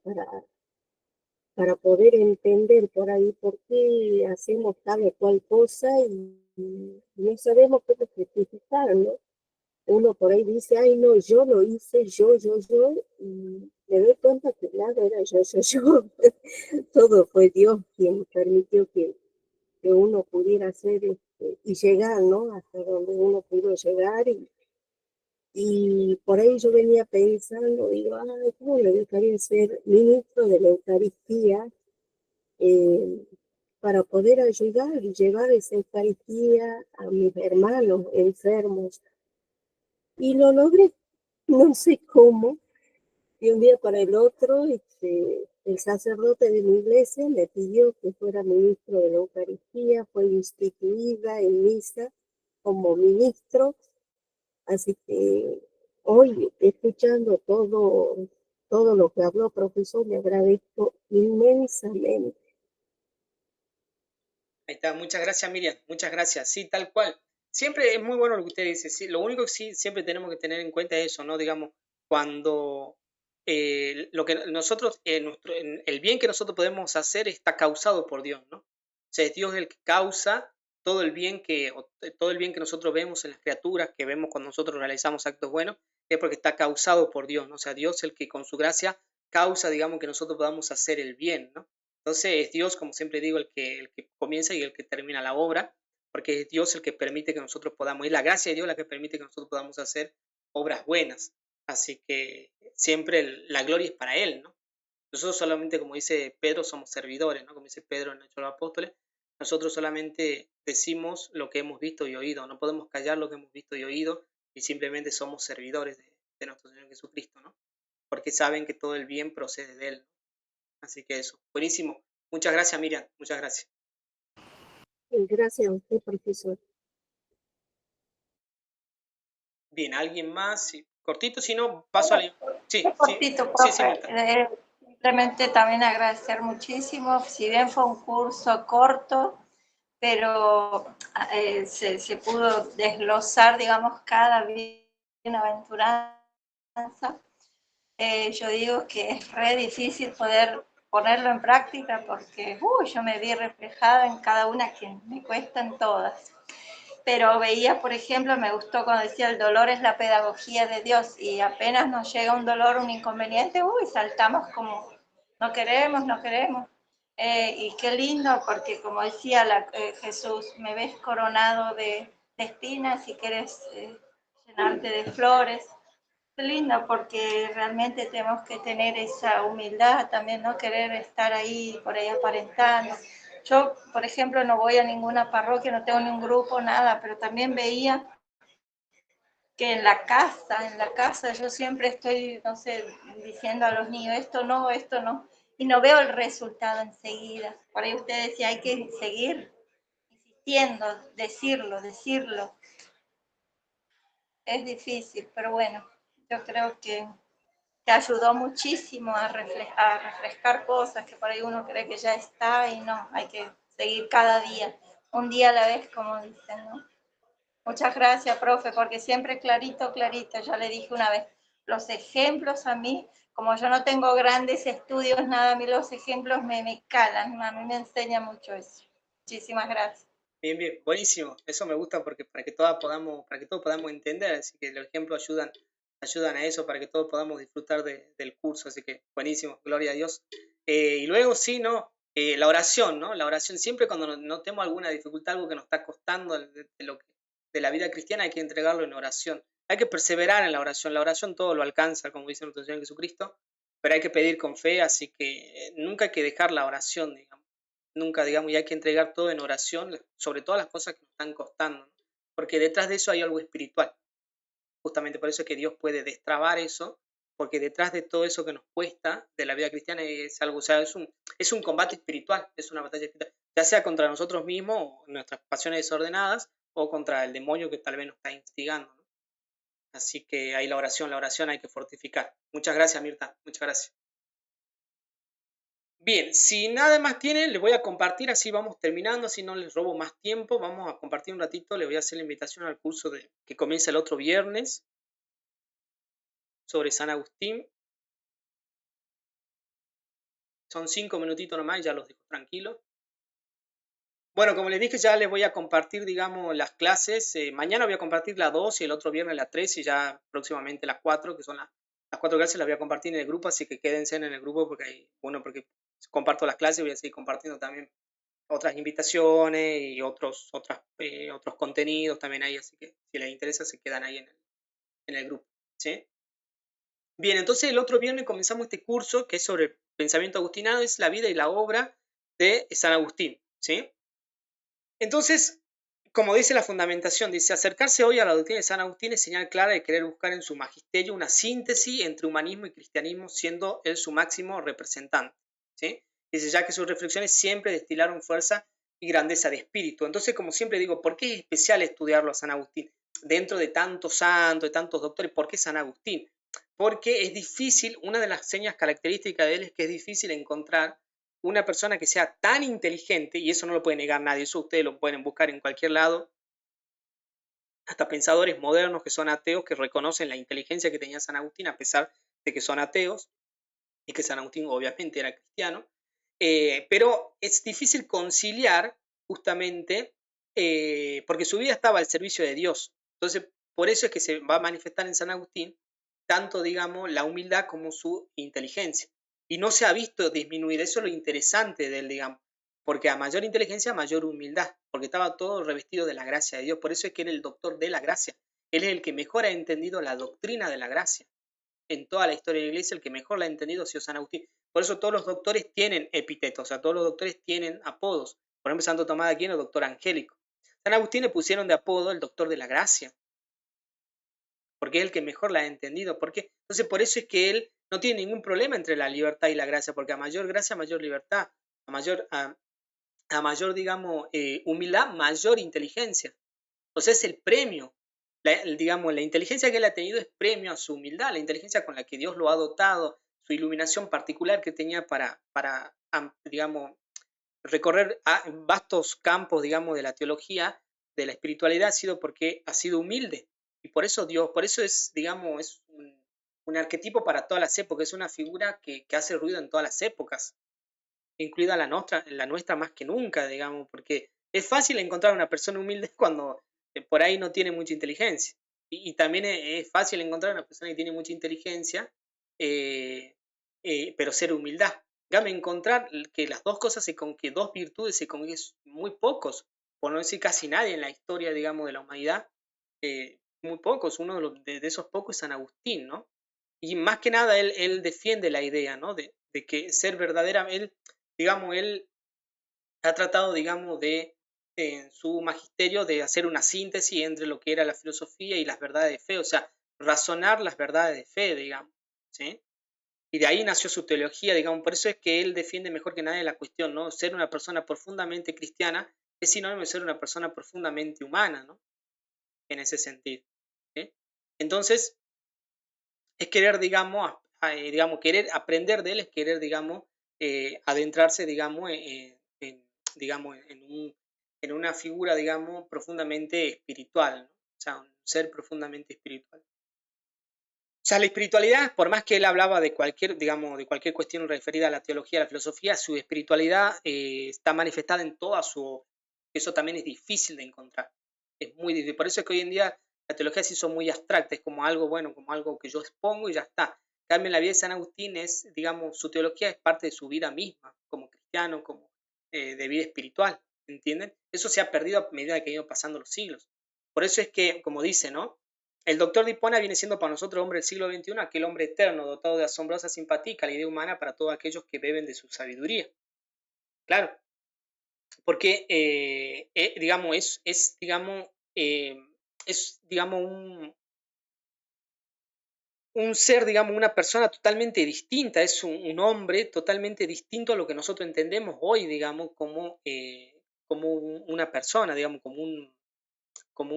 para poder entender por ahí por qué hacemos tal o cual cosa y no sabemos cómo justificar, ¿no? Uno por ahí dice, ay, no, yo lo hice, yo, y me doy cuenta que nada era yo. Todo fue Dios quien permitió que uno pudiera hacer y llegar, ¿no? Hasta donde uno pudo llegar y por ahí yo venía pensando, digo, ay, ¿cómo me gustaría ser ministro de la Eucaristía eh, para poder ayudar y llevar esa Eucaristía a mis hermanos enfermos? Y lo logré, no sé cómo, de un día para el otro, el sacerdote de mi iglesia me pidió que fuera ministro de la Eucaristía, fue instituida en misa como ministro, así que hoy, escuchando todo lo que habló profesor, le agradezco inmensamente. Ahí está, muchas gracias, Miriam, muchas gracias. Sí, tal cual. Siempre es muy bueno lo que usted dice. Sí, lo único que sí siempre tenemos que tener en cuenta es eso, ¿no? Digamos, cuando lo que nosotros, el bien que nosotros podemos hacer está causado por Dios, ¿no? O sea, es Dios el que causa todo el bien que nosotros vemos en las criaturas, que vemos cuando nosotros realizamos actos buenos, es porque está causado por Dios, ¿no? O sea, Dios es el que con su gracia causa, digamos, que nosotros podamos hacer el bien, ¿no? Entonces es Dios, como siempre digo, el que comienza y el que termina la obra, porque es Dios el que permite que nosotros podamos, y la gracia de Dios la que permite que nosotros podamos hacer obras buenas. Así que siempre la gloria es para Él, ¿no? Nosotros solamente, como dice Pedro, somos servidores, ¿no? Como dice Pedro en Hechos de los Apóstoles, nosotros solamente decimos lo que hemos visto y oído, no podemos callar lo que hemos visto y oído y simplemente somos servidores de nuestro Señor Jesucristo, ¿no? Porque saben que todo el bien procede de Él, ¿no? Así que eso, buenísimo. Muchas gracias, Miriam, muchas gracias. Gracias a usted, profesor. Bien, ¿alguien más? Sí, cortito, si no, paso a la... Sí, Muy cortito, sí, profe. Simplemente también agradecer muchísimo, si bien fue un curso corto, pero se pudo desglosar, digamos, cada bienaventuranza yo digo que es re difícil poder ponerlo en práctica porque yo me vi reflejada en cada una que me cuestan todas. Pero veía, por ejemplo, me gustó cuando decía el dolor es la pedagogía de Dios y apenas nos llega un dolor, un inconveniente, saltamos como no queremos, no queremos. Y qué lindo porque como decía Jesús, me ves coronado de espinas y quieres llenarte de flores. Qué lindo porque realmente tenemos que tener esa humildad también, no querer estar ahí por ahí aparentando. Yo, por ejemplo, no voy a ninguna parroquia, no tengo ningún grupo, nada, pero también veía que en la casa yo siempre estoy, no sé, diciendo a los niños, esto no, y no veo el resultado enseguida. Por ahí usted decía, hay que seguir insistiendo, decirlo. Es difícil, pero bueno, yo creo que ayudó muchísimo a refrescar cosas que por ahí uno cree que ya está y no, hay que seguir cada día, un día a la vez, como dicen, ¿no? Muchas gracias, profe, porque siempre clarito, ya le dije una vez, los ejemplos a mí, como yo no tengo grandes estudios, nada, a mí los ejemplos me calan, a mí me enseña mucho eso. Muchísimas gracias. Bien, bien, buenísimo. Eso me gusta porque para que todos podamos entender, así que los ejemplos ayudan a eso, para que todos podamos disfrutar del curso, así que buenísimo, gloria a Dios. Y luego sí, ¿no? La oración, ¿no? La oración, siempre cuando notemos alguna dificultad, algo que nos está costando de la vida cristiana, hay que entregarlo en oración. Hay que perseverar en la oración todo lo alcanza, como dice nuestro Señor Jesucristo, pero hay que pedir con fe, así que nunca hay que dejar la oración, digamos. Nunca, digamos, y hay que entregar todo en oración, sobre todas las cosas que nos están costando, ¿no? Porque detrás de eso hay algo espiritual. Justamente por eso es que Dios puede destrabar eso, porque detrás de todo eso que nos cuesta de la vida cristiana es algo, o sea, es un combate espiritual, es una batalla espiritual, ya sea contra nosotros mismos, nuestras pasiones desordenadas, o contra el demonio que tal vez nos está instigando, ¿no? Así que ahí la oración hay que fortificar. Muchas gracias, Mirta, muchas gracias. Bien, si nada más tienen, les voy a compartir, así vamos terminando, así no les robo más tiempo, vamos a compartir un ratito, les voy a hacer la invitación al curso que comienza el otro viernes sobre San Agustín. Son 5 minutitos nomás y ya los dejo tranquilos. Bueno, como les dije, ya les voy a compartir, digamos, las clases. Mañana voy a compartir la 2 y el otro viernes la 3 y ya próximamente las 4, que son las 4 clases, las voy a compartir en el grupo, así que quédense en el grupo porque porque comparto las clases, voy a seguir compartiendo también otras invitaciones y otros contenidos también ahí, así que si les interesa se quedan ahí en el grupo, ¿sí? Bien, entonces el otro viernes comenzamos este curso que es sobre el pensamiento agustinado, es la vida y la obra de San Agustín, ¿sí? Entonces, como dice la fundamentación, dice, acercarse hoy a la doctrina de San Agustín es señal clara de querer buscar en su magisterio una síntesis entre humanismo y cristianismo, siendo él su máximo representante, ¿sí? Dice, ya que sus reflexiones siempre destilaron fuerza y grandeza de espíritu. Entonces, como siempre digo, ¿por qué es especial estudiarlo a San Agustín? Dentro de tantos santos, de tantos doctores, ¿por qué San Agustín? Porque es difícil, una de las señas características de él es que es difícil encontrar una persona que sea tan inteligente, y eso no lo puede negar nadie, eso ustedes lo pueden buscar en cualquier lado, hasta pensadores modernos que son ateos que reconocen la inteligencia que tenía San Agustín a pesar de que son ateos, y que San Agustín obviamente era cristiano, pero es difícil conciliar justamente porque su vida estaba al servicio de Dios. Entonces, por eso es que se va a manifestar en San Agustín tanto, digamos, la humildad como su inteligencia. Y no se ha visto disminuir, eso es lo interesante de él, digamos, porque a mayor inteligencia, mayor humildad, porque estaba todo revestido de la gracia de Dios. Por eso es que él es el doctor de la gracia. Él es el que mejor ha entendido la doctrina de la gracia. En toda la historia de la iglesia, el que mejor la ha entendido ha sido San Agustín. Por eso todos los doctores tienen epítetos, o sea, todos los doctores tienen apodos. Por ejemplo, Santo Tomás de Aquino, el doctor angélico. San Agustín le pusieron de apodo el doctor de la gracia, porque es el que mejor la ha entendido. Entonces, por eso es que él no tiene ningún problema entre la libertad y la gracia, porque a mayor gracia, mayor libertad, a mayor digamos, humildad, mayor inteligencia. O sea, es el premio. Digamos, la inteligencia que él ha tenido es premio a su humildad, la inteligencia con la que Dios lo ha dotado, su iluminación particular que tenía para digamos, recorrer vastos campos, digamos, de la teología, de la espiritualidad, ha sido porque ha sido humilde. Y por eso Dios, por eso es, digamos, un arquetipo para todas las épocas, es una figura que hace ruido en todas las épocas, incluida la nuestra más que nunca, digamos, porque es fácil encontrar una persona humilde cuando por ahí no tiene mucha inteligencia. Y también es fácil encontrar una persona que tiene mucha inteligencia, pero ser humildad. Déjame encontrar que las dos cosas, que dos virtudes se consiguen muy pocos, por no decir casi nadie en la historia, digamos, de la humanidad, muy pocos. Uno de esos pocos es San Agustín, ¿no? Y más que nada él defiende la idea, ¿no? De que ser verdadera, digamos, él ha tratado, digamos, en su magisterio de hacer una síntesis entre lo que era la filosofía y las verdades de fe, o sea, razonar las verdades de fe, digamos, ¿sí? Y de ahí nació su teología, digamos, por eso es que él defiende mejor que nadie la cuestión, ¿no? Ser una persona profundamente cristiana es sinónimo de ser una persona profundamente humana, ¿no? En ese sentido, ¿sí? Entonces, es querer, digamos, querer aprender de él, es querer, digamos, adentrarse, digamos, digamos en una figura, digamos, profundamente espiritual, ¿no? O sea, un ser profundamente espiritual. O sea, la espiritualidad, por más que él hablaba de cualquier, digamos, de cualquier cuestión referida a la teología, a la filosofía, su espiritualidad está manifestada en toda su obra. Eso también es difícil de encontrar. Es muy difícil. Por eso es que hoy en día la teología se hizo muy abstracta, es como algo bueno, como algo que yo expongo y ya está. En cambio, la vida de San Agustín es, digamos, su teología es parte de su vida misma, como cristiano, como de vida espiritual, ¿entienden? Eso se ha perdido a medida que han ido pasando los siglos. Por eso es que, como dice, ¿no? El doctor de Hipona viene siendo para nosotros, hombre del siglo XXI, aquel hombre eterno, dotado de asombrosa simpatía y calidad humana para todos aquellos que beben de su sabiduría. Claro, porque, digamos, es, digamos, un ser, digamos, una persona totalmente distinta, es un hombre totalmente distinto a lo que nosotros entendemos hoy, digamos, como una persona, digamos, como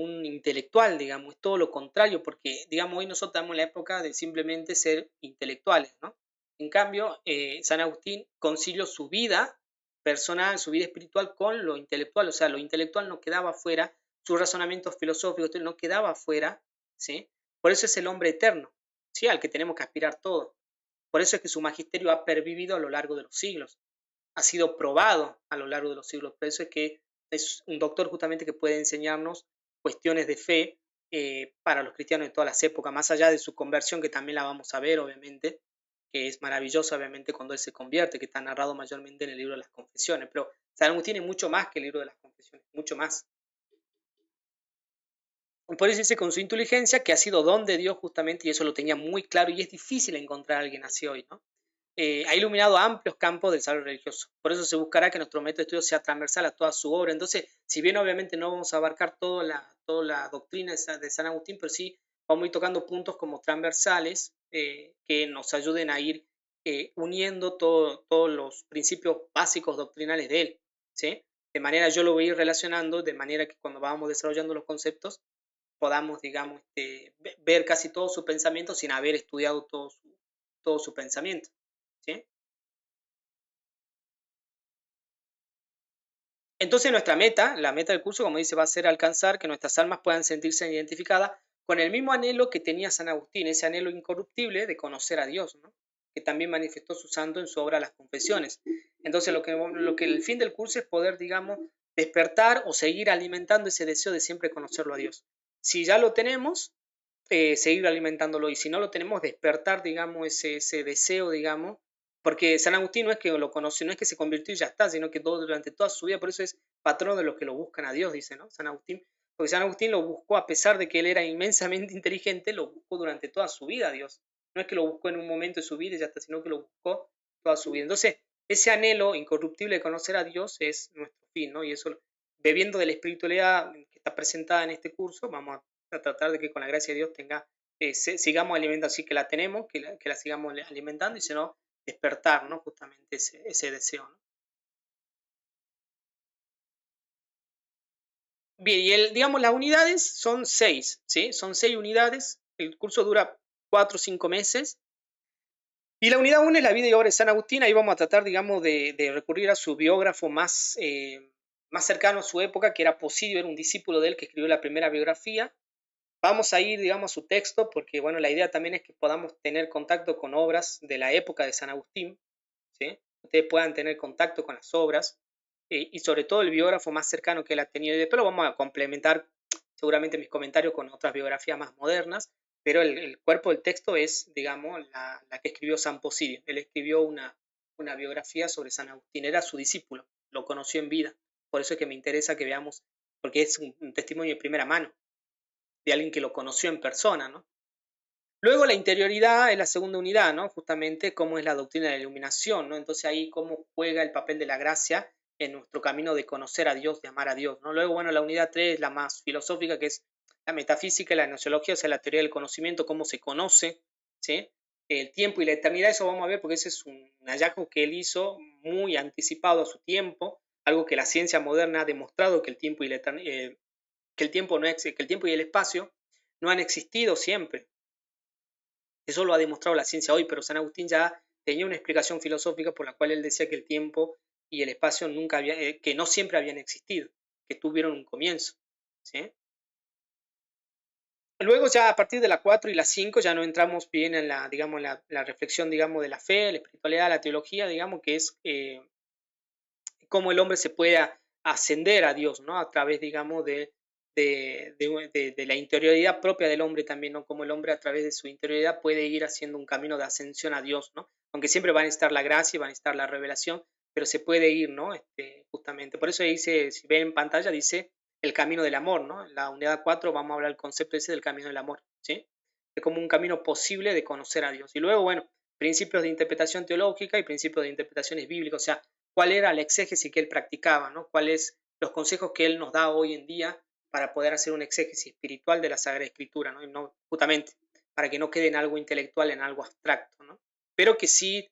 un intelectual, digamos, es todo lo contrario, porque, digamos, hoy nosotros estamos en la época de simplemente ser intelectuales, ¿no? En cambio, San Agustín concilió su vida personal, su vida espiritual con lo intelectual, o sea, lo intelectual no quedaba fuera, sus razonamientos filosóficos no quedaba fuera, ¿sí? Por eso es el hombre eterno, ¿sí? Al que tenemos que aspirar todos. Por eso es que su magisterio ha pervivido a lo largo de los siglos, ha sido probado a lo largo de los siglos, por eso es que es un doctor justamente que puede enseñarnos cuestiones de fe para los cristianos de todas las épocas, más allá de su conversión, que también la vamos a ver, obviamente, que es maravillosa, obviamente, cuando él se convierte, que está narrado mayormente en el libro de las confesiones, pero San Agustín tiene mucho más que el libro de las confesiones, mucho más. Por eso dice con su inteligencia que ha sido don de Dios justamente, y eso lo tenía muy claro, y es difícil encontrar a alguien así hoy, ¿no? Ha iluminado amplios campos del saber religioso. Por eso se buscará que nuestro método de estudio sea transversal a toda su obra. Entonces, si bien obviamente no vamos a abarcar toda la doctrina de San Agustín, pero sí vamos a ir tocando puntos como transversales que nos ayuden a ir uniendo todos los principios básicos doctrinales de él, ¿sí? De manera yo lo voy a ir relacionando, de manera que cuando vamos desarrollando los conceptos podamos, digamos, ver casi todo su pensamiento sin haber estudiado todo su pensamiento. ¿Sí? Entonces nuestra meta, la meta del curso, como dice, va a ser alcanzar que nuestras almas puedan sentirse identificadas con el mismo anhelo que tenía San Agustín, ese anhelo incorruptible de conocer a Dios, ¿no? Que también manifestó su santo en su obra Las Confesiones. Entonces lo que el fin del curso es poder, digamos, despertar o seguir alimentando ese deseo de siempre conocerlo a Dios. Si ya lo tenemos, seguir alimentándolo, y si no lo tenemos, despertar, digamos, ese deseo, digamos, porque San Agustín no es que lo conoció, no es que se convirtió y ya está, sino que durante toda su vida, por eso es patrono de los que lo buscan a Dios, dice, ¿no? San Agustín, porque San Agustín lo buscó, a pesar de que él era inmensamente inteligente, lo buscó durante toda su vida a Dios. No es que lo buscó en un momento de su vida y ya está, sino que lo buscó toda su vida. Entonces, ese anhelo incorruptible de conocer a Dios es nuestro fin, ¿no? Y eso, bebiendo de la espiritualidad que está presentada en este curso, vamos a tratar de que con la gracia de Dios sigamos alimentando, así que la tenemos, que la sigamos alimentando, y si no, despertar, ¿no? Justamente ese deseo, ¿no? Bien, y digamos, las unidades son 6, ¿sí? Son 6 unidades, el curso dura 4 o 5 meses, y la unidad 1 es la vida y obra de San Agustín. Ahí vamos a tratar, digamos, de recurrir a su biógrafo más cercano a su época, que era Posidio, era un discípulo de él que escribió la primera biografía, Vamos a ir, digamos, a su texto, porque, bueno, la idea también es que podamos tener contacto con obras de la época de San Agustín, ¿sí? Ustedes puedan tener contacto con las obras, y sobre todo el biógrafo más cercano que él ha tenido. Y después lo vamos a complementar seguramente mis comentarios con otras biografías más modernas, pero el cuerpo del texto es, digamos, la que escribió San Posidio. Él escribió una biografía sobre San Agustín, era su discípulo, lo conoció en vida. Por eso es que me interesa que veamos, porque es un testimonio de primera mano, de alguien que lo conoció en persona, ¿no? Luego la interioridad es la segunda unidad, ¿no? Justamente cómo es la doctrina de la iluminación, ¿no? Entonces ahí cómo juega el papel de la gracia en nuestro camino de conocer a Dios, de amar a Dios, ¿no? Luego, bueno, la unidad 3 es la más filosófica, que es la metafísica y la gnoseología, o sea, la teoría del conocimiento, cómo se conoce, ¿sí? El tiempo y la eternidad, eso vamos a ver porque ese es un hallazgo que él hizo muy anticipado a su tiempo, algo que la ciencia moderna ha demostrado que el tiempo y la que el tiempo que el tiempo y el espacio no han existido siempre. Eso lo ha demostrado la ciencia hoy, pero San Agustín ya tenía una explicación filosófica por la cual él decía que el tiempo y el espacio nunca que no siempre habían existido, que tuvieron un comienzo, ¿sí? Luego ya a partir de la 4 y la 5 ya no entramos bien en la, digamos, la reflexión, digamos, de la fe, la espiritualidad, la teología, digamos, que es cómo el hombre se puede ascender a Dios, ¿no? A través, digamos, de la interioridad propia del hombre también, ¿no? Cómo el hombre a través de su interioridad puede ir haciendo un camino de ascensión a Dios, ¿no? Aunque siempre va a necesitar la gracia y va a necesitar la revelación, pero se puede ir, ¿no? Justamente. Por eso dice, si ven en pantalla, dice el camino del amor, ¿no? En la unidad 4 vamos a hablar del concepto ese del camino del amor, ¿sí? Es como un camino posible de conocer a Dios. Y luego, bueno, principios de interpretación teológica y principios de interpretaciones bíblicas, o sea, cuál era la exégesis que él practicaba, ¿no? Cuáles los consejos que él nos da hoy en día para poder hacer una exégesis espiritual de la Sagrada Escritura, ¿no? Y no justamente para que no quede en algo intelectual, en algo abstracto, ¿no? Pero que sí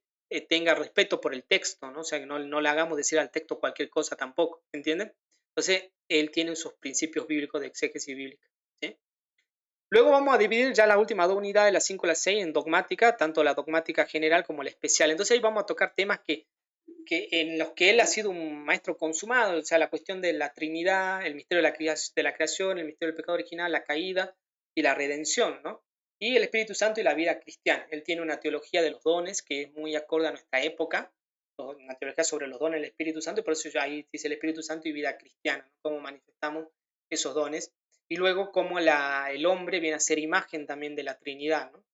tenga respeto por el texto, ¿no? O sea, que no le hagamos decir al texto cualquier cosa tampoco, ¿entienden? Entonces, él tiene sus principios bíblicos de exégesis bíblica, ¿sí? Luego vamos a dividir ya las últimas dos unidades, las 5 y las 6, en dogmática, tanto la dogmática general como la especial. Entonces ahí vamos a tocar temas que en los que él ha sido un maestro consumado, o sea, la cuestión de la Trinidad, el misterio de la creación, el misterio del pecado original, la caída y la redención, ¿no? Y el Espíritu Santo y la vida cristiana. Él tiene una teología de los dones que es muy acorde a nuestra época, una teología sobre los dones del Espíritu Santo, y por eso ahí dice el Espíritu Santo y vida cristiana, ¿no? Cómo manifestamos esos dones. Y luego cómo el hombre viene a ser imagen también de la Trinidad, ¿no?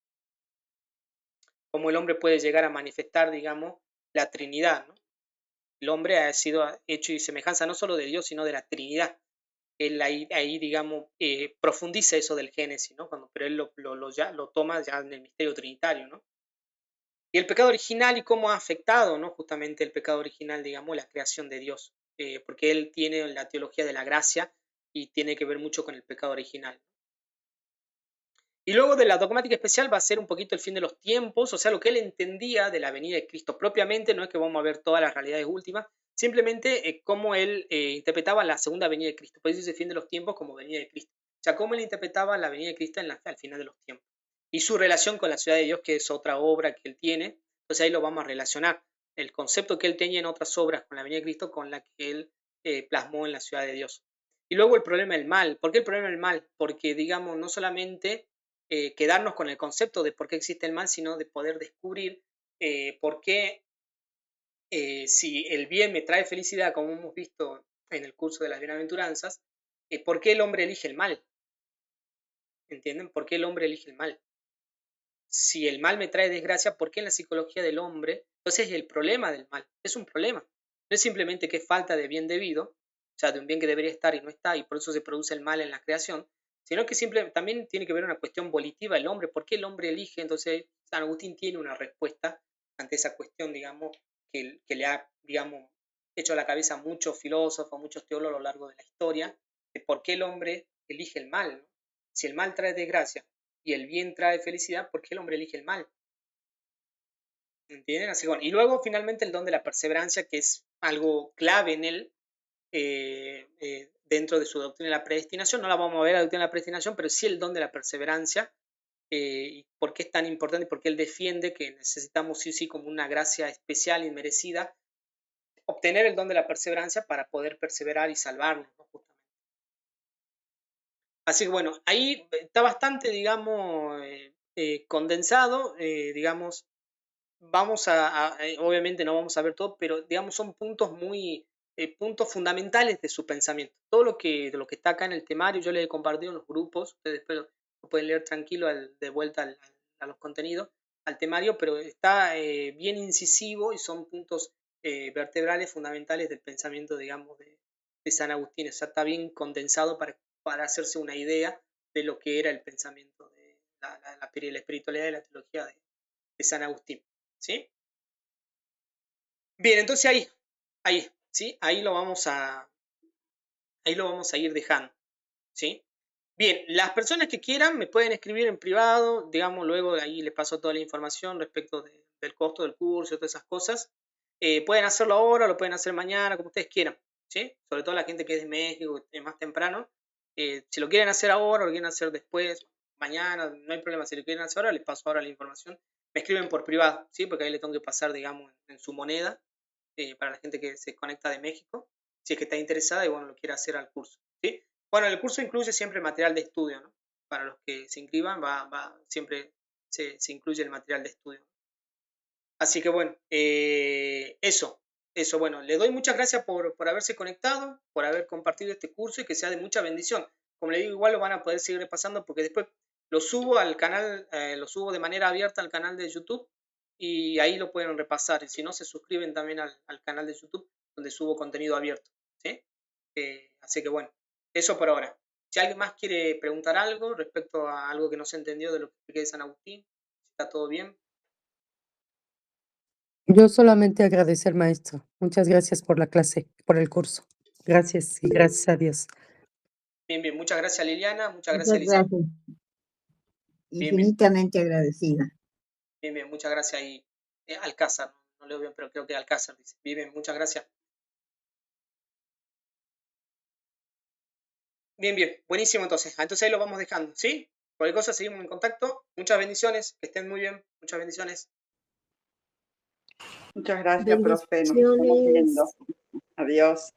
Cómo el hombre puede llegar a manifestar, digamos, la Trinidad, ¿no? El hombre ha sido hecho y semejanza no solo de Dios, sino de la Trinidad. Él ahí digamos, profundiza eso del Génesis, ¿no? Pero él lo toma ya en el misterio trinitario, ¿no? Y el pecado original y cómo ha afectado, ¿no? Justamente el pecado original, digamos, la creación de Dios. Porque él tiene la teología de la gracia y tiene que ver mucho con el pecado original. Y luego de la dogmática especial va a ser un poquito el fin de los tiempos, o sea, lo que él entendía de la venida de Cristo propiamente, no es que vamos a ver todas las realidades últimas, simplemente cómo él interpretaba la segunda venida de Cristo. Por eso dice fin de los tiempos como venida de Cristo. O sea, cómo él interpretaba la venida de Cristo al final de los tiempos. Y su relación con la ciudad de Dios, que es otra obra que él tiene, entonces ahí lo vamos a relacionar. El concepto que él tenía en otras obras con la venida de Cristo con la que él plasmó en la ciudad de Dios. Y luego el problema del mal. ¿Por qué el problema del mal? Porque, digamos, no solamente quedarnos con el concepto de por qué existe el mal, sino de poder descubrir por qué, si el bien me trae felicidad, como hemos visto en el curso de las bienaventuranzas, ¿por qué el hombre elige el mal? ¿Entienden? ¿Por qué el hombre elige el mal? Si el mal me trae desgracia, ¿por qué en la psicología del hombre? Entonces el problema del mal es un problema. No es simplemente que es falta de bien debido, o sea, de un bien que debería estar y no está, y por eso se produce el mal en la creación, sino que también tiene que ver una cuestión volitiva del hombre. ¿Por qué el hombre elige? Entonces San Agustín tiene una respuesta ante esa cuestión, digamos, que le ha, digamos, hecho a la cabeza a muchos filósofos, muchos teólogos a lo largo de la historia, de por qué el hombre elige el mal, ¿no? Si el mal trae desgracia y el bien trae felicidad, ¿por qué el hombre elige el mal? ¿Entienden? Así, bueno, y luego finalmente el don de la perseverancia, que es algo clave en él, dentro de su doctrina de la predestinación. No la vamos a ver la doctrina de la predestinación, pero sí el don de la perseverancia, y por qué es tan importante, porque él defiende que necesitamos sí o sí como una gracia especial y merecida, obtener el don de la perseverancia para poder perseverar y salvarnos, ¿no? Justamente. Así que bueno, ahí está bastante, digamos, condensado, digamos, vamos obviamente no vamos a ver todo, pero digamos son puntos puntos fundamentales de su pensamiento. Todo de lo que está acá en el temario, yo les he compartido en los grupos, ustedes después lo pueden leer tranquilo de vuelta a los contenidos, al temario, pero está bien incisivo y son puntos vertebrales fundamentales del pensamiento, digamos, de San Agustín. O sea, está bien condensado para hacerse una idea de lo que era el pensamiento de la espiritualidad y la teología de San Agustín. ¿Sí? Bien, entonces ahí, ¿sí? Ahí lo vamos a ir dejando, ¿sí? Bien, las personas que quieran me pueden escribir en privado, digamos, luego ahí les paso toda la información respecto del costo del curso y todas esas cosas. Pueden hacerlo ahora, lo pueden hacer mañana, como ustedes quieran, ¿sí? Sobre todo la gente que es de México, que es más temprano. Si lo quieren hacer ahora o lo quieren hacer después, mañana, no hay problema. Si lo quieren hacer ahora, les paso ahora la información. Me escriben por privado, ¿sí? Porque ahí le tengo que pasar, digamos, en su moneda, para la gente que se conecta de México, si es que está interesada y bueno, lo quiere hacer al curso, ¿sí? Bueno, el curso incluye siempre material de estudio, ¿no? Para los que se inscriban, siempre se incluye el material de estudio. Así que bueno, eso, bueno, le doy muchas gracias por haberse conectado, por haber compartido este curso y que sea de mucha bendición. Como le digo, igual lo van a poder seguir repasando porque después lo subo al canal, lo subo de manera abierta al canal de YouTube y ahí lo pueden repasar. Y si no, se suscriben también al canal de YouTube donde subo contenido abierto, ¿sí? Así que bueno, eso por ahora. Si alguien más quiere preguntar algo respecto a algo que no se entendió de lo que expliqué de San Agustín, si está todo bien. Yo solamente agradecer, maestro. Muchas gracias por la clase, por el curso. Gracias y gracias a Dios. Bien, bien. Muchas gracias, Liliana. Muchas Muchas gracias, Elizabeth. gracias. Bien, bien. Infinitamente agradecida. Bien, bien. Muchas gracias. Y Alcázar, no leo bien, pero creo que Alcázar dice. Bien, bien. Muchas gracias. Bien, bien. Buenísimo, entonces. Entonces ahí lo vamos dejando, ¿sí? Cualquier cosa, seguimos en contacto. Muchas bendiciones. Que estén muy bien. Muchas bendiciones. Muchas gracias, profe. Nos estamos viendo. Bendiciones. Adiós.